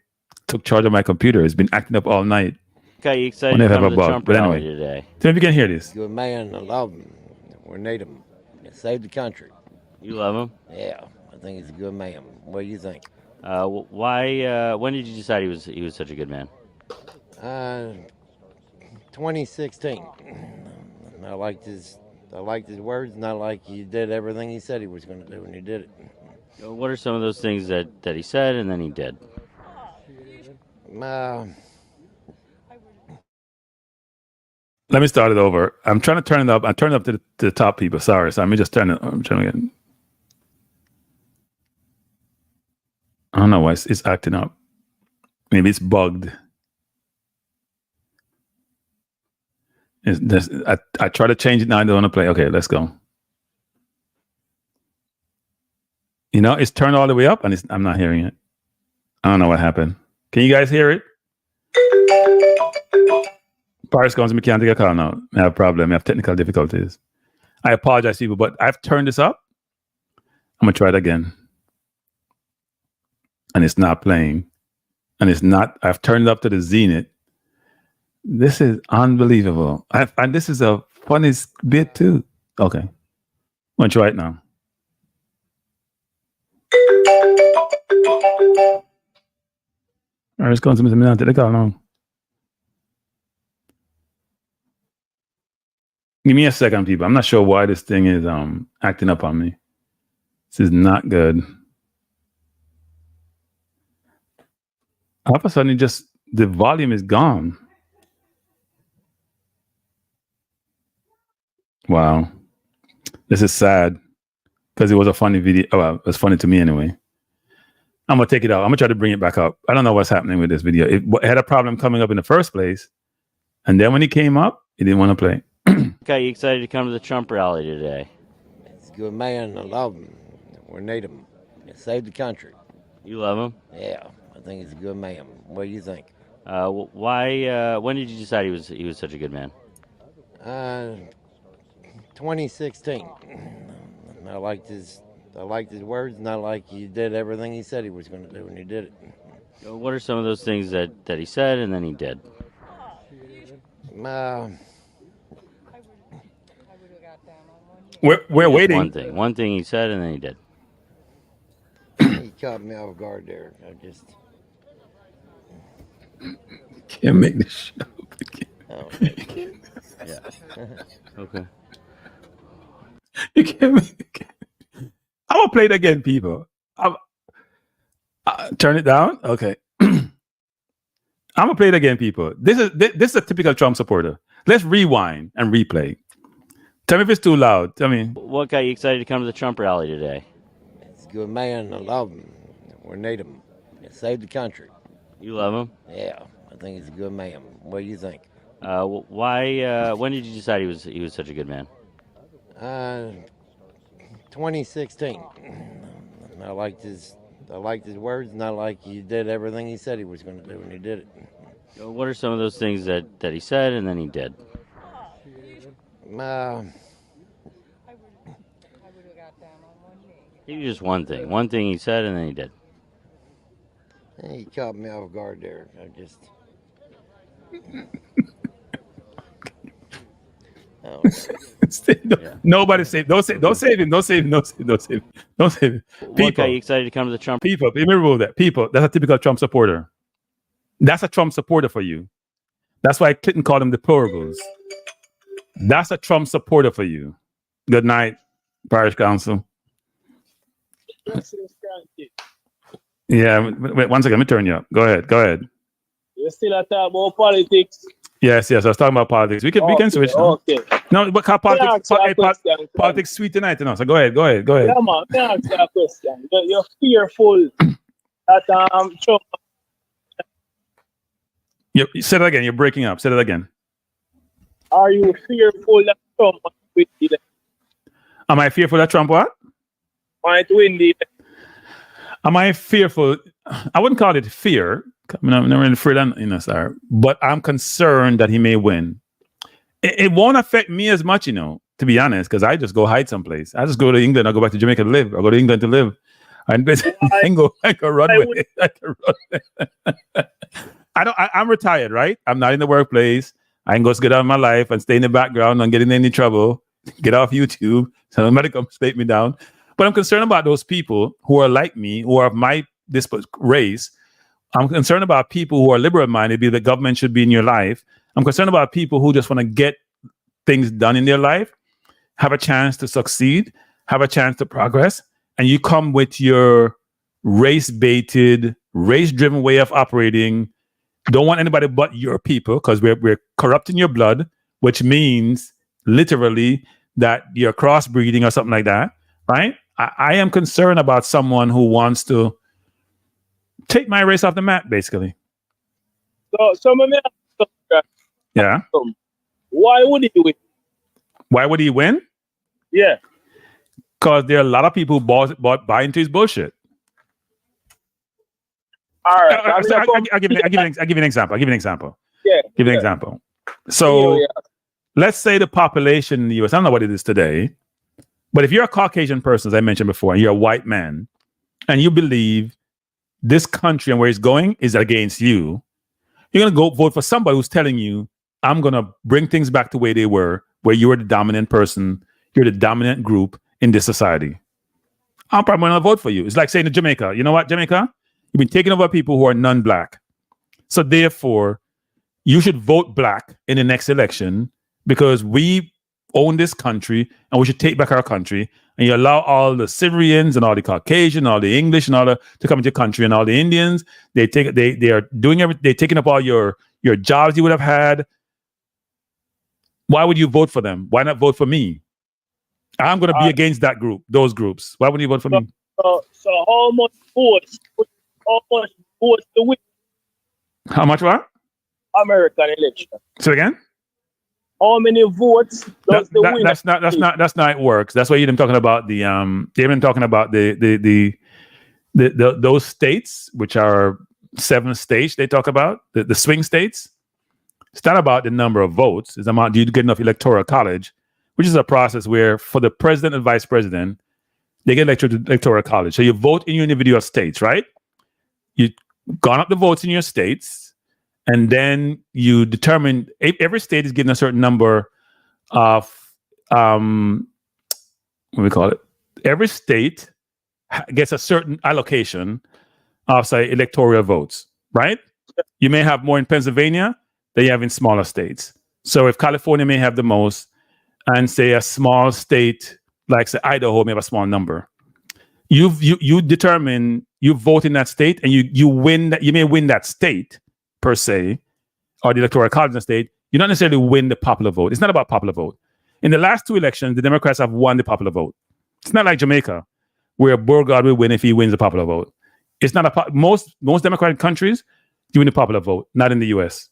took charge of my computer. It's been acting up all night.
Okay, you excited to come to the Trump rally today?
Tell me if you can hear this.
Good man, I love him. We need him. Save the country.
You love him?
Yeah, I think he's a good man. What do you think?
Why? When did you decide he was such a good man?
2016. I liked his words, and I like he did everything he said he was going to do, and he did it.
What are some of those things that he said and then he did?
Let me start it over. I'm trying to turn it up. I turned it up to the top, people. Sorry. So let me just turn it. I'm trying to get. I don't know why it's acting up. Maybe it's bugged. I try to change it now. I don't want to play. Okay, let's go. You know, it's turned all the way up, and I'm not hearing it. I don't know what happened. Can you guys hear it? Paris comes to me, can't take a call now. I have a problem. I have technical difficulties. I apologize, people, but I've turned this up. I'm going to try it again. And it's not playing. And it's not, I've turned it up to the zenith. This is unbelievable. And this is a funny bit too. Okay. I'm going to try it now. Paris comes to me, can't take a call now. Give me a second, people. I'm not sure why this thing is acting up on me. This is not good. All of a sudden, the volume is gone. Wow. This is sad because it was a funny video. Well, it was funny to me anyway. I'm gonna take it out. I'm gonna try to bring it back up. I don't know what's happening with this video. It had a problem coming up in the first place, and then when he came up, he didn't want to play.
Got you excited to come to the Trump rally today?
He's a good man. I love him. We need him. He saved the country.
You love him?
Yeah, I think he's a good man. What do you think?
Why? When did you decide he was such a good man?
2016. I liked his words, and I like he did everything he said he was going to do, and he did it.
What are some of those things that he said and then he did?
We're waiting.
One thing he said and then he did.
He caught me off guard there. I just
can't make this shit up again.
Yeah.
Okay.
You can't make it. I'm gonna play it again, people. Turn it down. Okay. I'm gonna play it again, people. This is a typical Trump supporter. Let's rewind and replay. Tell me if it's too loud. Tell me.
What got you excited to come to the Trump rally today?
He's a good man. I love him. We need him. He saved the country.
You love him?
Yeah, I think he's a good man. What do you think?
Why? When did you decide he was such a good man?
2016. I liked his words, and I like he did everything he said he was going to do, and he did it.
What are some of those things that he said and then he did? Maybe just one thing. One thing he said and then he did.
He caught me off guard there. I just.
Nobody save. Don't save him. Don't save him. People,
What got you excited to come to the Trump?
People, let me remove that. People, that's a typical Trump supporter. That's a Trump supporter for you. That's why Clinton called them deplorables. That's a Trump supporter for you. Good night, Parish Council. Yeah, wait 1 second. Let me turn you up. Go ahead.
You still talking about politics?
Yes. I was talking about politics. We can switch.
Okay.
No, but politics sweet tonight, you know. So go ahead.
Yeah, man. Let me ask you a question. You're fearful that Trump.
Say that again. You're breaking up. Say that again.
Are you fearful that Trump might win the election?
Am I fearful that Trump what?
Might win the election.
Am I fearful? I wouldn't call it fear. I'm not really afraid, sir. But I'm concerned that he may win. It won't affect me as much, to be honest, because I just go hide someplace. I just go to England. I go back to Jamaica to live. I go to England to live. And I can run away. I'm retired, right? I'm not in the workplace. I can go get on my life and stay in the background and get in any trouble. Get off YouTube. So nobody come state me down. But I'm concerned about those people who are like me, who are of this race. I'm concerned about people who are liberal-minded, the government should be in your life. I'm concerned about people who just want to get things done in their life, have a chance to succeed, have a chance to progress, and you come with your race-baited, race-driven way of operating. Don't want anybody but your people because we're corrupting your blood, which means literally that you're crossbreeding or something like that, right? I am concerned about someone who wants to take my race off the map, basically. Yeah.
Why would he win?
Why would he win?
Yeah.
Because there are a lot of people who buy into his bullshit.
All right.
I'll give you an example.
Yeah.
Give you an example. So let's say the population in the U.S., I don't know what it is today, but if you're a Caucasian person, as I mentioned before, and you're a white man, and you believe this country and where it's going is against you, you're going to go vote for somebody who's telling you, I'm going to bring things back the way they were, where you were the dominant person, you're the dominant group in this society. I'm probably going to vote for you. It's like saying to Jamaica, you know what, Jamaica? You've been taking over people who are non-black. So therefore, you should vote black in the next election because we own this country and we should take back our country. And you allow all the Syrians and all the Caucasian, all the English and all to come into your country, and all the Indians. They are doing everything. They're taking up all your jobs you would have had. Why would you vote for them? Why not vote for me? I'm going to be against that group, those groups. Why would you vote for me?
So how much votes would how much votes to win
How much what?
American election?
So again?
How many votes does the winner?
That's not how it works. That's why you've been talking about they've been talking about the those states, which are 7 states they talk about, the swing states. It's not about the number of votes. It's about do you get enough electoral college, which is a process where for the president and vice president, they get elected to electoral college. So you vote in your individual states, right? You gone up the votes in your states, and then you determine every state is given a certain number of what do we call it? Every state gets a certain allocation of, say, electoral votes, right? You may have more in Pennsylvania than you have in smaller states. So if California may have the most, and say a small state like say Idaho may have a small number, you determine, you vote in that state, and you win that. You may win that state per se, or the electoral college in the state. You don't necessarily win the popular vote. It's not about popular vote. In the last 2 elections, the Democrats have won the popular vote. It's not like Jamaica, where Beauregard will win if he wins the popular vote. It's not most democratic countries, you win the popular vote, not in the US.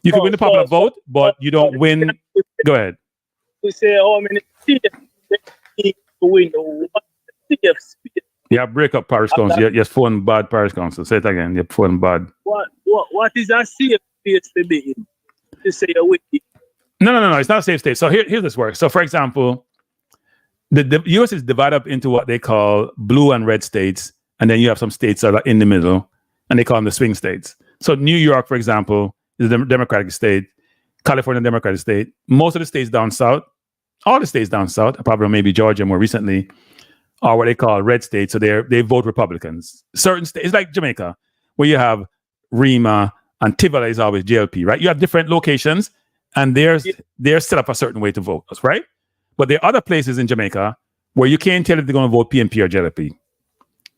You can win the popular vote, but you don't win. Go ahead.
We say how many states they need to win. What states?
Yeah, break up Parish Council. Yes, phone bad Parish Council. Say it again. Your phone bad.
What is a safe state to be in? To say a win.
No. It's not a safe state. So here's this works. So for example, the US is divided up into what they call blue and red states, and then you have some states that are in the middle, and they call them the swing states. So New York, for example, is a Democratic state. California, Democratic state. Most of the states down south, all the states down south, apart from maybe Georgia more recently, are what they call red states. So they vote Republicans. Certain states, it's like Jamaica, where you have Rima and Tivoli is always JLP, right? You have different locations, and they're set up a certain way to vote, right? But there are other places in Jamaica where you can't tell if they're going to vote PNP or JLP.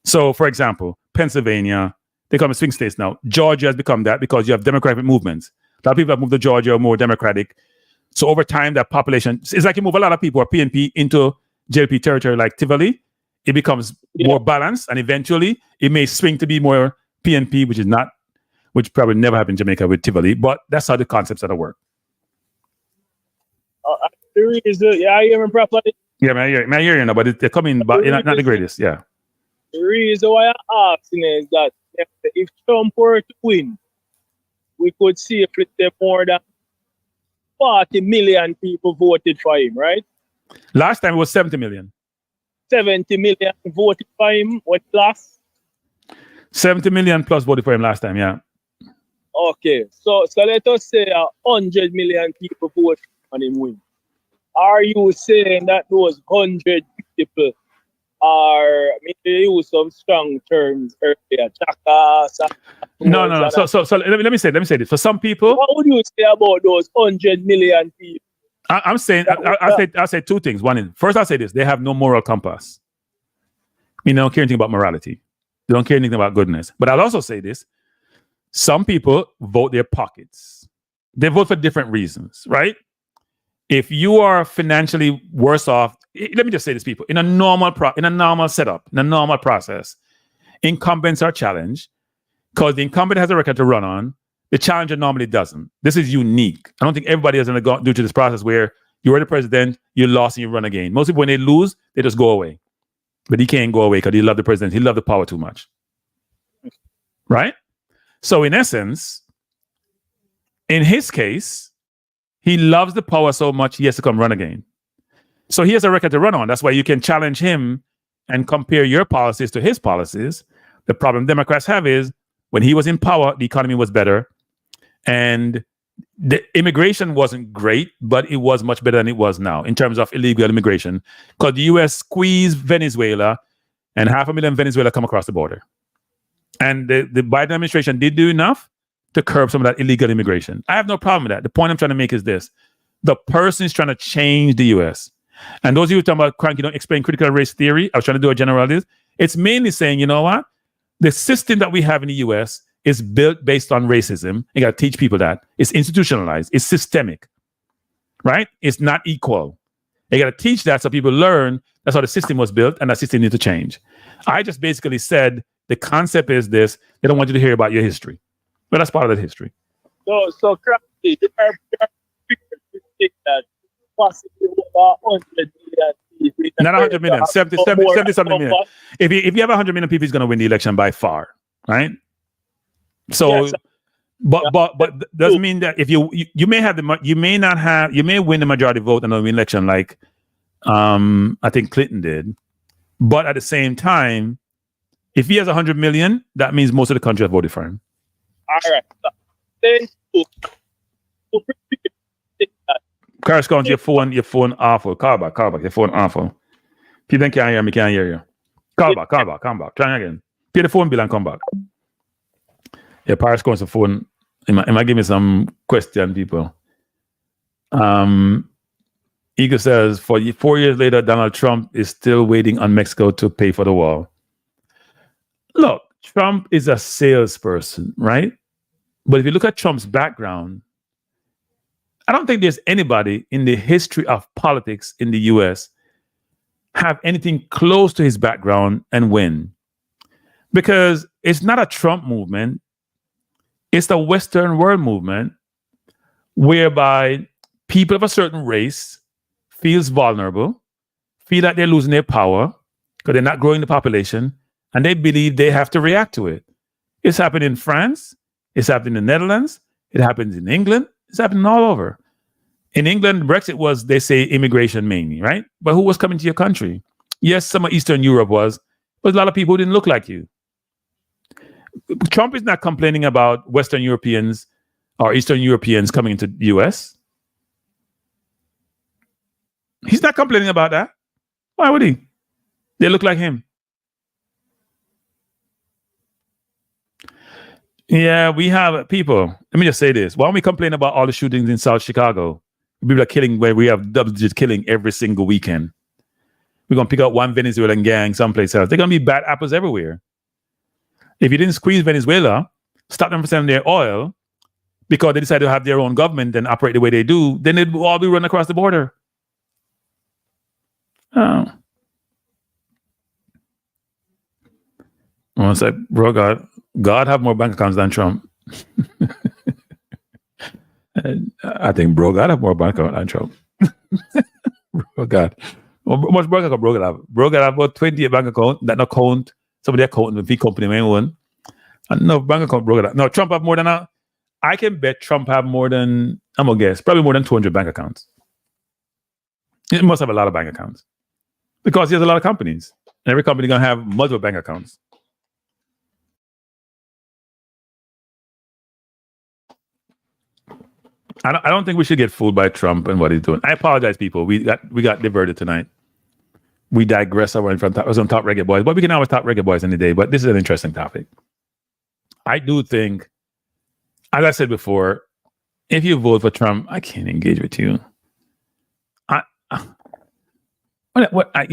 So, for example, Pennsylvania, they come as swing states now. Georgia has become that because you have democratic movements. A lot of people that move to Georgia are more democratic. So over time, that population, it's like you move a lot of people or PNP into JLP territory like Tivoli, it becomes more balanced, and eventually it may swing to be more PNP, which probably never happened in Jamaica with Tivoli, but that's how the concepts that work.
I hear him properly.
Yeah, man, I hear you now, but they're coming, but not the greatest, yeah.
The reason why I'm asking is that if Trump were to win, we could see if more than 40 million people voted for him, right?
Last time it was 70 million.
70 million voted for him. What last?
70 million plus voted for him last time, yeah.
Okay, so let us say 100 million people voted for him win. Are you saying that those 100 people are, maybe use some strong terms earlier,
No. So let me say this. For some people,
what would you say about those 100 million people?
I'm saying I'll say 2 things. One is, first, I'll say this: they have no moral compass. They don't care anything about morality. They don't care anything about goodness. But I'll also say this: some people vote their pockets. They vote for different reasons, right? If you are financially worse off, let me just say this, people, in a normal setup, in a normal process, incumbents are challenged because the incumbent has a record to run on. The challenger normally doesn't. This is unique. I don't think everybody is going to go due to this process where you were the president, you lost, and you run again. Most people, when they lose, they just go away. But he can't go away because he loved the president. He loved the power too much. Right? So in essence, in his case, he loves the power so much he has to come run again. So he has a record to run on. That's why you can challenge him and compare your policies to his policies. The problem Democrats have is when he was in power, the economy was better. And the immigration wasn't great, but it was much better than it was now in terms of illegal immigration. Because the U.S. squeezed Venezuela, and 500,000 Venezuela come across the border. And the Biden administration did do enough to curb some of that illegal immigration. I have no problem with that. The point I'm trying to make is this. The person is trying to change the U.S. And those of you talking about Kranky don't explain critical race theory, I was trying to do a generality. It's mainly saying, you know what? The system that we have in the U.S. is built based on racism. You got to teach people that. It's institutionalized. It's systemic, right? It's not equal. You got to teach that so people learn that's how the system was built and that system needs to change. I just basically said The concept is this: they don't want you to hear about your history, but that's part of that history.
So Kranky, there are people who think that possibly over 100 million people.
Not 100 million, 70 something million. If you have 100 million people, he's going to win the election by far, right? So,
Yes.
but doesn't mean that if you may have you may win the majority vote in the election, like I think Clinton did. But at the same time, if he has 100 million, that means most of the country have voted for him.
All right. Thank you.
Correspondent, your phone awful. Call back, your phone awful. People can't hear me, can't hear you. Call back, come back. Try again. Pay the phone bill and come back. Yeah, Paris calls the phone. It might give me some question, people. Eagle says, 4 years later, Donald Trump is still waiting on Mexico to pay for the wall. Look, Trump is a salesperson, right? But if you look at Trump's background, I don't think there's anybody in the history of politics in the US have anything close to his background and win. Because it's not a Trump movement. It's the Western world movement whereby people of a certain race feels vulnerable, feel that they're losing their power because they're not growing the population, and they believe they have to react to it. It's happened in France. It's happened in the Netherlands. It happens in England. It's happening all over. In England, Brexit was, they say, immigration mainly, right? But who was coming to your country? Yes, some of Eastern Europe was, but a lot of people who didn't look like you. Trump is not complaining about Western Europeans or Eastern Europeans coming into the US. He's not complaining about that. Why would he? They look like him. Yeah, we have people. Let me just say this. Why don't we complain about all the shootings in South Chicago? People are killing where we have double-digit killing every single weekend. We're going to pick up one Venezuelan gang someplace else. They're going to be bad apples everywhere. If you didn't squeeze Venezuela, stop them from selling their oil because they decide to have their own government and operate the way they do, then they'd all be running across the border. Oh. One sec, bro, God have more bank accounts than Trump. I think bro God have more bank accounts than Trump. Bro God. How much bank account bro God have? Bro God have about 28 bank accounts that not count some of their account with the company main one. And no bank account bro God have. No, Trump have more than that. I can bet Trump have more than, I'm gonna guess, probably more than 200 bank accounts. He must have a lot of bank accounts. Because he has a lot of companies. And every company gonna have multiple bank accounts. I don't think we should get fooled by Trump and what he's doing. I apologize, people. We got diverted tonight. We digress over from top. I was on Top Reggae Boys, but we can always Top Reggae Boys any day. But this is an interesting topic. I do think, as I said before, if you vote for Trump, I can't engage with you. You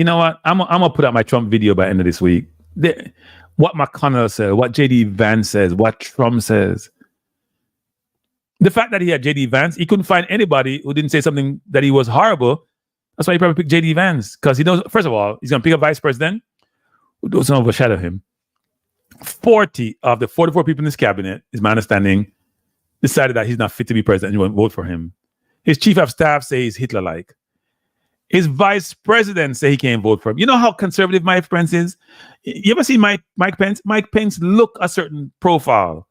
know what? I'm gonna put out my Trump video by the end of this week. What McConnell says, what JD Vance says, what Trump says. The fact that he had JD Vance, he couldn't find anybody who didn't say something that he was horrible. That's why he probably picked JD Vance, because he knows, first of all, he's going to pick a vice president who doesn't overshadow him. 40 of the 44 people in his cabinet, is my understanding, decided that he's not fit to be president and you won't vote for him. His chief of staff say he's Hitler-like. His vice president say he can't vote for him. You know how conservative Mike Pence is? You ever seen Mike Pence? Mike Pence look a certain profile.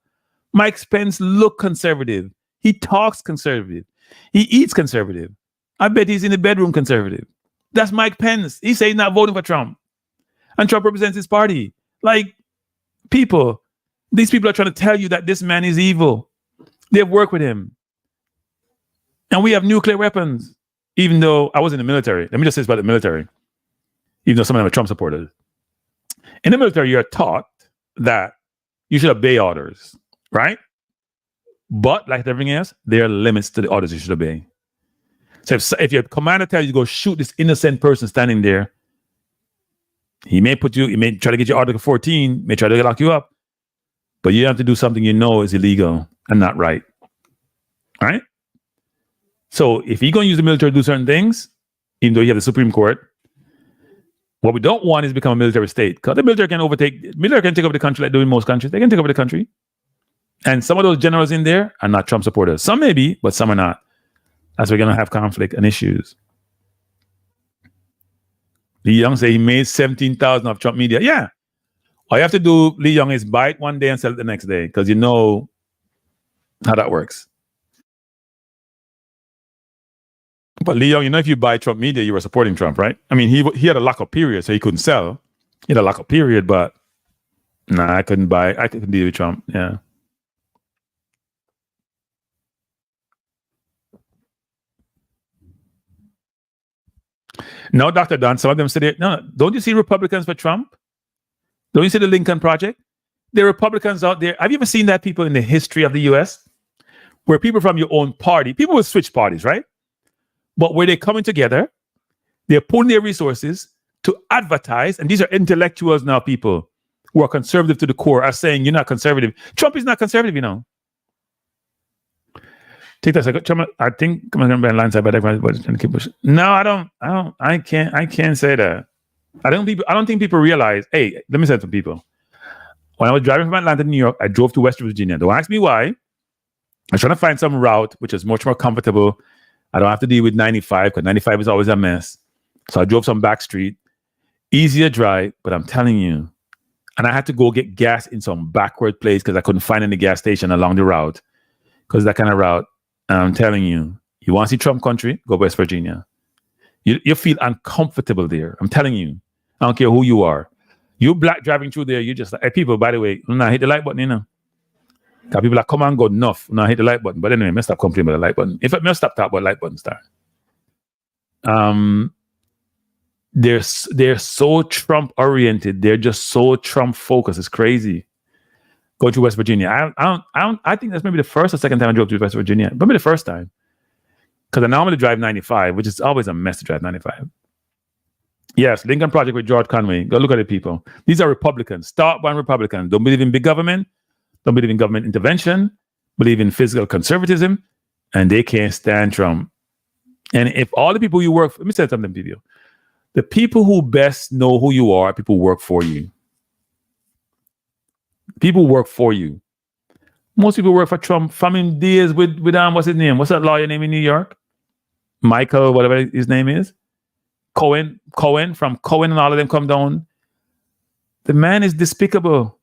Mike Pence look conservative. He talks conservative. He eats conservative. I bet he's in the bedroom conservative. That's Mike Pence. He say he's not voting for Trump. And Trump represents his party. Like, people, these people are trying to tell you that this man is evil. They've worked with him. And we have nuclear weapons. Even though I was in the military. Let me just say this about the military. Even though some of them are Trump supporters. In the military, you're taught that you should obey orders. Right? But like everything else, there are limits to the orders you should obey. So if your commander tells you to go shoot this innocent person standing there, he may try to get you Article 14, may try to lock you up, but you have to do something you know is illegal and not right. All right? So if you're going to use the military to do certain things, even though you have the Supreme Court, What we don't want is become a military state, because the military can take over the country like doing most countries. They can take over the country. And some of those generals in there are not Trump supporters. Some may be, but some are not. That's why we're going to have conflict and issues. Lee Young say he made 17,000 of Trump media. Yeah. All you have to do, Lee Young, is buy it one day and sell it the next day, because you know how that works. But Lee Young, you know, if you buy Trump media, you were supporting Trump, right? I mean, he had a lockup period, so he couldn't sell. He had a lockup period, but I couldn't buy. I couldn't deal with Trump. Yeah. No, Dr. Don, some of them said, no, don't you see Republicans for Trump? Don't you see the Lincoln Project? There are Republicans out there. Have you ever seen that, people, in the history of the U.S., where people from your own party, people will switch parties, right? But where they're coming together, they're pulling their resources to advertise, and these are intellectuals now, people who are conservative to the core, are saying you're not conservative. Trump is not conservative, you know. Take that second. I think I'm going to be on line side, but everybody's trying to keep pushing. No, I can't say that. I don't think people realize. Hey, let me say it to people. When I was driving from Atlanta to New York, I drove to West Virginia. Don't ask me why. I was trying to find some route which is much more comfortable. I don't have to deal with 95, because 95 is always a mess. So I drove some back street. Easier drive, but I'm telling you. And I had to go get gas in some backward place because I couldn't find any gas station along the route. Because that kind of route. And I'm telling you, you want to see Trump country? Go West Virginia. You feel uncomfortable there. I'm telling you. I don't care who you are. You black driving through there, you just like, hey, people, by the way, hit the like button, you know. Because people are come and go enough. Hit the like button. But anyway, I stop complaining about the like button. In fact, I stop talking about like button star. They're so Trump oriented. They're just so Trump focused. It's crazy. Go to West Virginia. I think that's maybe the first or second time I drove to West Virginia. Maybe the first time. Because I normally drive 95, which is always a mess to drive 95. Yes, Lincoln Project with George Conway. Go look at it, people. These are Republicans. Start one Republican. Don't believe in big government. Don't believe in government intervention. Believe in physical conservatism. And they can't stand Trump. And if all the people you work for, let me say something to you. The people who best know who you are, people work for you. People work for you. Most people work for Trump. From him days with what's his name? What's that lawyer name in New York? Michael, whatever his name is. Cohen, from Cohen, and all of them come down. The man is despicable.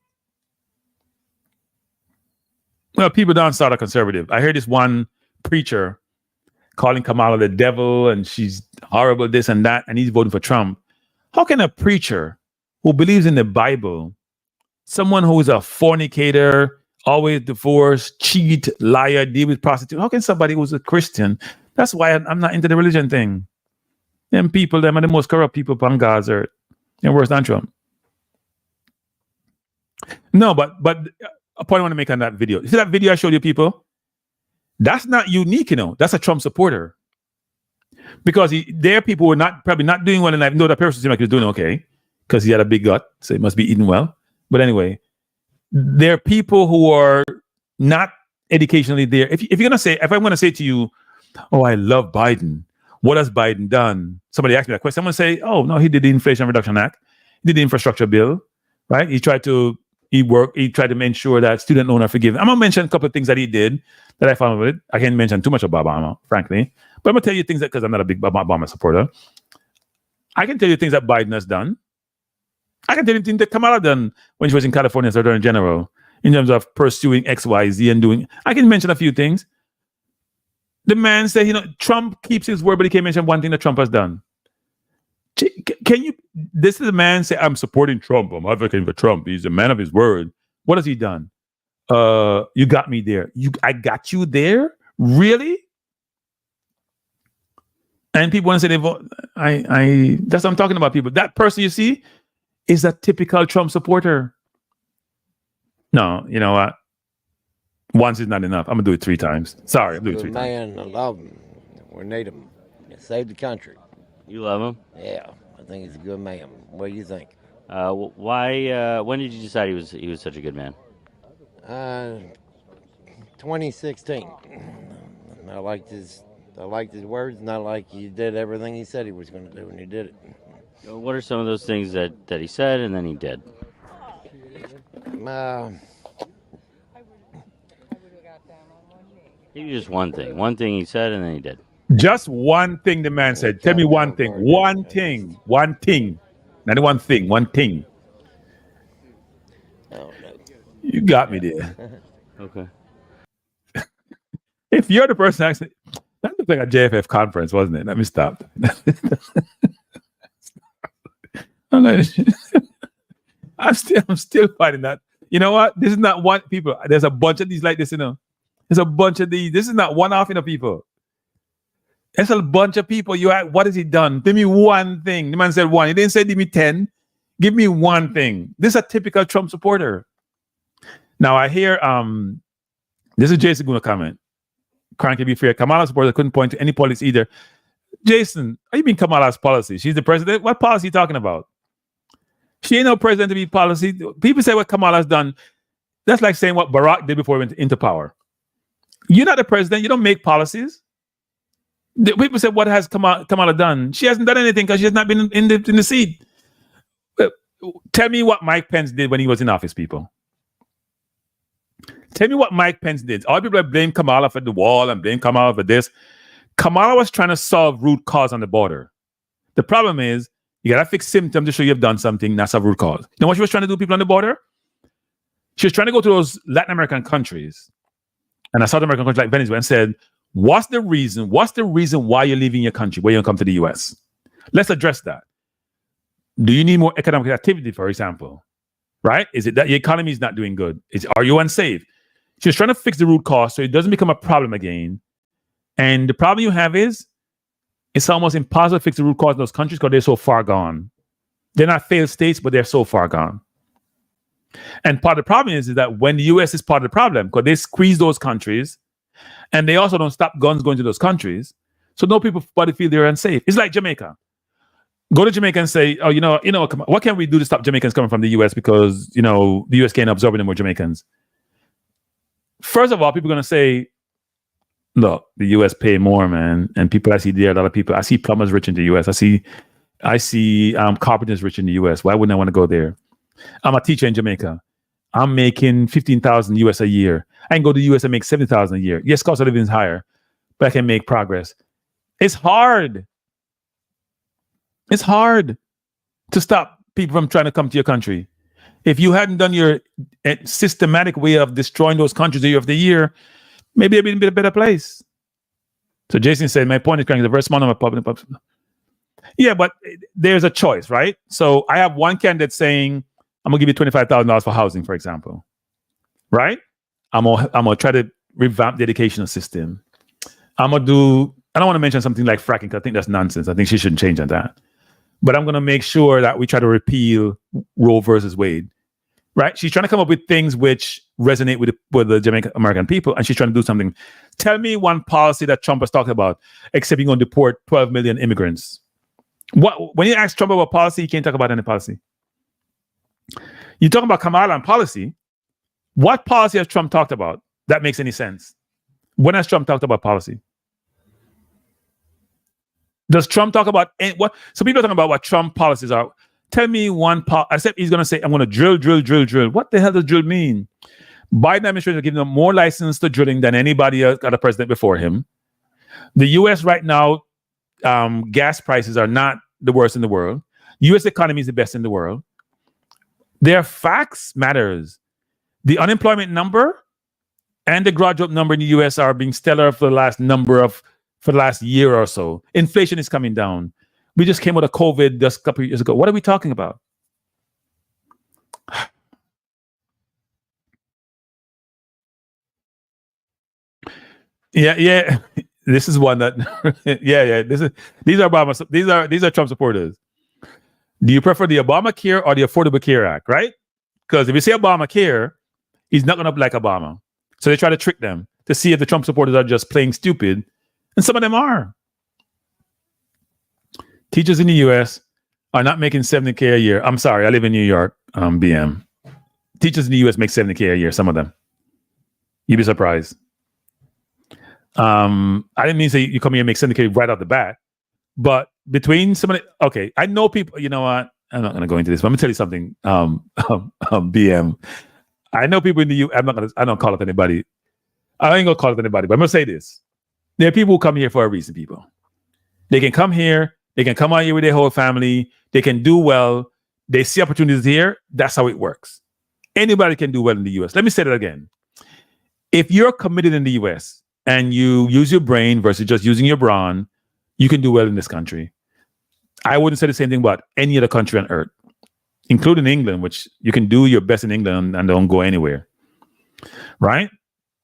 Well, people don't start a conservative. I heard this one preacher calling Kamala the devil, and she's horrible, this and that, and he's voting for Trump. How can a preacher who believes in the Bible, someone who is a fornicator, always divorced, cheat, liar, deal with prostitute, how can somebody who's a Christian? That's why I'm not into the religion thing. Them people, them are the most corrupt people on God's earth. And worse than Trump. No, but a point I want to make on that video. You see that video I showed you, people? That's not unique, you know. That's a Trump supporter. Because there are people who are probably not doing well in life. No, that person seemed like he was doing okay. Because he had a big gut. So he must be eating well. But anyway, there are people who are not educationally there. If I'm going to say to you, oh, I love Biden. What has Biden done? Somebody asked me that question. I'm going to say, oh, no, he did the Inflation Reduction Act. He did the infrastructure bill, right? He tried to make sure that student loans are forgiven. I'm going to mention a couple of things that he did that I found with it. I can't mention too much about Obama, frankly. But I'm going to tell you things because I'm not a big Obama supporter. I can tell you things that Biden has done. I can tell you things that Kamala done when she was in California as Attorney General in terms of pursuing X, Y, Z and doing. I can mention a few things. The man said, Trump keeps his word, but he can't mention one thing that Trump has done. This is a man say, I'm supporting Trump. I'm advocating for Trump. He's a man of his word. What has he done? You got me there. I got you there? Really? And people want to say they vote. That's what I'm talking about, people. That person you see is a typical Trump supporter. No, you know what? Once is not enough. I'm going to do it 3 times. Sorry, I'm doing it 3 times.
Man, I love him. We need him. Save the country.
You love him?
Yeah, I think he's a good man. What do you think?
Why? When did you decide he was such a good man?
2016. I liked his words, and I like he did everything he said he was going to do, and he did it.
What are some of those things that he said and then he did? Give you just one thing. One thing he said and then he did.
Just one thing the man said. Tell me one thing. One thing. One thing. Not one thing. One thing.
Oh, no.
You got me there.
Okay.
If you're the person actually, that looked like a JFF conference, wasn't it? Let me stop. I'm still fighting that. You know what? This is not one people. There's a bunch of these like this, you know. There's a bunch of these. This is not one off, you know, people. It's a bunch of people. You ask, what has he done? Give me one thing. The man said one. He didn't say give me 10. Give me one thing. This is a typical Trump supporter. Now I hear this is Jason going to comment. Kranky, be fair. Kamala supporter couldn't point to any policy either. Jason, how you mean Kamala's policy? She's the president. What policy are you talking about? She ain't no president to be policy. People say what Kamala's done. That's like saying what Barack did before he went into power. You're not the president. You don't make policies. The people say, what has Kamala done? She hasn't done anything because she has not been in the seat. Tell me what Mike Pence did when he was in office, people. Tell me what Mike Pence did. All people blame Kamala for the wall and blame Kamala for this. Kamala was trying to solve root cause on the border. The problem is, you got to fix symptoms to show you've done something, not solve root cause. You know what she was trying to do, people on the border? She was trying to go to those Latin American countries and a South American country like Venezuela and said, what's the reason why you're leaving your country, why you don't come to the US? Let's address that. Do you need more economic activity, for example? Right? Is it that your economy is not doing good? Are you unsafe? She was trying to fix the root cause so it doesn't become a problem again. And the problem you have is it's almost impossible to fix the root cause in those countries because they're so far gone. They're not failed states, but they're so far gone. And part of the problem is that when the US is part of the problem, because they squeeze those countries and they also don't stop guns going to those countries, so no people feel they're unsafe. It's like Jamaica. Go to Jamaica and say, oh, what can we do to stop Jamaicans coming from the US because, the US can't absorb any more Jamaicans? First of all, people are going to say, look, the US pay more, man. And people I see there, a lot of people, I see plumbers rich in the US. I see carpenters rich in the US. Why wouldn't I want to go there? I'm a teacher in Jamaica. I'm making $15,000 US a year. I can go to the US and make $70,000 a year. Yes, cost of living is higher, but I can make progress. It's hard. It's hard to stop people from trying to come to your country. If you hadn't done your systematic way of destroying those countries year after year, maybe it'd be a better place. So Jason said, my point is, Kranky, the very small number of public. Yeah, but there's a choice, right? So I have one candidate saying, I'm gonna give you $25,000 for housing, for example, right? I'm gonna try to revamp the educational system. I don't want to mention something like fracking, because I think that's nonsense. I think she shouldn't change on that. But I'm gonna make sure that we try to repeal Roe versus Wade, right? She's trying to come up with things which resonate with the Jamaican American people, and she's trying to do something. Tell me one policy that Trump has talked about, except you're going to deport 12 million immigrants. When you ask Trump about policy, he can't talk about any policy. You're talking about Kamala and policy. What policy has Trump talked about that makes any sense? When has Trump talked about policy? Does Trump talk about what? So people are talking about what Trump policies are. Tell me one except he's going to say, I'm going to drill. What the hell does drill mean? Biden administration is giving them more license to drilling than anybody else got a president before him. The U.S. right now, gas prices are not the worst in the world. U.S. economy is the best in the world. Their facts matters. The unemployment number and the graduate number in the U.S. are being stellar for the last year or so. Inflation is coming down. We just came out of COVID just a couple of years ago. What are we talking about? Yeah. This is one that yeah. These are Trump supporters. Do you prefer the Obamacare or the Affordable Care Act, right? Because if you say Obamacare, he's not gonna like Obama. So they try to trick them to see if the Trump supporters are just playing stupid. And some of them are. Teachers in the US are not making $70K a year. I'm sorry, I live in New York, BM. Teachers in the US make $70K a year, some of them. You'd be surprised. I didn't mean to say you come here and make $70K right off the bat, but between somebody. Okay, I know people. You know what? I'm not going to go into this, but I'm going to tell you something. BM. I know people in the U. I don't call it anybody. I ain't gonna call it anybody, but I'm gonna say this. There are people who come here for a reason, people. They can come here, they can come out here with their whole family, they can do well, they see opportunities here. That's how it works. Anybody can do well in the US. Let me say that again. If you're committed in the US and you use your brain versus just using your brawn, you can do well in this country. I wouldn't say the same thing about any other country on earth, including England, which you can do your best in England and don't go anywhere. Right?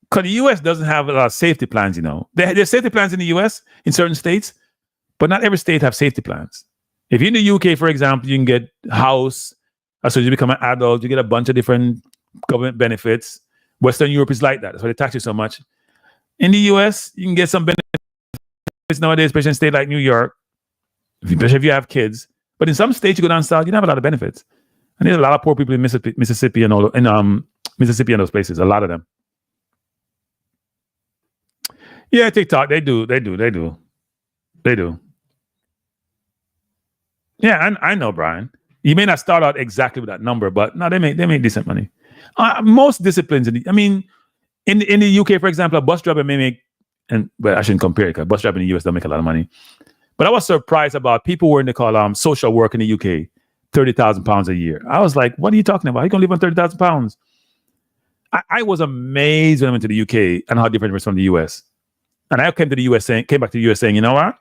Because the US doesn't have a lot of safety plans, you know. There's safety plans in the US in certain states, but not every state have safety plans. If you're in the UK, for example, you can get house. As soon as you become an adult, you get a bunch of different government benefits. Western Europe is like that. That's why they tax you so much. In the US, you can get some benefits nowadays, especially in a state like New York, especially if you have kids. But in some states, you go down south, you don't have a lot of benefits. And there's a lot of poor people in Mississippi and all in Mississippi and those places, a lot of them. Yeah, TikTok, they do. Yeah, I know, Brian. You may not start out exactly with that number, but no, they make decent money. Most disciplines, in the UK, for example, a bus driver may make, I shouldn't compare it because bus driver in the US don't make a lot of money. But I was surprised about people who are in the call social work in the UK, £30,000 a year. I was like, what are you talking about? You can live on £30,000. I was amazed when I went to the UK and how different it was from the US. And I came back to the US saying, you know what?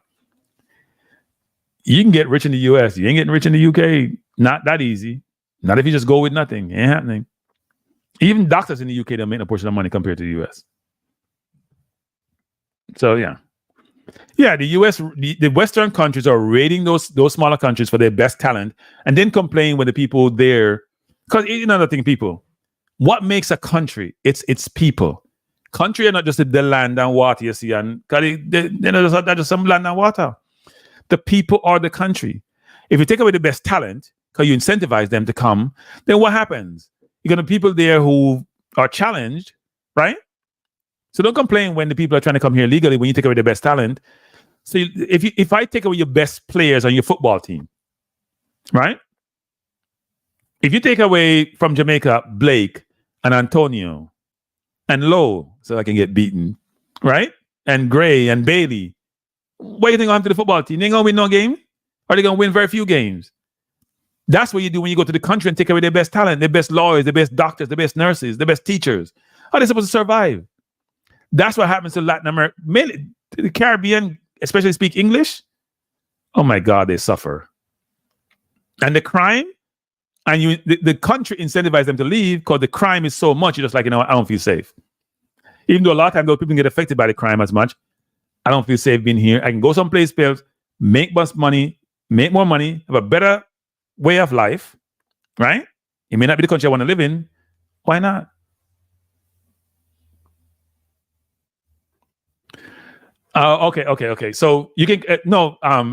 You can get rich in the US. You ain't getting rich in the UK. Not that easy. Not if you just go with nothing. It ain't happening. Even doctors in the UK don't make a portion of money compared to the US. So yeah. Yeah, the US, the Western countries are rating those smaller countries for their best talent and then complain when the people there, because another thing, people, what makes a country? It's people. Country are not just the land and water you see, and they're just some land and water. The people are the country. If you take away the best talent, because you incentivize them to come, then what happens? You're going to have people there who are challenged, right? So don't complain when the people are trying to come here legally when you take away the best talent. So if I take away your best players on your football team, right? If you take away from Jamaica Blake and Antonio and Lowe, so I can get beaten, right? And Gray and Bailey, what do you think will happen to the football team? They ain't gonna win no game, or they gonna win very few games. That's what you do when you go to the country and take away their best talent, their best lawyers, their best doctors, their best nurses, their best teachers. How are they supposed to survive? That's what happens to Latin America. Mainly, the Caribbean, especially speak English. Oh my God, they suffer. And the crime, and the country incentivizes them to leave because the crime is so much. You're just like, I don't feel safe. Even though a lot of times those people get affected by the crime as much, I don't feel safe being here. I can go someplace else, make money, make more money, have a better way of life, right? It may not be the country I want to live in. Why not? Okay. So you can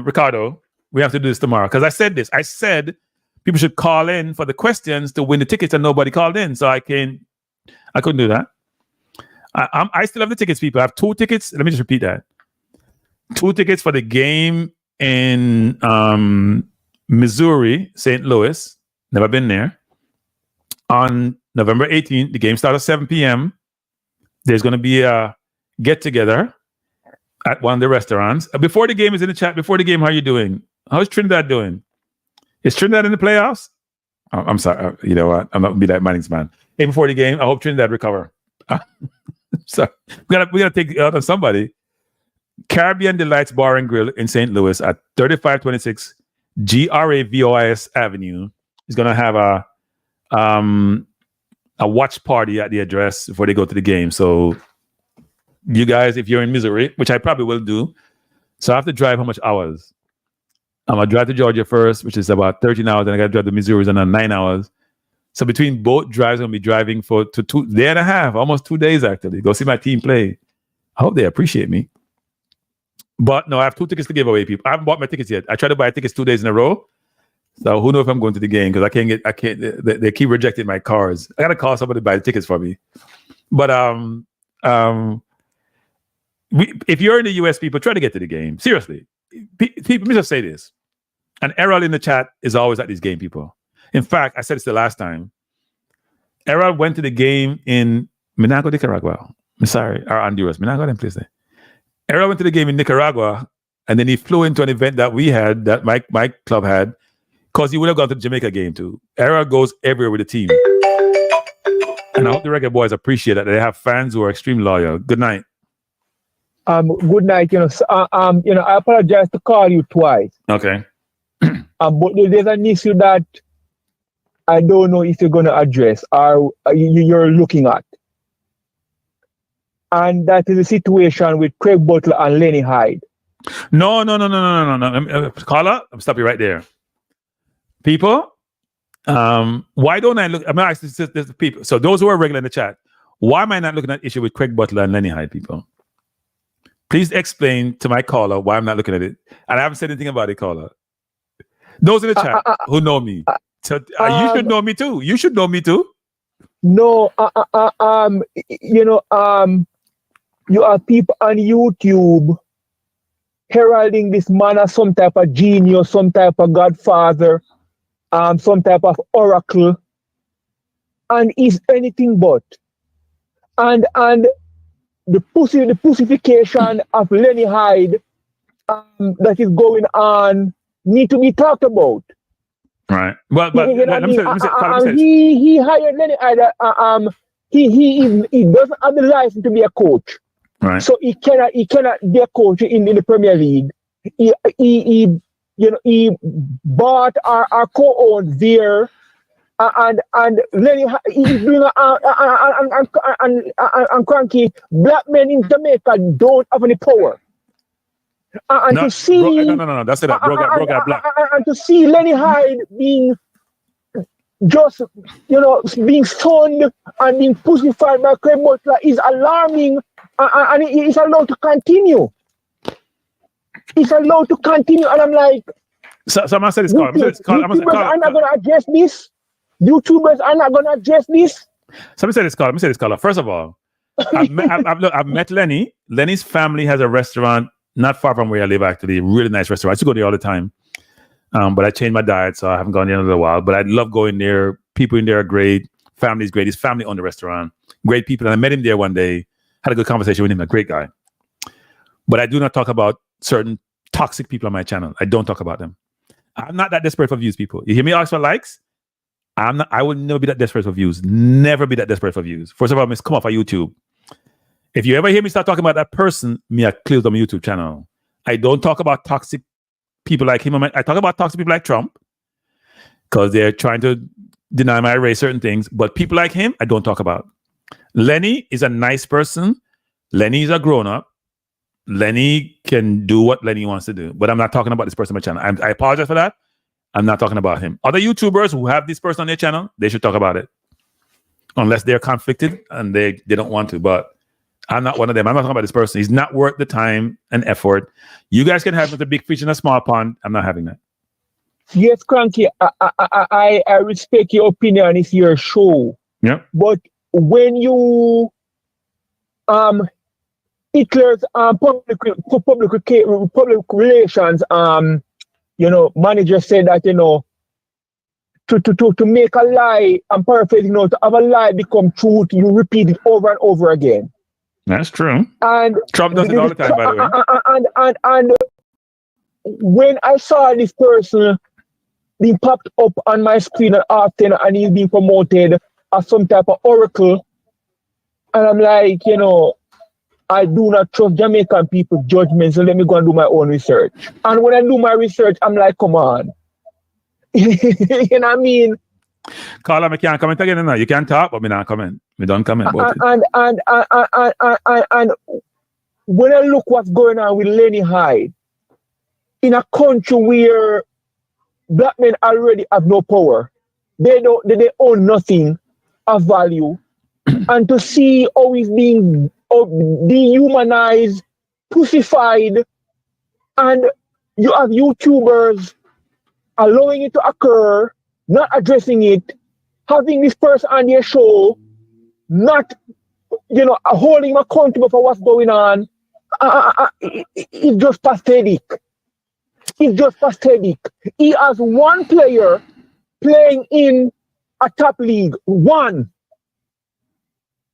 Ricardo, we have to do this tomorrow because I said this. I said people should call in for the questions to win the tickets, and nobody called in, so I couldn't do that. I still have the tickets, people. I have 2 tickets. Let me just repeat that. 2 tickets for the game in Missouri, St. Louis. Never been there. On November 18th, the game starts at 7 p.m. There's going to be a get-together at one of the restaurants. Before the game is in the chat. Before the game, how are you doing? How's Trinidad doing? Is Trinidad in the playoffs? Oh, I'm sorry. You know what? I'm not going to be that Manning's man. Hey, before the game, I hope Trinidad recover. So we gotta take out on somebody. Caribbean Delights Bar and Grill in St. Louis at 3526 GRAVOIS Avenue is gonna have a watch party at the address before they go to the game. So you guys, if you're in Missouri, which I probably will do, so I have to drive how much hours? I'm gonna drive to Georgia first, which is about 13 hours, and I gotta drive to Missouri in 9 hours. So between both drives, I'm going to be driving for 2 days and a half, almost 2 days actually. Go see my team play. I hope they appreciate me. But no, I have 2 tickets to give away, people. I haven't bought my tickets yet. I tried to buy tickets 2 days in a row. So who knows if I'm going to the game because they keep rejecting my cards. I got to call somebody to buy the tickets for me. But if you're in the US, people, try to get to the game. Seriously. people, let me just say this. And Errol in the chat is always at these game, people. In fact, I said this the last time. Errol went to the game in Minago, Nicaragua. I'm sorry, or Honduras. Minago, them place there. Errol went to the game in Nicaragua, and then he flew into an event that we had, that my club had, because he would have gone to the Jamaica game too. Errol goes everywhere with the team. And I hope the Reggae Boyz appreciate that. They have fans who are extremely loyal. Good night.
Good night. I apologize to call you twice.
Okay.
But there's an issue that I don't know if you're going to address or you're looking at. And that is the situation with Craig Butler and Lenny Hyde.
No. Caller, I'm stopping you right there. People, why don't I look? I'm not asking this people. So those who are regular in the chat, why am I not looking at issue with Craig Butler and Lenny Hyde, people? Please explain to my caller why I'm not looking at it. And I haven't said anything about it, caller. Those in the chat who know me. So you should know me too. You should know me too.
No, you have people on YouTube heralding this man as some type of genius, some type of godfather, some type of oracle, and is anything but. And the pussification of Lenny Hyde that is going on need to be talked about.
Right. Well, but let me say
he hired Lenny Hyde. He doesn't have the license to be a coach.
Right.
So he cannot be a coach in the Premier League. He bought our co-owned there, and Lenny he's doing and Kranky. Black men in Jamaica don't have any power. And
no,
to see
no, that's it. Bro got black.
And to see Lenny Hyde being just being stoned and being pussified by Craig Butler is alarming, and he's allowed to continue. He's allowed to continue, and I'm like,
so I'm gonna say this call.
YouTubers are not gonna address this. YouTubers are not gonna address this.
So let me say this call. First of all, I've met Lenny. Lenny's family has a restaurant not far from where I live, actually. Really nice restaurant. I used to go there all the time. But I changed my diet, so I haven't gone there in a little while. But I love going there. People in there are great. Family's great. His family owned the restaurant. Great people. And I met him there one day. Had a good conversation with him. A great guy. But I do not talk about certain toxic people on my channel. I don't talk about them. I'm not that desperate for views, people. You hear me ask for likes? I will never be that desperate for views. Never be that desperate for views. First of all, I must come off of YouTube. If you ever hear me start talking about that person, I close on my YouTube channel. I don't talk about toxic people like him. I talk about toxic people like Trump because they're trying to deny my race, certain things. But people like him, I don't talk about. Lenny is a nice person. Lenny is a grown-up. Lenny can do what Lenny wants to do. But I'm not talking about this person on my channel. I apologize for that. I'm not talking about him. Other YouTubers who have this person on their channel, they should talk about it. Unless they're conflicted and they don't want to. But I'm not one of them. I'm not talking about this person. He's not worth the time and effort. You guys can have the big fish in a small pond. I'm not having that.
Yes, Kranky, I respect your opinion. It's your show.
Yeah.
But when you Hitler's public relations manager said that to make a lie, I'm paraphrasing, to have a lie become truth, you repeat it over and over again.
That's true.
And
Trump does it all the time, by the way.
And when I saw this person being popped up on my screen often, and he's being promoted as some type of oracle, and I'm like, I do not trust Jamaican people's judgment, so let me go and do my own research. And when I do my research, I'm like, come on. You know what I mean?
Carla, I can't comment again now. You can talk, but me not comment. Me don't comment.
And when I look what's going on with Lenny Hyde, in a country where black men already have no power, they own nothing of value, and to see how he's being dehumanized, pussified, and you have YouTubers allowing it to occur, not addressing it, having this person on their show, not, holding him accountable for what's going on, it's just pathetic. is just pathetic. He has one player playing in a top league. One.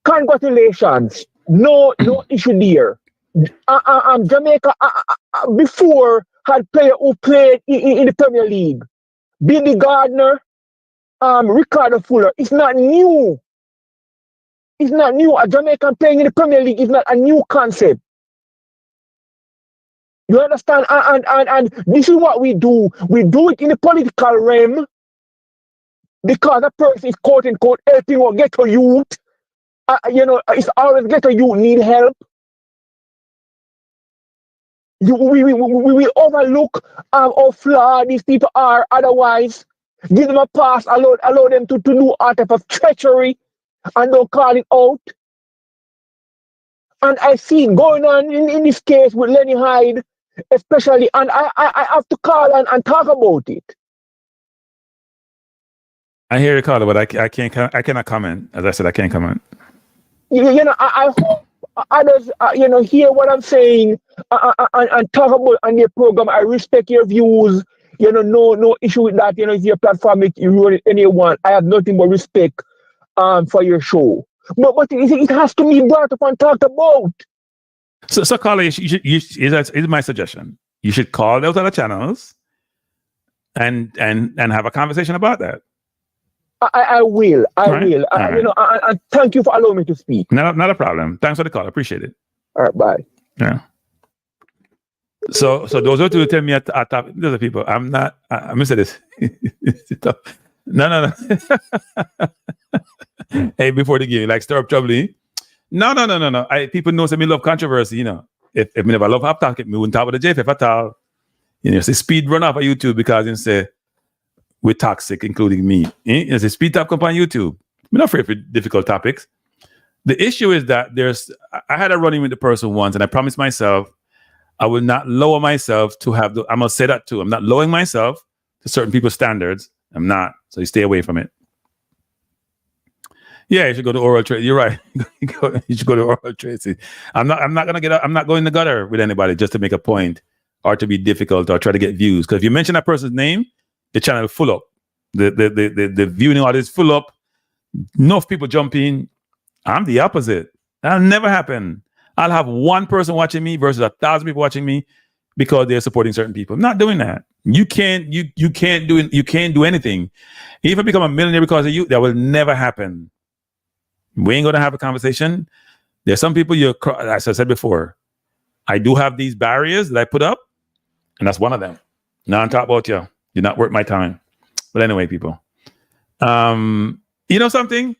Congratulations. No issue there. Jamaica before had player who played in the Premier League. Billy Gardner, Ricardo Fuller. It's not new. It's not new. A Jamaican playing in the Premier League is not a new concept. You understand? And this is what we do. We do it in the political realm because a person is quote unquote helping or get a youth. It's always get a youth need help. We overlook how flawed these people are. Otherwise, give them a pass, allow them to do art of treachery, and don't call it out. And I see it going on in this case with Lenny Hyde, especially, and I have to call and talk about it.
I hear you, Carla, but I cannot comment. As I said, I can't comment.
I hope others, hear what I'm saying and talk about on your program. I respect your views. No issue with that. It's your platform. You run it anyone. I have nothing but respect for your show. But it has to be brought up and talked about.
So Carla, is my suggestion. You should call those other channels and have a conversation about that.
I will.
Right.
And thank you for allowing me to speak.
Not a problem. Thanks for the call. I appreciate it.
All right, bye.
Yeah. So those are to tell me at top. Those are people. I'm not. I'm gonna say this. No. Hey, before the game, like stir up trouble. No. People know that me love controversy. If me never love hop talk, me wouldn't talk about the JFF at all. Say speed run off of YouTube because you say we're toxic, including me. Say speed talk up on YouTube. I'm not afraid for difficult topics. The issue is that I had a run-in with the person once, and I promised myself I will not lower myself to have I'm gonna say that too. I'm not lowering myself to certain people's standards. I'm not. So you stay away from it. Yeah, you should go to oral trade. You're right. You should go to oral trade. I'm not gonna get up. I'm not going in the gutter with anybody just to make a point or to be difficult or try to get views. Because if you mention that person's name, the channel is full up. The viewing audience full up. Enough people jump in. I'm the opposite. That'll never happen. I'll have one person watching me versus 1,000 people watching me because they're supporting certain people. I'm not doing that. You can't do anything. If I become a millionaire because of you, that will never happen. We ain't gonna have a conversation. There's some people as I said before, I do have these barriers that I put up, and that's one of them. Now I'm talking about you. You're not worth my time. But anyway, people. You know something?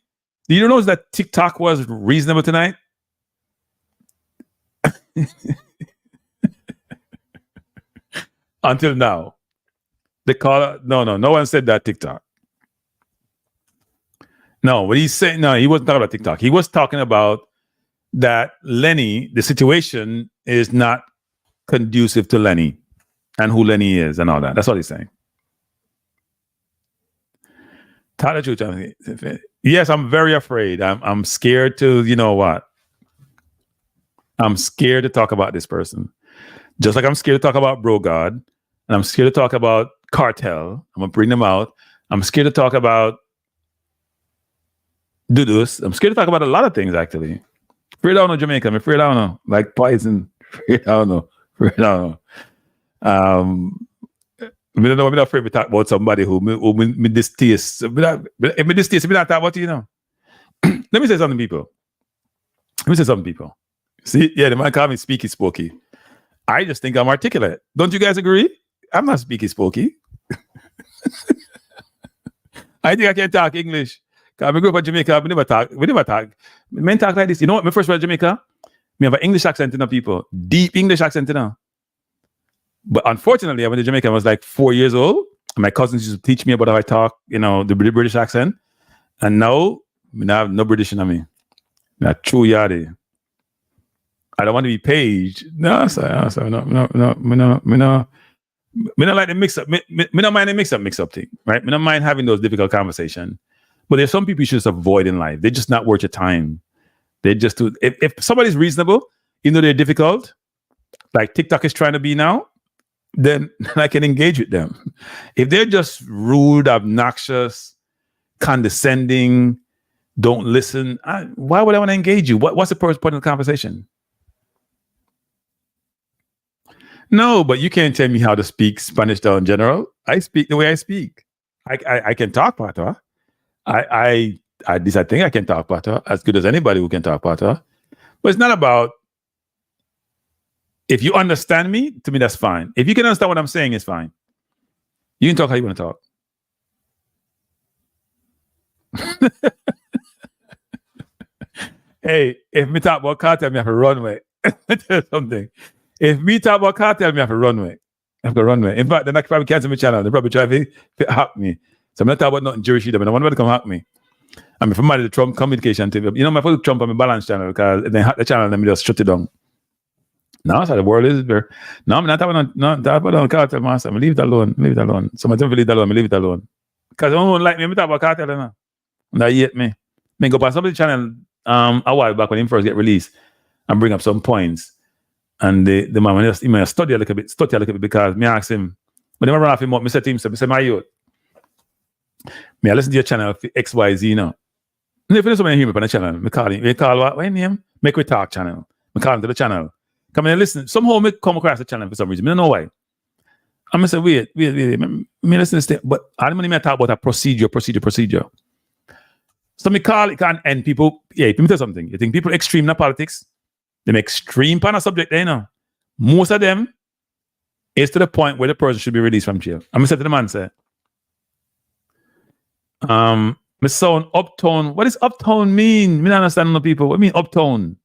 Do you know that TikTok was reasonable tonight? Until now. The caller, no one said that TikTok. No, what he's saying, no, he wasn't talking about TikTok. He was talking about that Lenny, the situation is not conducive to Lenny and who Lenny is and all that. That's what he's saying. Tell the truth, Jonathan. Yes, I'm very afraid. I'm scared to, you know what? I'm scared to talk about this person. Just like I'm scared to talk about Bro God, and I'm scared to talk about Cartel. I'm gonna bring them out. I'm scared to talk about Dudus. I'm scared to talk about a lot of things actually. Afraid I don't know Jamaica. I'm afraid I don't know. Like poison. Afraid I don't know. I'm not afraid to talk about somebody who me distaste. Me not talk about you know. Let me say something, people. See, yeah, the man call me speaky spokey. I just think I'm articulate. Don't you guys agree? I'm not speaky spokey. I think I can talk English. Cause I grew up in Jamaica. We never talk. Men talk like this. You know what? My first word Jamaica, me have an English accent in the people. Deep English accent in them. But unfortunately, I went to Jamaica. I was like 4 years old. And my cousins used to teach me about how I talk, the British accent. And now, I have no British in me. Not true yardie. I don't want to be paged. No. Me not like the mix up. Me not mind the mix up thing, right? Me not mind having those difficult conversations. But there's some people you should just avoid in life. They're just not worth your time. They just do. If somebody's reasonable, they're difficult, like TikTok is trying to be now, then I can engage with them. If they're just rude, obnoxious, condescending, don't listen, why would I want to engage you? What's the point of the conversation? No, but you can't tell me how to speak Spanish down in general. I speak the way I speak. I can talk patois. I think I can talk patois as good as anybody who can talk patois. But it's not about, if you understand me, to me, that's fine. If you can understand what I'm saying, it's fine. You can talk how you want to talk. Hey, if me talk about cartel, me have to run away. Tell you something. If me talk about cartel, me have to run away. I have to run away. In fact, then I probably cancel my channel. They probably try to hack me. So I'm not talking about nothing Jewish either, but I want them to come hack me. I'm from the Trump communication team. You know, my folks Trump on my balance channel because if they hack the channel, then me just shut it down. Now that's how the world is. No, I'm not talking about cartel, master. I leave it alone. Leave it alone. So I don't leave it alone. I leave it alone. Because I don't like me. I talk about cartel now. And that hate me. I go past somebody's channel a while back when he first get released and bring up some points. And the man just study a little bit because me ask him, but never run off him up. I said to him, I said, my youth, I listen to your channel for XYZ now. And if you somebody hear me on the channel, I call him, what your name? Make we talk channel. I call him to the channel. Come in and listen. Somehow me come across the channel for some reason. I don't know why. I'm gonna say, wait. Me listen to this thing, but I don't want to talk about a procedure. So me call it can end people. Yeah, let me tell you something. You think people extreme in politics? Them extreme on a subject, you know. Most of them is to the point where the person should be released from jail. I'm gonna say to the man, say, my son, uptown. What does uptown mean? Me don't understand no people. What mean uptown?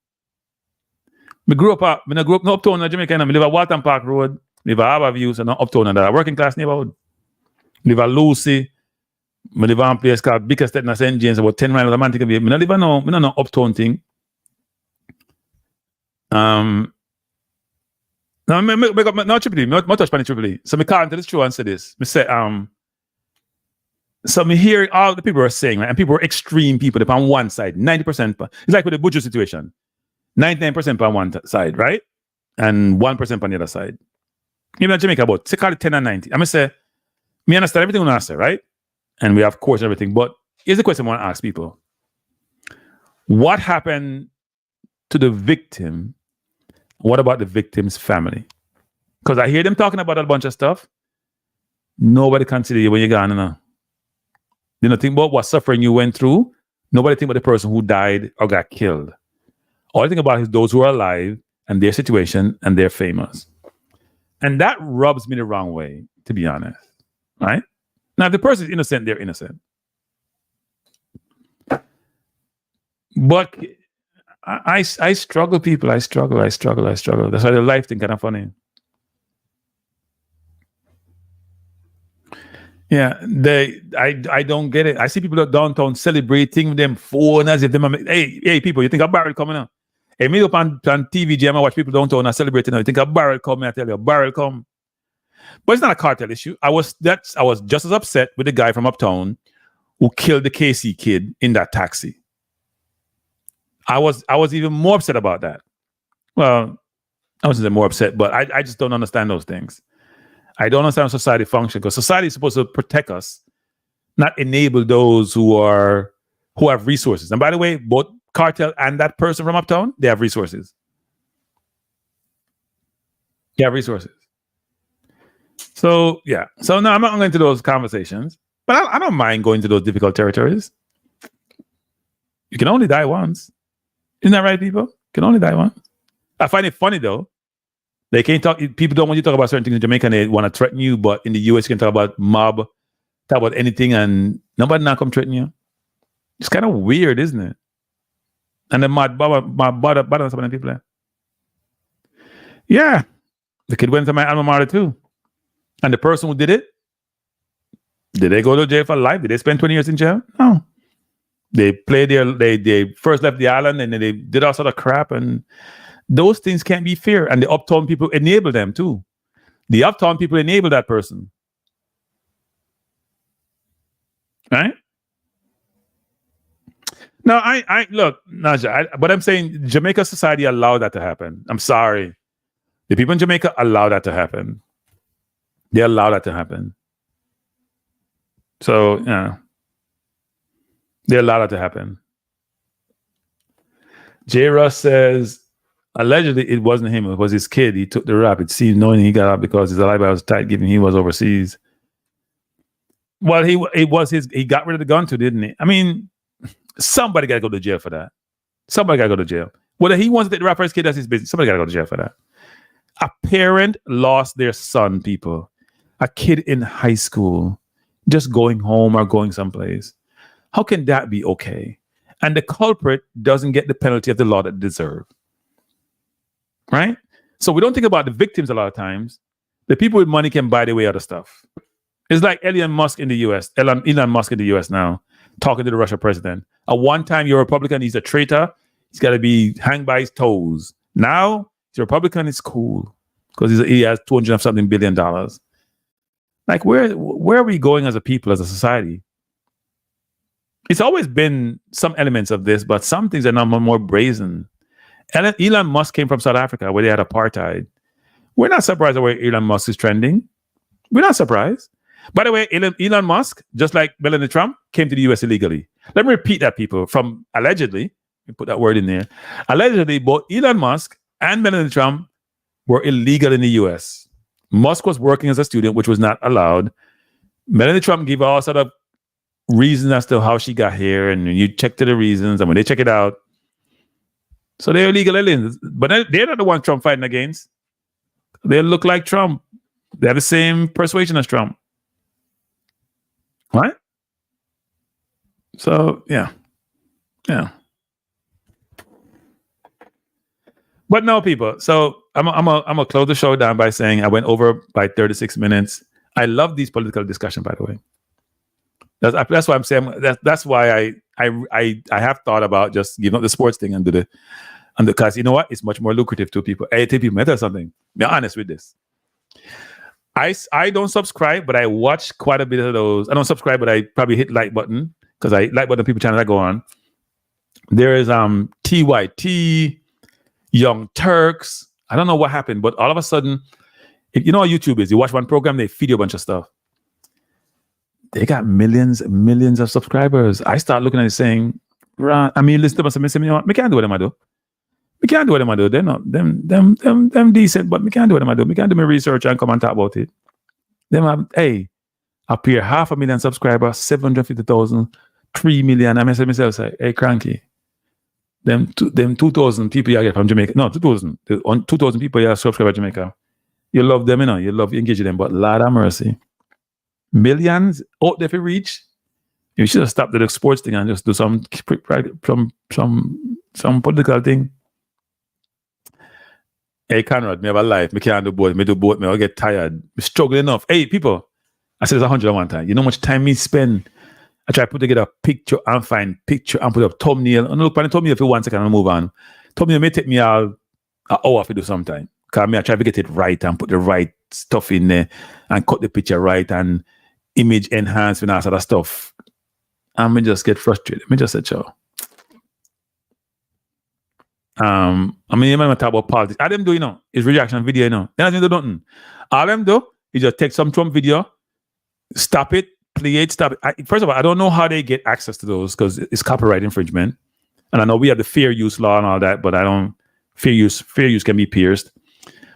I grew up in uptown in Jamaica. I live at Walton Park Road. I live at Harbour View, so not uptown and that working class neighborhood. I live at Lucy. I live on a place called Biggest in St. James, about 10 miles of Mantic. I don't live no uptown thing. No, Triple E. I touch upon Triple E. So I call into this show and say this. I say, so me hear all the people are saying, right? And people are extreme people. They're on one side, 90%. It's like with the Buju situation. 99% on one side, right? And 1% on the other side. Even in Jamaica, about say call it 10 and 90. I'm gonna say, me understand everything I say, right? And we have course and everything. But here's the question I want to ask people. What happened to the victim? What about the victim's family? Because I hear them talking about a bunch of stuff. Nobody consider you when you're gone now. You know, think about what suffering you went through. Nobody think about the person who died or got killed. All I think about is those who are alive and their situation and they're famous. And that rubs me the wrong way, to be honest. Right? Now, if the person is innocent, they're innocent. But I struggle, people. I struggle. That's why the life thing kind of funny. Yeah, I don't get it. I see people downtown celebrating with them phone as if them. Hey, people, you think a barrel coming out? Hey, me up on TV jam, I watch people downtown are celebrating now. You think a barrel coming? I tell you, a barrel come. But it's not a cartel issue. I was just as upset with the guy from uptown who killed the KC kid in that taxi. I was even more upset about that. Well, I wasn't more upset, but I just don't understand those things. I don't understand how society functions because society is supposed to protect us, not enable those who have resources. And by the way, both cartel and that person from uptown, they have resources. They have resources. So yeah. So no, I'm not going into those conversations, but I don't mind going to those difficult territories. You can only die once. Isn't that right, people? You can only die once. I find it funny though. They can't talk. People don't want you to talk about certain things in Jamaica and they want to threaten you, but in the US, you can talk about mob, talk about anything, and nobody now come threaten you. It's kind of weird, isn't it? And then my bother some of the people there. Yeah. The kid went to my alma mater too. And the person who did it, did they go to jail for life? Did they spend 20 years in jail? No. They they first left the island and then they did all sort of crap, and those things can't be fair. And the uptown people enable them too. The uptown people enable that person. Right? No, I look, Naja, but I'm saying Jamaica society allowed that to happen. I'm sorry. The people in Jamaica allow that to happen. They allow that to happen. So, yeah. They allow that to happen. J. Russ says, allegedly it wasn't him, it was his kid. He took the rap. It seemed knowing he got out because his alibi was tight, given he was overseas. Well, he got rid of the gun too, didn't he? I mean, somebody got to go to jail for that. Somebody got to go to jail. Whether he wants to take the rap for his kid, that's his business. Somebody got to go to jail for that. A parent lost their son, people. A kid in high school, just going home or going someplace. How can that be okay? And the culprit doesn't get the penalty of the law that they deserve. Right? So we don't think about the victims a lot of times. The people with money can buy their way out of stuff. It's like Elon Musk in the US now, talking to the Russian president. At one time, you're a Republican, he's a traitor. He's got to be hanged by his toes. Now, he's a Republican, it's cool. Because he has $200-something billion. Like, where are we going as a people, as a society? It's always been some elements of this, but some things are now more brazen. Elon Musk came from South Africa, where they had apartheid. We're not surprised at where Elon Musk is trending. We're not surprised. By the way, Elon Musk, just like Melania Trump, came to the US illegally. Let me repeat that, people. From allegedly, we put that word in there. Allegedly, both Elon Musk and Melania Trump were illegal in the US. Musk was working as a student, which was not allowed. Melania Trump gave all sort of reasons as to how she got here, and you check to the reasons, and when they check it out, so they're illegal aliens. But they're not the ones Trump fighting against. They look like Trump. They have the same persuasion as Trump. Right? So, yeah. But no, people. So I'm gonna close the show down by saying I went over by 36 minutes. I love these political discussions, by the way. That's why I'm saying that's why I have thought about just giving up the sports thing and do the because you know what? It's much more lucrative to people. Hey, tell people matter something. Be honest with this. I don't subscribe, but I watch quite a bit of those. I don't subscribe, but I probably hit like button because I like what the people channels I go on. There is TYT, Young Turks. I don't know what happened, but all of a sudden, you know what YouTube is? You watch one program, they feed you a bunch of stuff. They got millions of subscribers. I start looking at it saying, I mean, listen to them and say, you know what? Me can't do what them I do. Me can't do what them I do. They're not them decent, but me can't do what them I do. Me can't do my research and come and talk about it. Them have, hey, up here 500,000 subscribers, 750,000, 3 million. I say myself, say, hey, Kranky. Them 2,000 people you get from Jamaica. No, 2,000. 2,000 people you subscribe to Jamaica. You love them, you know. You love engaging them, but Lord have mercy. Millions out there if you reach. You should have stopped the sports thing and just do some political thing. Hey, Conrad, me have a life. Me can't do both. Me do both. Me I'll get tired. Me struggle enough. Hey, people. I said it's 100 one time. You know how much time me spend? I try to put together a picture and find picture and put up thumbnail. And look, thumbnail for 1 second and move on. Thumbnail may take me an hour to do sometime. Because I try to get it right and put the right stuff in there and cut the picture right and image enhancement and all sort of stuff. And me just get frustrated. Me just say, "Chow." I mean, you might talk about politics. All them do, you know, is reaction video, you know. They don't do nothing. All them do is just take some Trump video, stop it, play it, stop it. First of all, I don't know how they get access to those because it's copyright infringement. And I know we have the fair use law and all that, but I don't fair use can be pierced.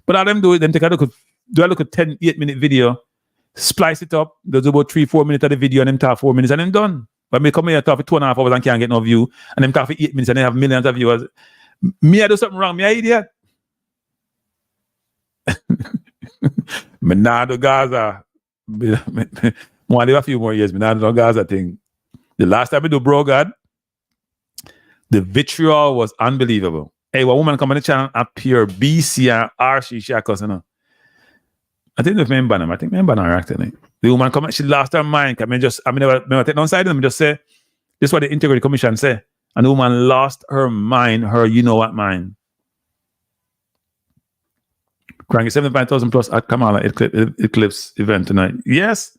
But all them do it, then take a look at 8-minute video, splice it up, there's about 3-4 minutes of the video and them talk 4 minutes and then done. But me come here talk for 2.5 hours and can't get no view, and them talk for 8 minutes and they have millions of viewers. Me I do something wrong, me an idiot. Me nah do Gaza. Me want to live a few more years, me nah do Gaza thing. The last time I do Bro God, the vitriol was unbelievable. Hey, one woman come on the channel up here, BC and RC Shackles, you know. I think they've been banned. I think they've banned her actually. The woman come, she lost her mind. I never take no side of them. Just say, this is what the Integrity Commission say. And the woman lost her mind, her you know what mind. Cranky 75,000 plus at Kamala Eclipse event tonight. Yes.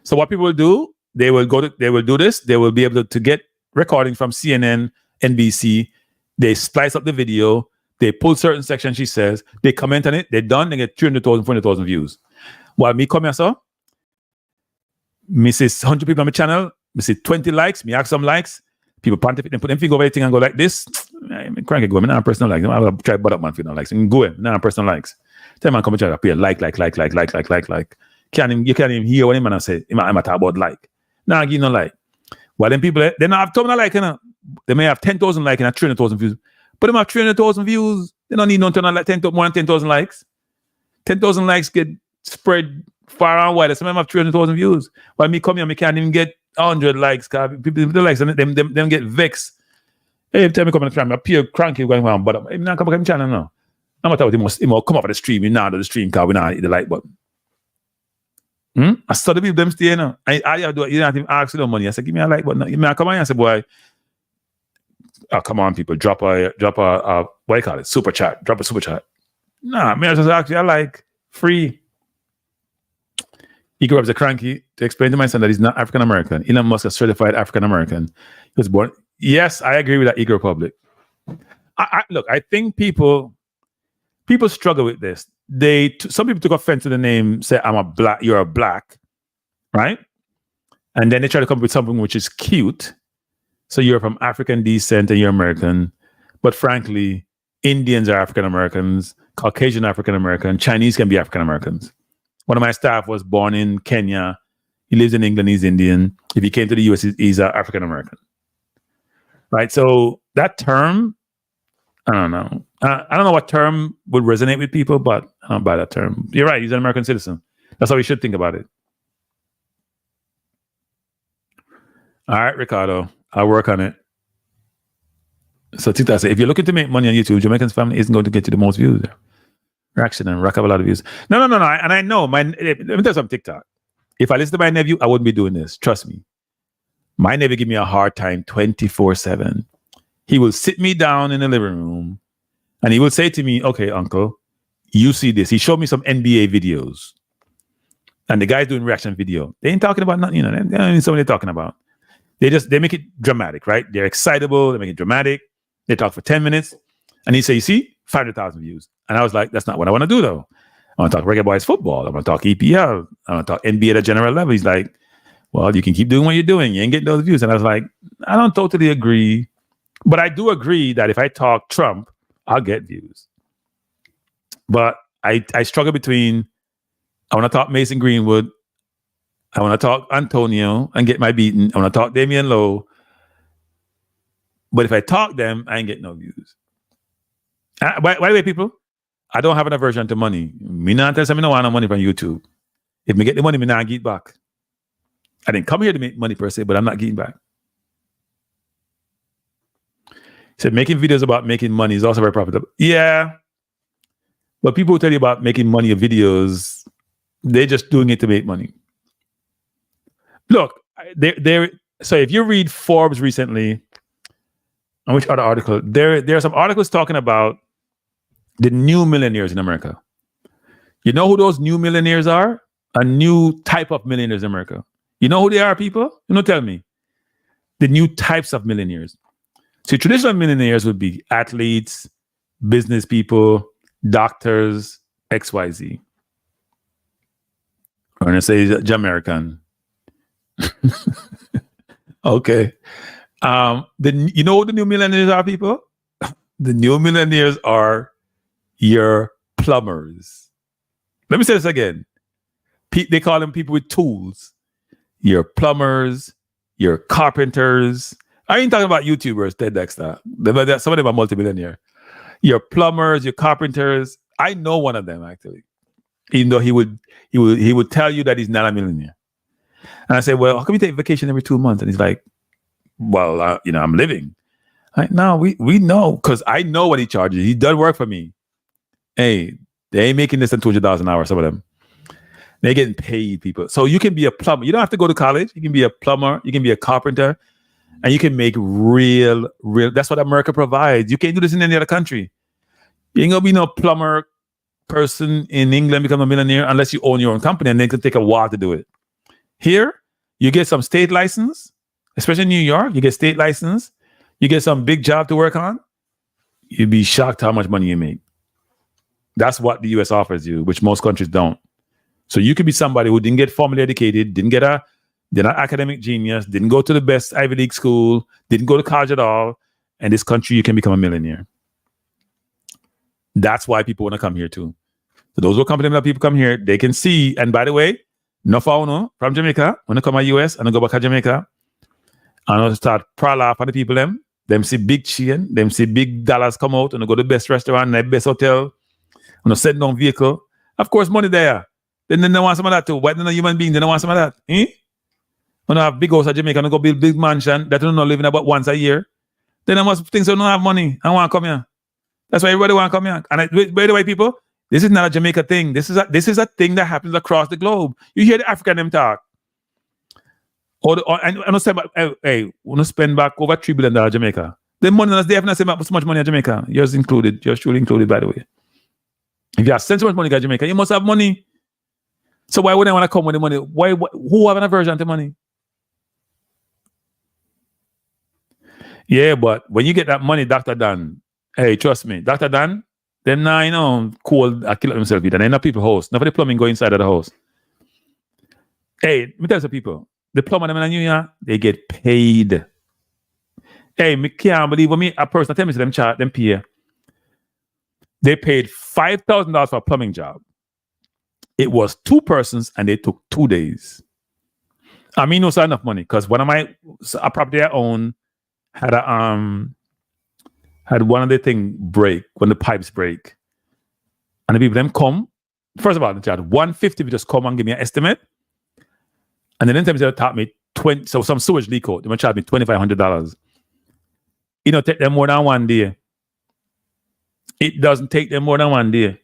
So what people will do, they will do this. They will be able to get recordings from CNN, NBC. They splice up the video. They pull certain sections she says. They comment on it. They're done. They get 300,000, 400,000 views. While me come here, so, me see 100 people on my channel, me see 20 likes, me ask some likes, people pontificate and put them finger over everything and go like this. I mean, Kranky go, me not personal likes. I will try butt up man for no likes. And go in, not personal likes. Tell man come and try to appear like. You can't even hear what him man say. I'm talk about like. Nah, give no like. While them people, they don't have ton of like, you know. They may have 10,000 likes and 300,000 views. But them have 300,000 views. They don't need no ton of like more than 10,000 likes. 10,000 likes get spread far and wide. Some of them have 300,000 views. While me come here, me can't even get 100 likes. Cause people likes and them get vexed. Hey, every time me come on the channel, I appear Kranky going on, but I'm not coming to the channel now. I'm not talking about he must come up on the stream. We not do the stream because we not hit the like button. I study people them stay now. I do it. You don't even ask for no money. I said, give me a like button. You may come on. I said, boy, come on, people, drop a what do you call it? Super chat. Drop a super chat. Nah, me I just actually I like free. He grew up as a Kranky to explain to my son that he's not African American. Elon Musk is certified African American. He was born. Yes, I agree with that. Igor Republic. Look, I think people struggle with this. Some people took offense to the name, say I'm a black, you're a black, right? And then they try to come up with something which is cute. So you're from African descent and you're American. But frankly, Indians are African Americans, Caucasian African American, Chinese can be African Americans. One of my staff was born in Kenya. He lives in England, he's Indian. If he came to the US, he's African American. Right? So that term, I don't know. I don't know what term would resonate with people, but I don't buy that term. You're right. He's an American citizen. That's how we should think about it. All right, Ricardo. I'll work on it. So Tita said, if you're looking to make money on YouTube, Jamaican's family isn't going to get you the most views. Reaction and rack up a lot of views. No. And I know, let me tell you something, TikTok. If I listen to my nephew, I wouldn't be doing this. Trust me. My nephew give me a hard time 24/7. He will sit me down in the living room and he will say to me, okay, uncle, you see this. He showed me some NBA videos and the guy's doing reaction video. They ain't talking about nothing, they ain't something they're talking about. They make it dramatic, right? They're excitable. They make it dramatic. They talk for 10 minutes and he say, you see, 500,000 views. And I was like, that's not what I want to do though. I want to talk Reggae Boyz football. I want to talk EPL. I want to talk NBA at a general level. He's like, well, you can keep doing what you're doing. You ain't getting those views. And I was like, I don't totally agree. But I do agree that if I talk Trump, I'll get views. But I struggle between, I want to talk Mason Greenwood, I want to talk Antonio and get my beating, I want to talk Damian Lowe. But if I talk them, I ain't getting no views. By the way, people, I don't have an aversion to money. Me not tell me no want no money from YouTube. If me get the money, me not get back. I didn't come here to make money per se, but I'm not getting back. He said making videos about making money is also very profitable. Yeah. But people who tell you about making money of videos, they're just doing it to make money. Look, so if you read Forbes recently, and which other article? There are some articles talking about the new millionaires in America. You know who those new millionaires are? A new type of millionaires in America. You know who they are, people? Tell me. The new types of millionaires. So traditional millionaires would be athletes, business people, doctors, XYZ. I'm going to say Jamaican. Okay. You know what the new millionaires are, people? The new millionaires are your plumbers. Let me say this again. They call them people with tools. Your plumbers, your carpenters. I ain't talking about YouTubers, Ted Dexter. Some of them are multimillionaire. Your plumbers, your carpenters. I know one of them actually. Even though he would tell you that he's not a millionaire. And I say, well, how come you take vacation every 2 months? And he's like, well, I'm living. No, we know, because I know what he charges. He does work for me. Hey, they ain't making less than $200 an hour, some of them. They're getting paid, people. So you can be a plumber. You don't have to go to college. You can be a plumber. You can be a carpenter. And you can make real. That's what America provides. You can't do this in any other country. You ain't going to be no plumber person in England become a millionaire unless you own your own company, and then it can take a while to do it. Here, you get some state license, especially in New York. You get state license. You get some big job to work on. You'd be shocked how much money you make. That's what the U.S. offers you, which most countries don't. So you could be somebody who didn't get formally educated, they're not academic genius, didn't go to the best Ivy League school, didn't go to college at all, and this country you can become a millionaire. That's why people want to come here too. So those who are comfortable that people come here, they can see. And by the way, no from Jamaica, when they come to US and they go back to Jamaica, and they start prowl off on the people them see big chain, them see big dollars come out, and they go to the best restaurant, the best hotel, and they send down vehicle. Of course, money there. Then they want some of that too. Why don't a human being, they don't want some of that? When I have big house at Jamaica and go build big mansion that you're not living about once a year, then I must think so don't have money. I want to come here. That's why everybody want to come here. And by the way, people, this is not a Jamaica thing. This is a thing that happens across the globe. You hear the African them talk. When you spend back over $3 billion Jamaica. The money they have not spent back so much money in Jamaica. Yours truly included, by the way. If you have sent so much money to Jamaica, you must have money. So why would I want to come with the money? Who have an aversion to money? Yeah, but when you get that money, Dr. Dan, hey, trust me, Dr. Dan, them now, cold, I kill themselves with, and then people house. None of the plumbing go inside of the house. Hey, let me tell you some people, the plumber them in New York, they get paid. Hey, me can't believe when a person tell me to them pay. They paid $5,000 for a plumbing job. It was 2 persons and they took 2 days. I mean, no, it's enough money because one of a property I own had one of the thing break when the pipes break, and the people them come. First of all, they charge $150 to just come and give me an estimate, and then they taught me 20. So some sewage leak out, they might charge me $2,500. You know, take them more than 1 day. It doesn't take them more than 1 day.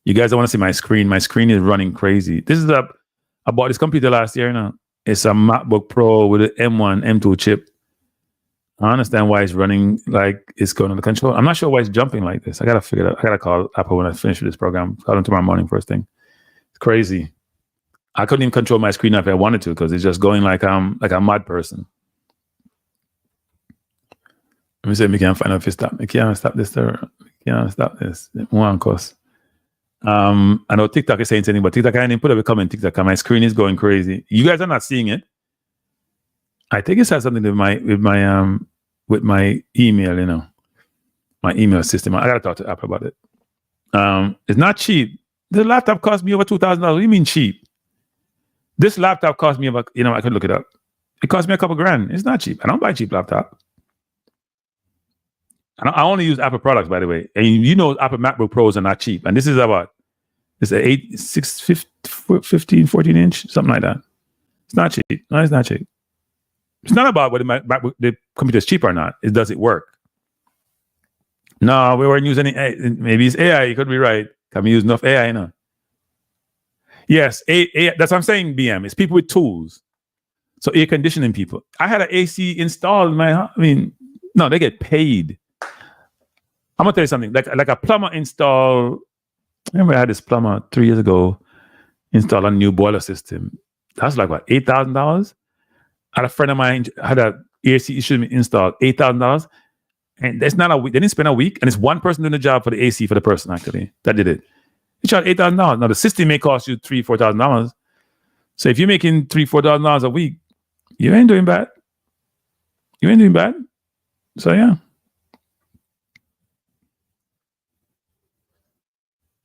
You guys don't want to see my screen. My screen is running crazy. This is I bought this computer last year now. It's a MacBook Pro with an M1, M2 chip. I understand why it's running like it's going under control. I'm not sure why it's jumping like this. I gotta figure it out. I gotta call Apple when I finish with this program. Call them tomorrow morning first thing. It's crazy. I couldn't even control my screen if I wanted to because it's just going like I'm a mad person. Let me see if we can find out if it stop. We can't stop this there. We can't stop this. One course. I know TikTok is saying something, but TikTok I didn't put up a comment. TikTok, my screen is going crazy. You guys are not seeing it. I think it has something with my email, you know, my email system. I gotta talk to Apple about it. It's not cheap. The laptop cost me over $2,000. What do you mean cheap? This laptop cost me about, I could look it up. It cost me a couple grand. It's not cheap. I don't buy cheap laptop. I only use Apple products, by the way. And Apple MacBook Pros are not cheap. And this is about, it's an 15, 14 inch, something like that. It's not cheap. No, it's not cheap. It's not about whether the computer is cheap or not. Does it work? No, we weren't using any. Maybe it's AI. You could be right. Can we use enough AI? No. Yes, AI, that's what I'm saying. BM. It's people with tools. So air conditioning people. I had an AC installed in my house. No, they get paid. I'm gonna tell you something. Like a plumber install. I remember I had this plumber 3 years ago install a new boiler system. That's like what, $8,000. I had a friend of mine had a AC issue installed, $8,000, and that's not a week. They didn't spend a week, and it's one person doing the job for the AC for the person actually that did it. He charged $8,000. Now the system may cost you $3,000, $4,000. So if you're making $3,000, $4,000 a week, you ain't doing bad. You ain't doing bad. So yeah.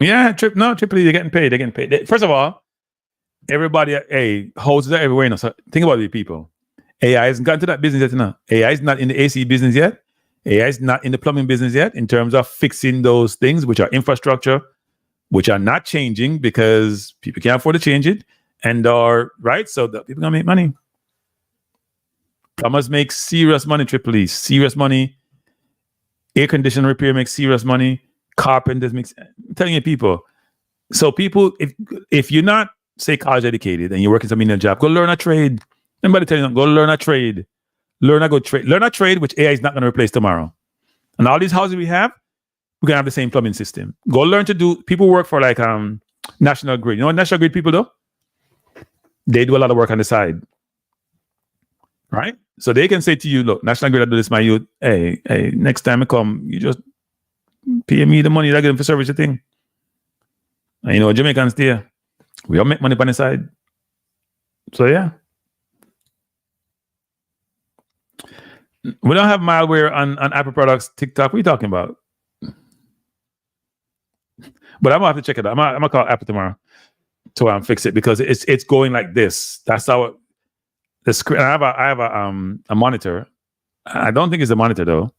Yeah, Triple E, they're getting paid. They're getting paid. First of all, everybody, houses are everywhere. So think about it, people. AI hasn't gotten to that business yet. No. AI is not in the AC business yet. AI is not in the plumbing business yet in terms of fixing those things, which are infrastructure, which are not changing because people can't afford to change it. And are right. So the people gonna make money. Plumbers make serious money, Triple E, serious money. Air conditioner repair makes serious money. Carpenters makes. I'm telling you, people. So people, if you're not, say, college educated and you're working some in a job, go learn a trade. Anybody tell you, go learn a trade. Learn a good trade. Learn a trade which AI is not going to replace tomorrow. And all these houses we have, we're going to have the same plumbing system. Go learn to do. People work for like National Grid. You know what National Grid people do? They do a lot of work on the side. Right? So they can say to you, look, National Grid, I do this, my youth. Hey, next time I come, you just pay me the money that I get for service the thing. And Jamaicans there. We all make money on the side. So yeah. We don't have malware on Apple products, TikTok. What are you talking about? But I'm gonna have to check it out. I'm gonna call Apple tomorrow to fix it because it's going like this. That's how the screen. I have a monitor. I don't think it's a monitor though.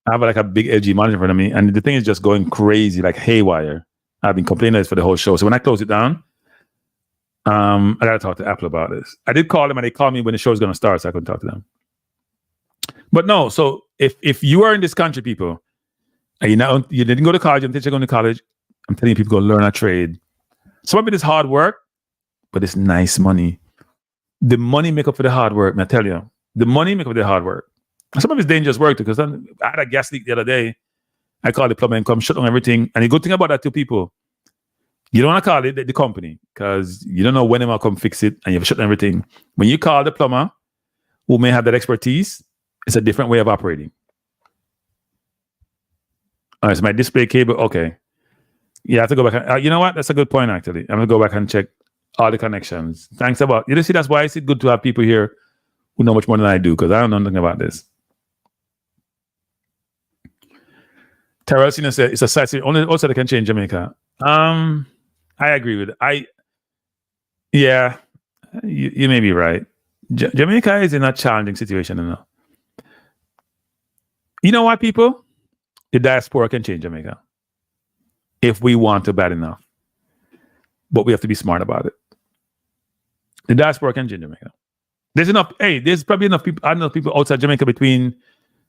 I have like a big LG monitor in front of me, and the thing is just going crazy, like haywire. I've been complaining this for the whole show. So when I close it down, I gotta talk to Apple about this. I did call them, and they called me when the show was gonna start, so I couldn't talk to them. But no, so if you are in this country, people, and you didn't go to college, and you're going to college, I'm telling you, people go learn a trade. Some of it is hard work, but it's nice money. The money make up for the hard work, man, I tell you. The money make up for the hard work. Some of it's dangerous work too, because I had a gas leak the other day. I called the plumber and come shut down everything. And the good thing about that to people, you don't want to call it the company because you don't know when they will come fix it and you have shut down everything. When you call the plumber, who may have that expertise, it's a different way of operating. All right, so my display cable, okay. Yeah, I have to go back. You know what? That's a good point, actually. I'm going to go back and check all the connections. Thanks about, you see, that's why it's good to have people here who know much more than I do, because I don't know nothing about this. Terrell Senior said it's a site also they can change Jamaica. I agree with it. Yeah, you may be right. Jamaica is in a challenging situation now. You know what, people? The diaspora can change Jamaica if we want to bad enough. But we have to be smart about it. The diaspora can change Jamaica. There's enough. Hey, there's probably enough people outside Jamaica between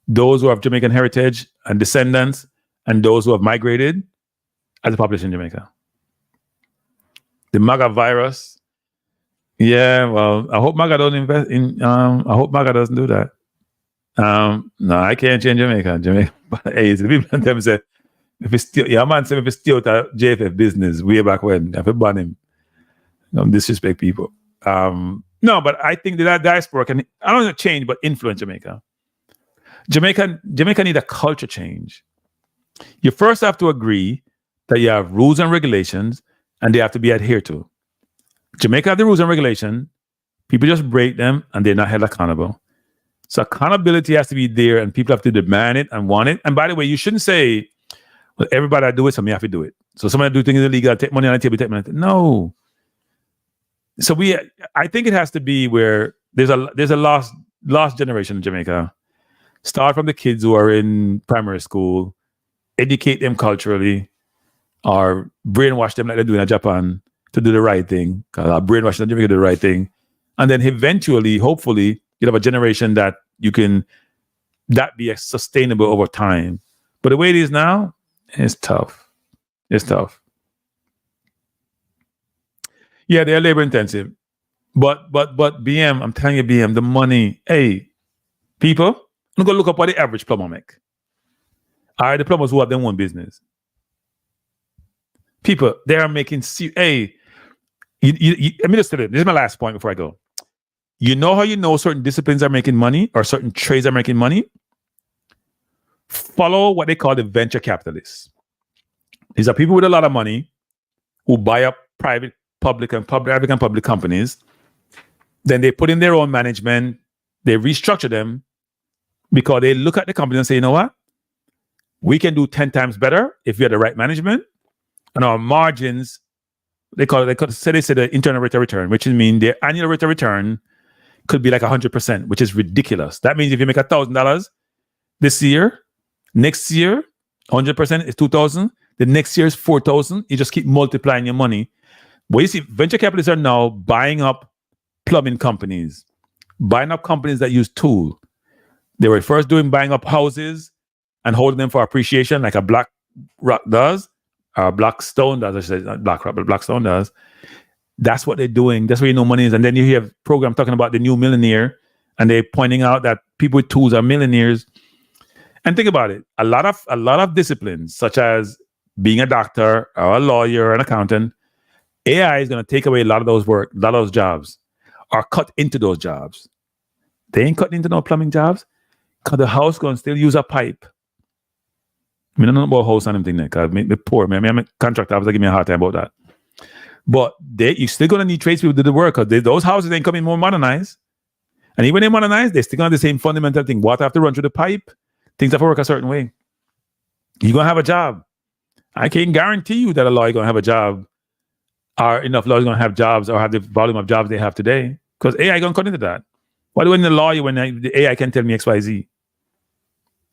those who have Jamaican heritage and descendants and those who have migrated as a population in Jamaica. The MAGA virus. Yeah, well, I hope MAGA don't invest in. I hope MAGA doesn't do that. No, I can't change Jamaica. Hey, the people them say if it's still, yeah, man, say if it's still a JFF business way back when, if I ban him, don't disrespect people. No, but I think that diaspora can, I don't know, change, but influence Jamaica. Jamaica need a culture change. You first have to agree that you have rules and regulations, and they have to be adhered to. Jamaica have the rules and regulations. People just break them, and they're not held accountable. So accountability has to be there, and people have to demand it and want it. And by the way, you shouldn't say, well, everybody do it, so me have to do it. So somebody do things illegal, take money on the table, take money. No. So I think it has to be where there's a lost generation in Jamaica. Start from the kids who are in primary school, educate them culturally, or brainwash them like they do in Japan to do the right thing. Because I brainwash them to do the right thing. And then eventually, hopefully, you have a generation that that be sustainable over time. But the way it is now, it's tough. It's tough. Yeah, they're labor intensive. But BM, I'm telling you, BM, the money, hey, people, I'm gonna look up what the average plumber make. All right, the plumbers who have their own business. People, they are making, hey, let me just tell you, this is my last point before I go. You know how you know certain disciplines are making money or certain trades are making money? Follow what they call the venture capitalists. These are people with a lot of money who buy up private, public, and public companies. Then they put in their own management. They restructure them because they look at the company and say, you know what? We can do 10 times better if we have the right management. And our margins, they say the internal rate of return, which means their annual rate of return could be like 100%, which is ridiculous. That means if you make $1,000 this year, next year, 100% is 2,000. The next year is 4,000. You just keep multiplying your money. But you see, venture capitalists are now buying up plumbing companies, buying up companies that use tool. They were first buying up houses and holding them for appreciation, like a BlackRock does, or Blackstone does. I should say not BlackRock, but Blackstone does. That's what they're doing. That's where you know money is. And then you hear a program talking about the new millionaire, and they're pointing out that people with tools are millionaires. And think about it. A lot of disciplines, such as being a doctor or a lawyer or an accountant, AI is going to take away a lot of those jobs, or cut into those jobs. They ain't cutting into no plumbing jobs, because the house going to still use a pipe. I don't know about house and anything there, because me poor, man. I'm a contractor, I was like, give me a hard time about that. But you're still going to need tradespeople to do the work because those houses ain't coming more modernized. And even when they modernize, they're still going to have the same fundamental thing. Water have to run through the pipe. Things have to work a certain way. You're going to have a job. I can't guarantee you that a lawyer going to have a job or enough lawyers going to have jobs or have the volume of jobs they have today because AI going to cut into that. Why do I need a lawyer when the AI can tell me X, Y, Z?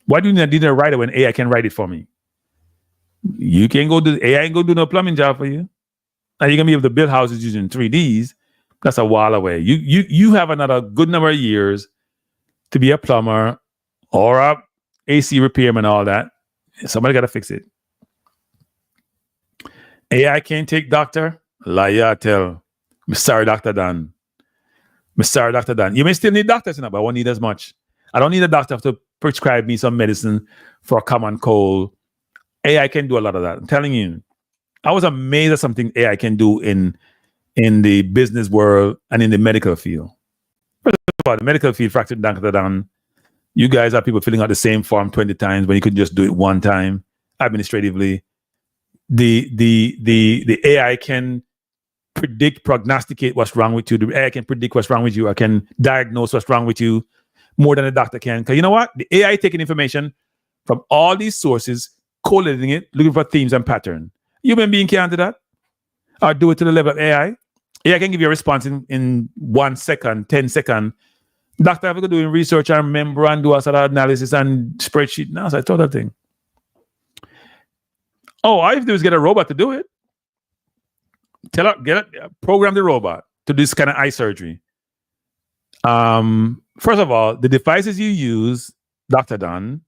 Why do you need a writer when AI can write it for me? You can't go do AI ain't going to do no plumbing job for you. Now you're going to be able to build houses using 3Ds. That's a while away. You have another good number of years to be a plumber or a AC repairman, all that. Somebody got to fix it. AI can't take doctor. Liar tell. I'm sorry, Dr. Dan. I'm sorry, Dr. Dan. You may still need doctors, but I won't need as much. I don't need a doctor to prescribe me some medicine for a common cold. AI can do a lot of that. I'm telling you. I was amazed at something AI can do in the business world and in the medical field. First of all, the medical field fractured down. You guys have people filling out the same form 20 times when you could just do it one time administratively. The AI can prognosticate what's wrong with you. The AI can predict what's wrong with you. I can diagnose what's wrong with you more than a doctor can. Because you know what? The AI taking information from all these sources, collating it, looking for themes and pattern. Human being can't do that. Or do it to the level of AI. AI can give you a response in 1 second, 10 seconds. Doctor have to go doing research and remember and do a sort of analysis and spreadsheet. No, it's a total thing. Oh, all you have to do is get a robot to do it. Program the robot to do this kind of eye surgery. First of all, the devices you use, Dr. Dan,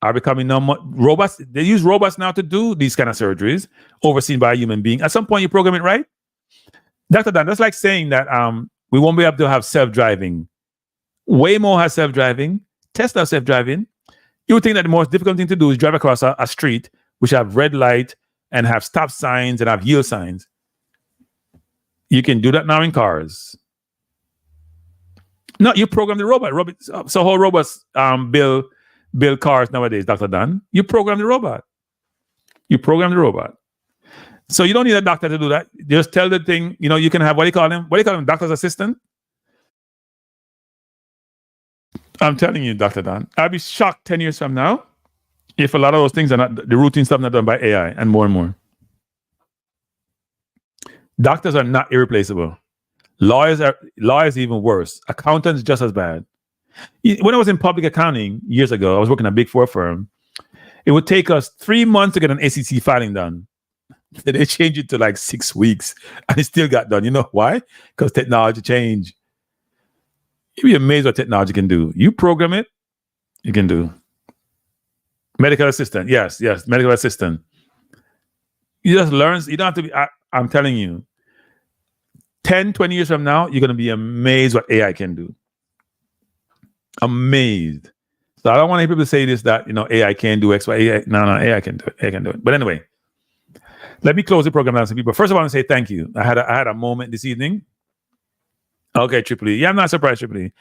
are becoming robots. They use robots now to do these kind of surgeries, overseen by a human being. At some point, you program it right. Dr. Dan, that's like saying that we won't be able to have self-driving. Waymo has self-driving. Tesla has self-driving. You would think that the most difficult thing to do is drive across a street which have red light and have stop signs and have yield signs. You can do that now in cars. No, you program the robot. So how robots build cars nowadays, Dr. Dan? You program the robot. So you don't need a doctor to do that. Just tell the thing, you can have, what do you call him? Doctor's assistant? I'm telling you, Dr. Dan, I'll be shocked 10 years from now if a lot of those things are not, the routine stuff not done by AI and more and more. Doctors are not irreplaceable. Lawyers even worse. Accountants just as bad. When I was in public accounting years ago, I was working at a big 4 firm. It would take us 3 months to get an SEC filing done. They changed it to like 6 weeks and it still got done. You know why? Because technology changed. You'd be amazed what technology can do. You program it, you can do. Medical assistant. Yes, medical assistant. You just learn. You don't have to be, I'm telling you, 10, 20 years from now, you're going to be amazed what AI can do. Amazed. So I don't want people to say this, that, AI can't do X, Y, AI. No, AI can do it. AI can do it. But anyway, let me close the program down to people. First of all, I want to say thank you. I had a moment this evening. Okay, Triple E. Yeah, I'm not surprised, Triple E.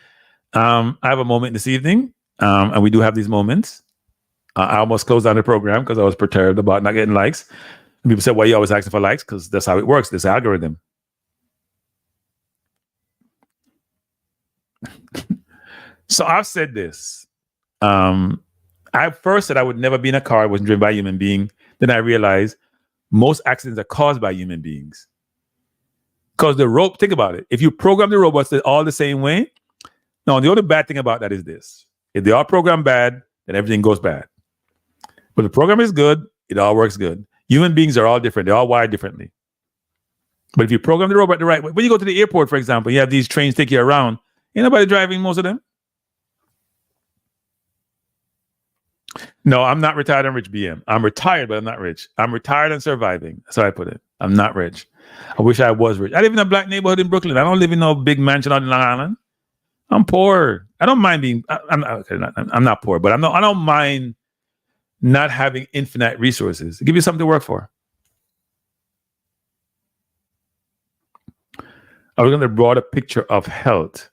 I have a moment this evening, and we do have these moments. I almost closed down the program because I was perturbed about not getting likes. And people said, why are you always asking for likes? Because that's how it works, this algorithm. So I've said this. I first said I would never be in a car that wasn't driven by a human being. Then I realized most accidents are caused by human beings. Because think about it. If you program the robots all the same way, now the only bad thing about that is this. If they are programmed bad, then everything goes bad. But the program is good, it all works good. Human beings are all different. They're all wired differently. But if you program the robot the right way, when you go to the airport, for example, you have these trains take you around. Ain't nobody driving most of them. No, I'm not retired and rich, BM. I'm retired, but I'm not rich. I'm retired and surviving. That's how I put it. I'm not rich. I wish I was rich. I live in a black neighborhood in Brooklyn. I don't live in no big mansion out in Long Island. I'm poor. I don't mind being. I'm not poor, but I don't mind not having infinite resources. Give you something to work for. I was going to draw a picture of health.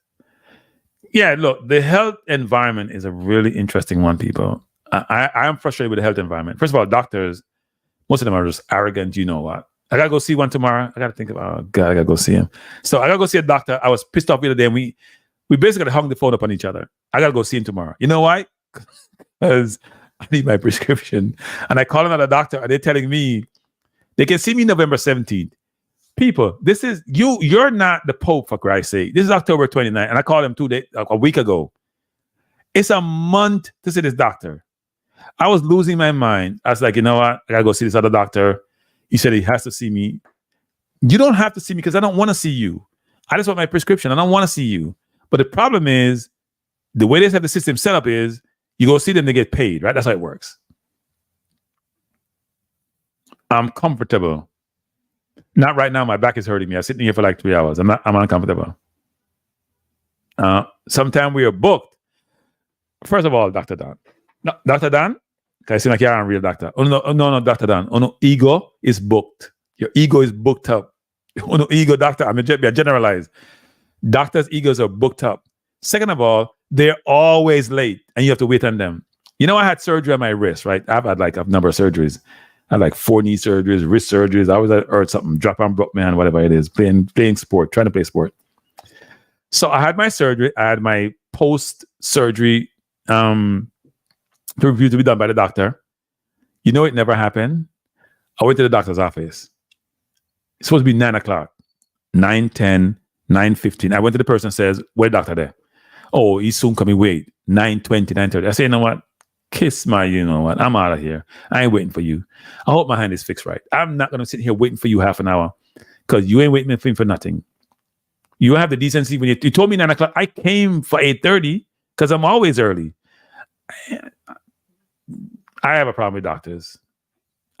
Yeah, look, the health environment is a really interesting one, people. I am frustrated with the health environment. First of all, doctors, most of them are just arrogant. You know what? I gotta go see one tomorrow. I gotta think about, oh God, I gotta go see him. So I gotta go see a doctor. I was pissed off the other day, and we basically hung the phone up on each other. I gotta go see him tomorrow. You know why? Because I need my prescription. And I call another doctor, and they're telling me they can see me November 17th. People, this is you're not the Pope, for Christ's sake. This is October 29th, and I called him a week ago. It's a month to see this doctor. I was losing my mind. I was like, you know what? I gotta go see this other doctor. He said he has to see me. You don't have to see me because I don't want to see you. I just want my prescription. I don't want to see you. But the problem is, the way they have the system set up is, you go see them, they get paid, right? That's how it works. I'm comfortable. Not right now. My back is hurting me. I'm sitting here for like 3 hours. I'm uncomfortable. Sometime we are booked. First of all, Dr. Dan. No, Dr. Dan, can I seem like you're a real doctor? Oh, no, Dr. Dan. Oh, no, ego is booked. Your ego is booked up. Oh, no, ego, doctor. I generalize. Doctors' egos are booked up. Second of all, they're always late, and you have to wait on them. You know, I had surgery on my wrist, right? I've had like a number of surgeries. I had like 4 knee surgeries, wrist surgeries. I was at something, drop on broke man, whatever it is, playing sport, trying to play sport. So I had my surgery. I had my post-surgery review to be done by the doctor. You know, it never happened. I went to the doctor's office. It's supposed to be 9 o'clock, 9:10, 9:15. I went to the person and says, where's the doctor there? Oh, he's soon coming. Wait, 9:20, 9:30. I say, you know what? Kiss my, you know what? I'm out of here. I ain't waiting for you. I hope my hand is fixed right. I'm not going to sit here waiting for you half an hour because you ain't waiting for me for nothing. You have the decency when you told me 9 o'clock. I came for 8:30 because I'm always early. I have a problem with doctors.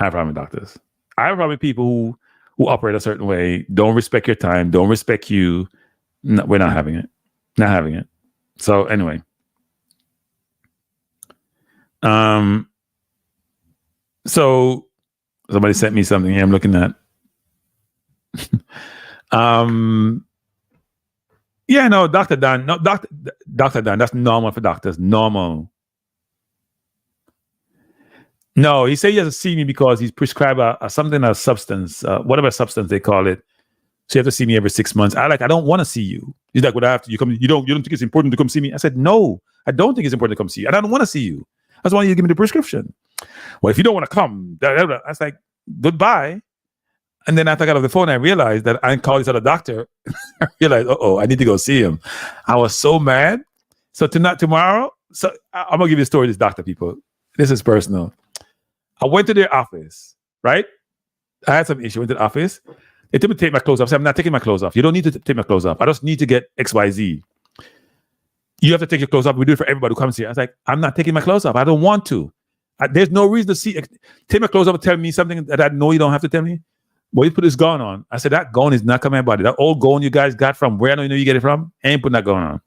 I have a problem with people who operate a certain way, don't respect your time, don't respect you. No, we're not having it. Not having it. So anyway. So somebody sent me something here I'm looking at. Yeah, no, Dr. Dan, Dr. Dan, that's normal for doctors. Normal. No, he said he has to see me because he's prescribed a substance, whatever substance they call it. So you have to see me every 6 months. I don't want to see you. He's like, "What I have to? You come? You don't think it's important to come see me?" I said, "No, I don't think it's important to come see you. I don't want to see you. I just want you to give me the prescription." Well, if you don't want to come, I was like, "Goodbye." And then after I got off the phone, I realized that I called this other doctor. I realized, I need to go see him. I was so mad. So tomorrow, so I'm gonna give you a story. This doctor, people. This is personal. I went to their office, right? I had some issue. Went to the office. They told me to take my clothes off. I said, I'm not taking my clothes off. You don't need to take my clothes off. I just need to get XYZ. You have to take your clothes off. We do it for everybody who comes here. I was like, I'm not taking my clothes off. I don't want to. There's no reason to take my clothes off and tell me something that I know you don't have to tell me. Well, you put this gown on. I said, that gown is not coming my body. That old gown you guys got from where I know you get it from, I ain't putting that gown on.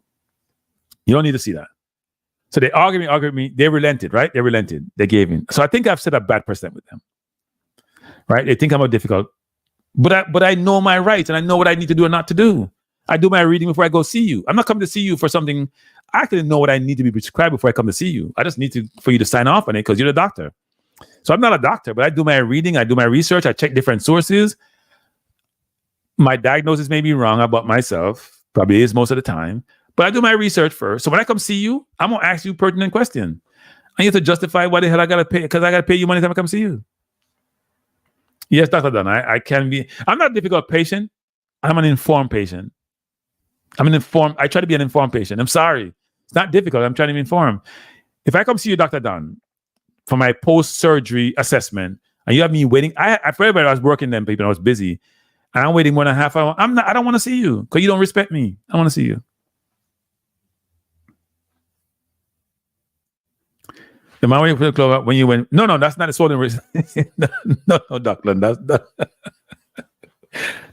You don't need to see that. So they argued me. They relented, right? They relented. They gave in. So I think I've set a bad precedent with them, right? They think I'm difficult, but I know my rights and I know what I need to do and not to do. I do my reading before I go see you. I'm not coming to see you for something. I actually know what I need to be prescribed before I come to see you. I just need for you to sign off on it because you're the doctor. So I'm not a doctor, but I do my reading. I do my research. I check different sources. My diagnosis may be wrong about myself. Probably is most of the time. But I do my research first. So when I come see you, I'm going to ask you pertinent questions. I need to justify why the hell I got to pay, because I got to pay you money time I come see you. Yes, Dr. Dunn, I can be. I'm not a difficult patient. I'm an informed patient. I try to be an informed patient. I'm sorry. It's not difficult. I'm trying to be informed. If I come see you, Dr. Dunn, for my post-surgery assessment, and you have me waiting, for everybody, I was working them people, I was busy, and I'm waiting more than a half hour. I don't want to see you because you don't respect me. I want to see you. The man when you put the glove up when you went, no, that's not a swollen wrist. no, Duckland.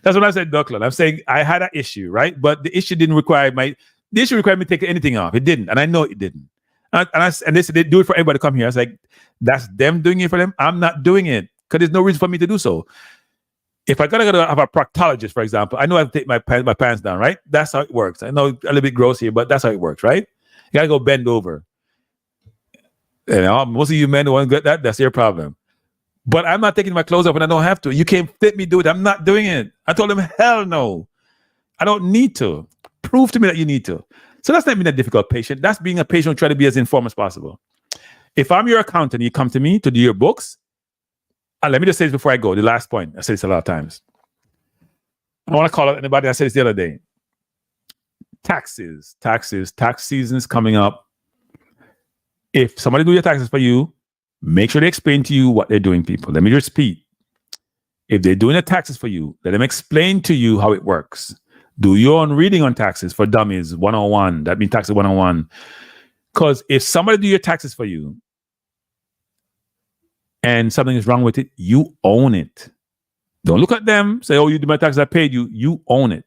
That's what I said, Duckland. I'm saying I had an issue, right? But the issue didn't require the issue required me to take anything off. It didn't, and I know it didn't. And they said they do it for everybody to come here. I was like, that's them doing it for them. I'm not doing it because there's no reason for me to do so. If I gotta have a proctologist, for example, I know I have to take my pants down, right? That's how it works. I know a little bit gross here, but that's how it works, right? You gotta go bend over. And most of you men who want to get that, that's your problem. But I'm not taking my clothes off when I don't have to. You can't fit me do it. I'm not doing it. I told him, hell no. I don't need to. Prove to me that you need to. So that's not being a difficult patient. That's being a patient who try to be as informed as possible. If I'm your accountant, you come to me to do your books. And let me just say this before I go. The last point. I say this a lot of times. I want to call out anybody. I said this the other day. Taxes. Tax season is coming up. If somebody do your taxes for you, make sure they explain to you what they're doing, people. Let me just repeat. If they're doing the taxes for you, let them explain to you how it works. Do your own reading on taxes for dummies 101. That means taxes 101. Because if somebody do your taxes for you and something is wrong with it, you own it. Don't look at them, say, oh, you do my taxes, I paid you. You own it.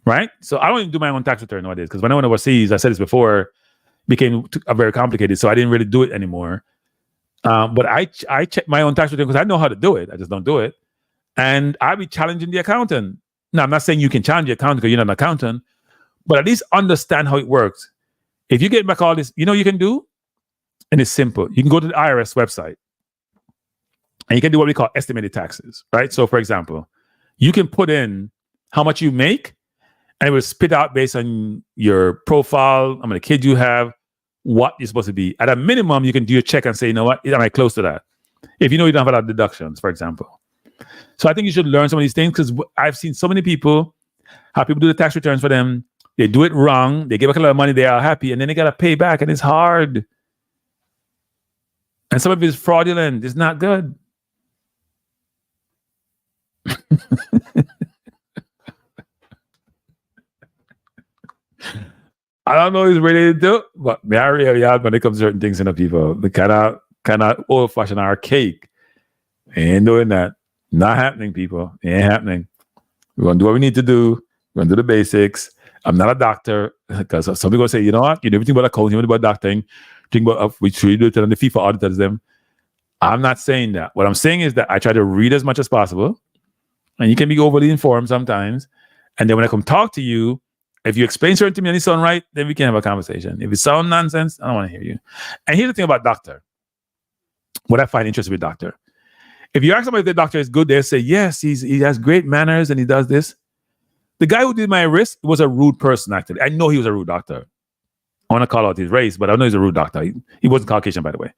Right? So I don't even do my own tax return nowadays because when I went overseas, I said this before, became very complicated. So I didn't really do it anymore. But I check my own tax return because I know how to do it. I just don't do it. And I'll be challenging the accountant. Now, I'm not saying you can challenge the accountant because you're not an accountant, but at least understand how it works. If you get back all this, you know you can do? And it's simple. You can go to the IRS website and you can do what we call estimated taxes, right? So, for example, you can put in how much you make and it will spit out based on your profile, how many kids you have, what you're supposed to be. At a minimum, you can do a check and say, you know what, am I close to that? If you know you don't have a lot of deductions, for example. So I think you should learn some of these things because I've seen so many people, how people do the tax returns for them. They do it wrong. They give back a lot of money. They are happy. And then they got to pay back. And it's hard. And some of it is fraudulent. It's not good. I don't know who's ready to do it, but me I really hard when it comes to certain things in the people. The kind of old-fashioned archaic. Ain't doing that. Not happening, people. It ain't happening. We're going to do what we need to do. We're going to do the basics. I'm not a doctor because some people say, you know what? You know everything about accounting, you know about doctoring, think about we should do it and the FIFA auditors them. I'm not saying that. What I'm saying is that I try to read as much as possible. And you can be overly informed sometimes. And then when I come talk to you, if you explain certain to me and it sound right, then we can have a conversation. If it sound nonsense, I don't want to hear you. And here's the thing about doctor. What I find interesting with doctor. If you ask somebody if the doctor is good, they'll say, yes, he has great manners and he does this. The guy who did my wrist was a rude person, actually. I know he was a rude doctor. I want to call out his race, but I know he's a rude doctor. He wasn't Caucasian, by the way.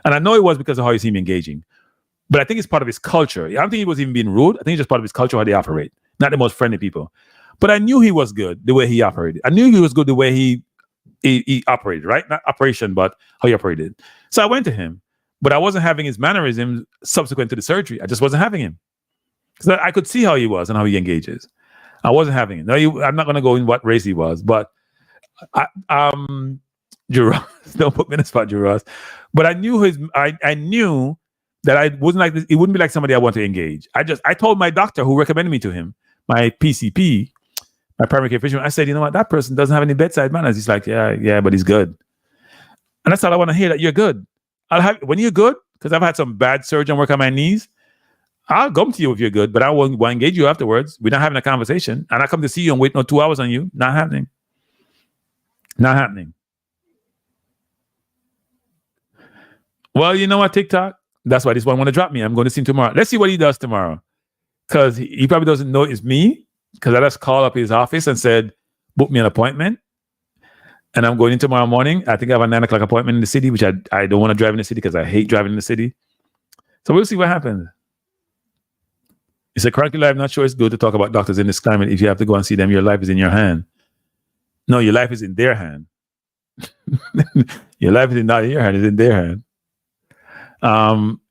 And I know it was because of how you see him engaging. But I think it's part of his culture. I don't think he was even being rude. I think it's just part of his culture, how they operate. Not the most friendly people. But I knew he was good the way he operated. I knew he was good the way he operated, right? Not operation, but how he operated. So I went to him. But I wasn't having his mannerisms subsequent to the surgery. I just wasn't having him. Because I could see how he was and how he engages. I wasn't having it. No, I'm not going to go in what race he was. But Juros, don't put me in the spot, Juros. But I knew I knew that I wasn't like this. It wouldn't be like somebody I want to engage. I told my doctor who recommended me to him, my PCP, my primary care physician, I said, you know what, that person doesn't have any bedside manners. He's like, yeah, but he's good. And that's all I want to hear, that you're good. When you're good, because I've had some bad surgeon work on my knees, I'll come to you if you're good, but I won't engage you afterwards. We're not having a conversation. And I come to see you and wait 2 hours on you. Not happening. Not happening. Well, you know what, TikTok? That's why this one want to drop me. I'm going to see him tomorrow. Let's see what he does tomorrow. Because he probably doesn't know it's me. Because I just called up his office and said, book me an appointment. And I'm going in tomorrow morning. I think I have a 9 o'clock appointment in the city, which I don't want to drive in the city because I hate driving in the city. So we'll see what happens. It's a Kranky life. Not sure it's good to talk about doctors in this climate. If you have to go and see them, your life is in your hand. No, your life is in their hand. Your life is not in your hand. It's in their hand.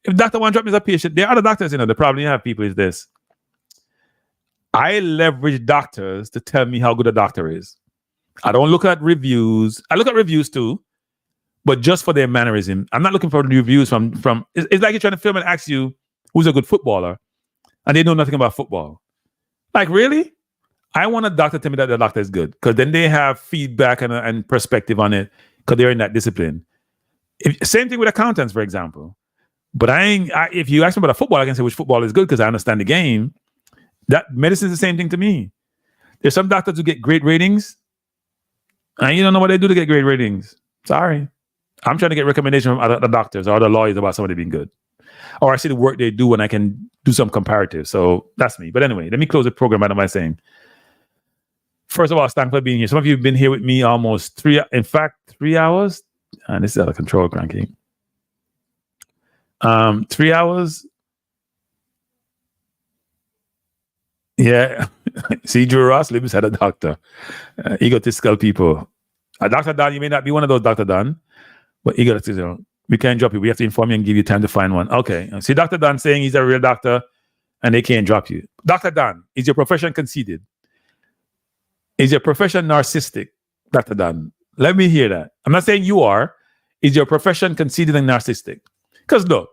If Dr. One drop me as a patient, there are other doctors, the problem you have, people, is this. I leverage doctors to tell me how good a doctor is. I don't look at reviews. I look at reviews too, but just for their mannerism. I'm not looking for reviews from it's like you're trying to film and ask you who's a good footballer and they know nothing about football. Like, really? I want a doctor to tell me that the doctor is good because then they have feedback and perspective on it because they're in that discipline. Same thing with accountants, for example. But if you ask me about a football, I can say which football is good because I understand the game. That medicine is the same thing to me. There's some doctors who get great ratings, and you don't know what they do to get great ratings. Sorry. I'm trying to get recommendations from other doctors or other lawyers about somebody being good. or I see the work they do and I can do some comparative. So that's me. But anyway, let me close the program by saying, first of all, thanks for being here. Some of you have been here with me almost 3 hours. And this is out of control, Kranky. 3 hours. Yeah. See, Drew Ross lives at a doctor. Egotistical people. Dr. Dan, you may not be one of those, Dr. Dan, but egotistical. We can't drop you. We have to inform you and give you time to find one. Okay. See, Dr. Dan saying he's a real doctor and they can't drop you. Dr. Dan, is your profession conceited? Is your profession narcissistic, Dr. Dan? Let me hear that. I'm not saying you are. Is your profession conceited and narcissistic? Because look,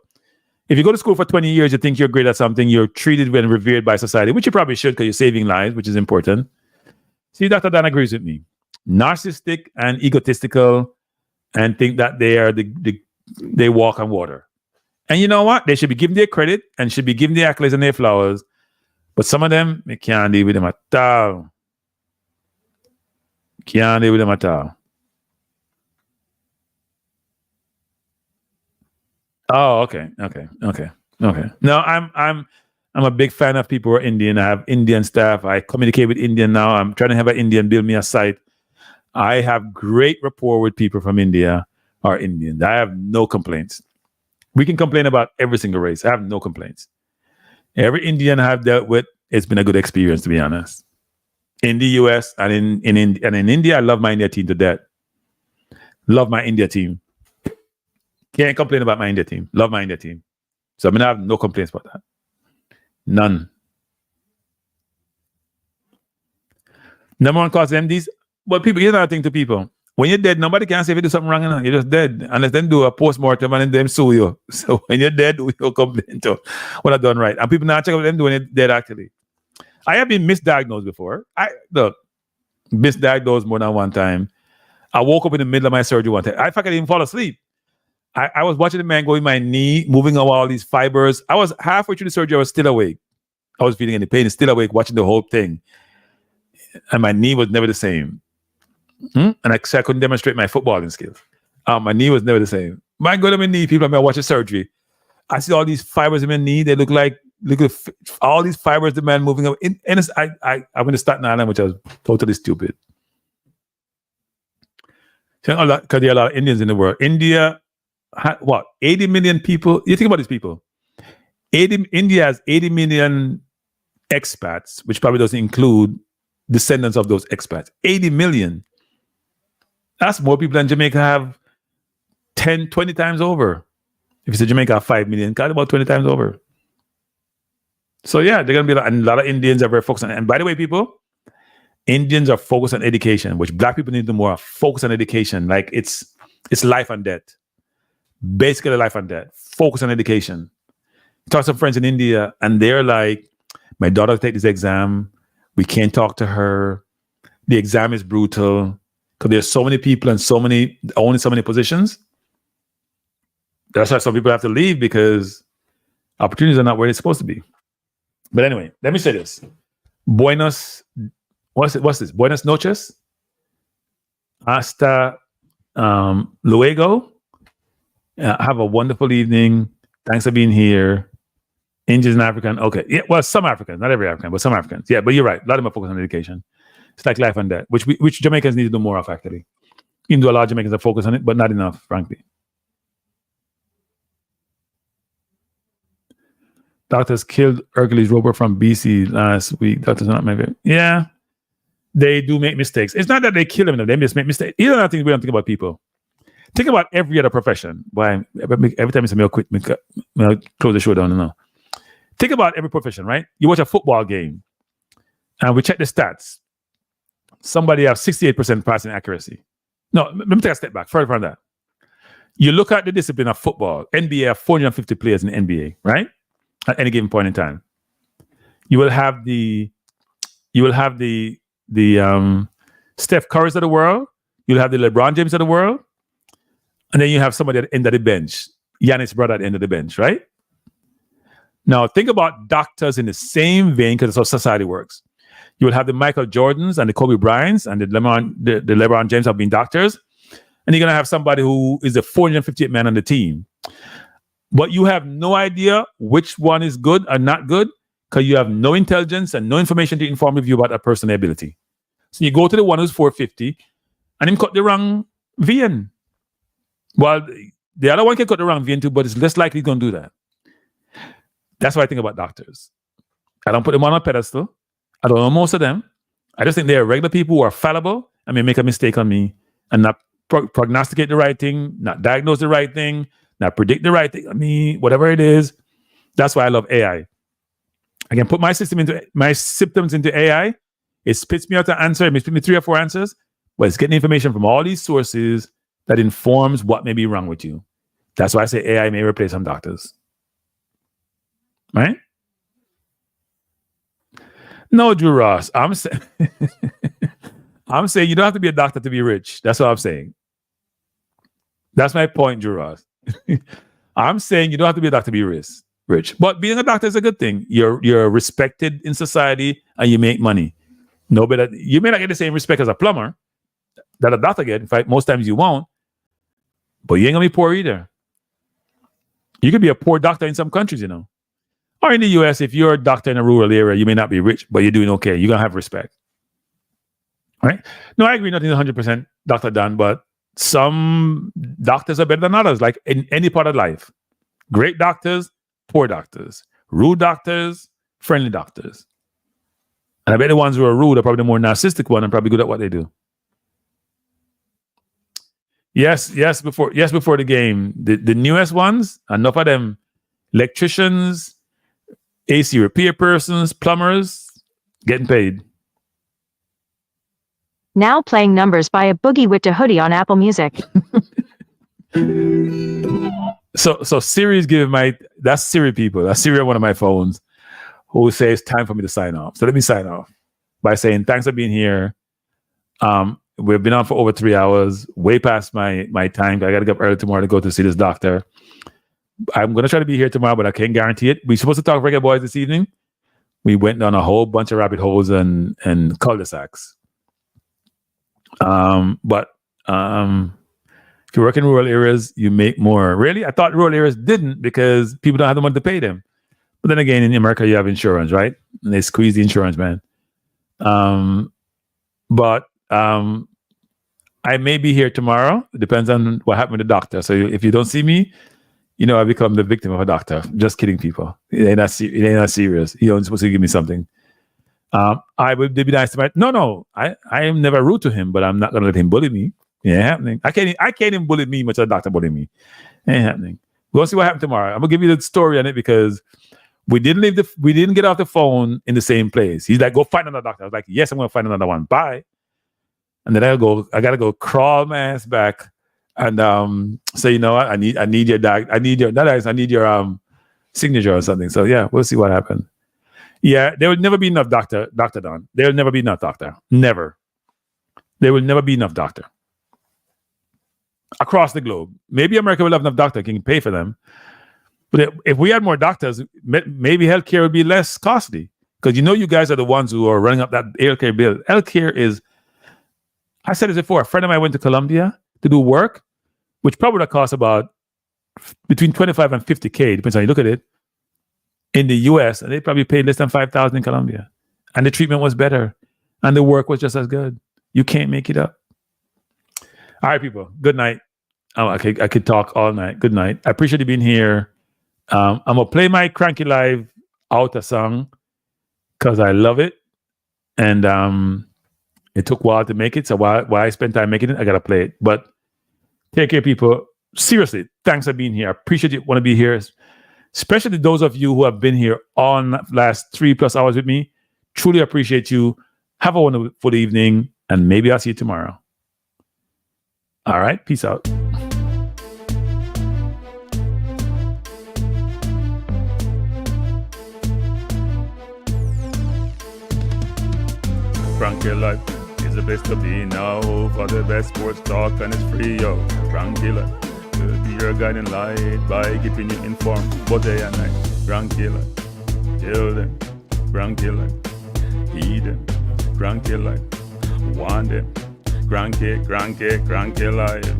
if you go to school for 20 years, you think you're great at something, you're treated and revered by society, which you probably should because you're saving lives, which is important. See, Dr. Dan agrees with me. Narcissistic and egotistical and think that they walk on water. And you know what? They should be given their credit and should be given their accolades and their flowers. But some of them, they can't deal with them at all. Can't deal with them at all. Oh, okay. No, I'm a big fan of people who are Indian. I have Indian staff. I communicate with Indian now. I'm trying to have an Indian build me a site. I have great rapport with people from India or Indians. I have no complaints. We can complain about every single race. I have no complaints. Every Indian I've dealt with, it's been a good experience, to be honest. In the US and in India, I love my India team to death. Love my India team. Can't complain about my India team. Love my India team. So I mean, I have no complaints about that. None. Number one cause MDs. But people, here's another thing to people. When you're dead, nobody can say if you do something wrong. You're just dead. Unless they do a post-mortem and then them sue you. So when you're dead, we will complain to what I've done right. And people now check out them doing it dead actually. I have been misdiagnosed before. Misdiagnosed more than one time. I woke up in the middle of my surgery one time. I fucking didn't fall asleep. I was watching the man go in my knee, moving over all these fibers. I was halfway through the surgery. I was still awake. I was feeling any pain, still awake, watching the whole thing. And my knee was never the same. And I couldn't demonstrate my footballing skills. My knee was never the same. My God, my knee, people, I watch the surgery. I see all these fibers in my knee. They look at all these fibers, the man moving up. I went to Staten Island, which was totally stupid. Because there are a lot of Indians in the world. India, 80 million people? You think about these people. India has 80 million expats, which probably doesn't include descendants of those expats. 80 million. That's more people than Jamaica have 10, 20 times over. If you say Jamaica have 5 million, got about 20 times over. So yeah, they're going to be a lot of Indians are very focused on it. And by the way, people, Indians are focused on education, which black people need to do more. Focus on education. Like it's life and death. Basically life and death. Focus on education. Talk to some friends in India and they're like, my daughter take this exam. We can't talk to her. The exam is brutal because there's so many people and only so many positions. That's why some people have to leave because opportunities are not where they're supposed to be. But anyway, let me say this. What's this? Buenas noches. Hasta luego. Have a wonderful evening. Thanks for being here. Indians and African. Okay. Yeah, well, some Africans, not every African, but some Africans. Yeah, but you're right. A lot of them are focused on education. It's like life and death, which Jamaicans need to do more of, actually. Even though a lot of Jamaicans are focused on it, but not enough, frankly. Doctors killed Hercules Roper from BC last week. Doctors are not my favorite. Yeah, they do make mistakes. It's not that they kill them, they just make mistakes. These are not things we don't think about people. Think about every other profession. Why? Every time you say, I'll quit, I'll close the show down now. Think about every profession, right? You watch a football game and we check the stats. Somebody has 68% passing accuracy. No, let me take a step back. Further from that. You look at the discipline of football. NBA have 450 players in the NBA, right? At any given point in time. You will have the Steph Currys of the world. You'll have the LeBron James of the world. And then you have somebody at the end of the bench. Giannis' brother at the end of the bench, right? Now, think about doctors in the same vein, because that's how society works. You will have the Michael Jordans and the Kobe Bryants and the LeBron James have been doctors. And you're going to have somebody who is the 458th man on the team. But you have no idea which one is good or not good because you have no intelligence and no information to inform you about a person's ability. So you go to the one who's 450 and him cut the wrong vein. Well, the other one can cut the wrong vein too, but it's less likely he's going to do that. That's what I think about doctors. I don't put them on a pedestal. I don't know most of them. I just think they're regular people who are fallible and may make a mistake on me and not prognosticate the right thing, not diagnose the right thing, not predict the right thing. I mean, whatever it is, that's why I love AI. I can put my symptoms into AI. It spits me out an answer. It may spit me 3 or 4 answers, but it's getting information from all these sources that informs what may be wrong with you. That's why I say AI may replace some doctors. Right? No, Drew Ross. I'm saying you don't have to be a doctor to be rich. That's what I'm saying. That's my point, Drew Ross. I'm saying you don't have to be a doctor to be rich. But being a doctor is a good thing. You're respected in society and you make money. You may not get the same respect as a plumber that a doctor gets. In fact, most times you won't. But you ain't gonna be poor either. You could be a poor doctor in some countries, you know. Or in the US, if you're a doctor in a rural area, you may not be rich, but you're doing okay. You're gonna have respect. Right? No, I agree, nothing's 100% Dr. Dan, but some doctors are better than others, like in any part of life. Great doctors, poor doctors, rude doctors, friendly doctors. And I bet the ones who are rude are probably the more narcissistic one and probably good at what they do. Yes, before the game. The newest ones, enough of them, electricians, AC repair persons, plumbers, getting paid.
Now playing Numbers by a Boogie with the Hoodie on Apple Music.
So Siri's giving that's Siri people. That's Siri on one of my phones who says time for me to sign off. So let me sign off by saying thanks for being here. We've been on for over 3 hours, way past my time. I got to get up early tomorrow to go to see this doctor. I'm going to try to be here tomorrow, but I can't guarantee it. We're supposed to talk Reggae Boyz this evening. We went down a whole bunch of rabbit holes and cul-de-sacs. But if you work in rural areas, you make more. Really? I thought rural areas didn't because people don't have the money to pay them. But then again, in America, you have insurance, right? And they squeeze the insurance, man. But I may be here tomorrow. It depends on what happened with the doctor. So if you don't see me, you know I become the victim of a doctor. Just kidding, people. It ain't not serious. You're only supposed to give me something. I would be nice to No. I am never rude to him, but I'm not gonna let him bully me. It ain't happening. I can't even bully me much as a doctor bully me. It ain't happening. We'll see what happens tomorrow. I'm gonna give you the story on it because we didn't get off the phone in the same place. He's like, go find another doctor. I was like, yes, I'm gonna find another one. Bye. And then I gotta go crawl my ass back and say, you know what, I need your signature or something. So yeah, we'll see what happens. Yeah, there will never be enough Dr. Don. There will never be enough doctor. Never. There will never be enough doctor. Across the globe. Maybe America will have enough doctor can pay for them. But if we had more doctors, maybe healthcare would be less costly. Because you guys are the ones who are running up that healthcare bill. Healthcare is, I said this before, a friend of mine went to Colombia to do work, which probably would cost about between 25 and 50K, depends on how you look at it, in the US, and they probably paid less than 5,000 in Colombia. And the treatment was better. And the work was just as good. You can't make it up. All right, people. Good night. I could talk all night. Good night. I appreciate you being here. I'm going to play my Kranky Live outer song because I love it. And it took a while to make it. So while I spent time making it, I got to play it. But take care, people. Seriously, thanks for being here. I appreciate you want to be here. Especially those of you who have been here on last 3+ hours with me. Truly appreciate you. Have a wonderful evening, and maybe I'll see you tomorrow. All right, peace out. Kranky Life is the best to be now. For the best sports talk, and it's free, yo. Kranky Life. Will be your guiding light by keeping you informed both day and night. Kranky Life, tell them. Kranky Life, heed them. Kranky Life, want them. Kranky Life,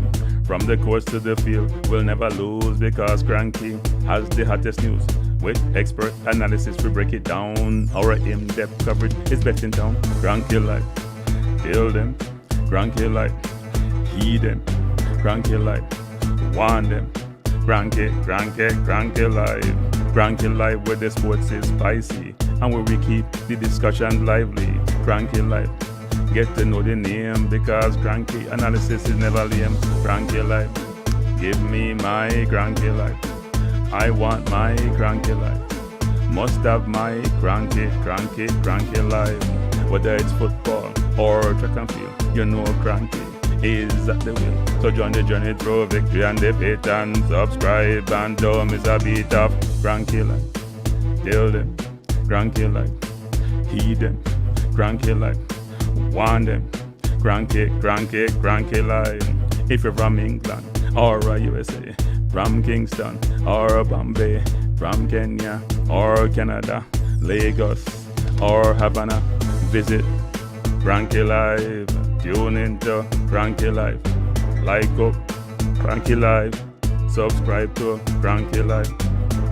From the courts to the field, we'll never lose because Kranky has the hottest news. With expert analysis, we break it down. Our in-depth coverage is best in town. Kranky life, kill them. Kranky life, heed them. Kranky life, warn them. Kranky life. Kranky life where the sports is spicy and where we keep the discussion lively. Kranky life, get to know the name because Kranky analysis is never lame. Kranky life, give me my Kranky life. I want my Kranky life. Must have my Kranky life. Whether it's football or track and field, you know Kranky is at the wheel. So join the journey through victory and defeat and subscribe and don't miss a beat of Kranky life. Tell them Kranky life. Heed them Kranky life. Want them Kranky life. If you're from England or USA, from Kingston or Bombay, from Kenya or Canada, Lagos or Havana, visit Kranky life. Tune into Kranky life. Like up Kranky life. Subscribe to Kranky life.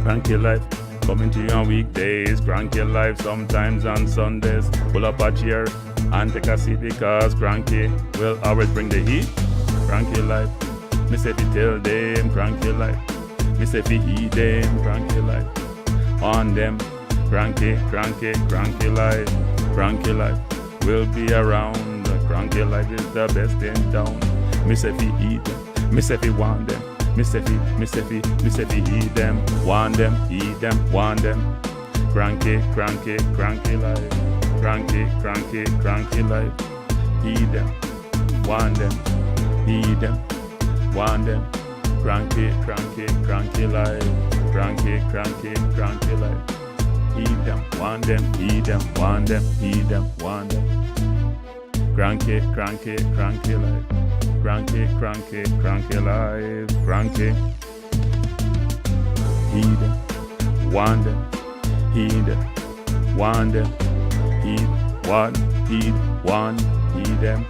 Kranky life coming to you on weekdays. Kranky life sometimes on Sundays. Pull up a chair and take a seat because Kranky will always bring the heat. Kranky life. Me say fi tell them Kranky life. Me say fi heed them Kranky life. On them Kranky life. Kranky life will be around. Kranky life is the best in town. Me say fi heed them. Me say fi want them. Me say fi heed them. Want them, heed them, want them. Kranky life. Kranky life. Heed them. Want them. Heed them. Want them. Kranky life. Kranky life. Heed them. Want them. Heed them. Want them. Heed them. Want them. Kranky life. Kranky life. Kranky. Heed them. Want them. Heed them. Want them. Heed. Want. Heed. Want. Heed them.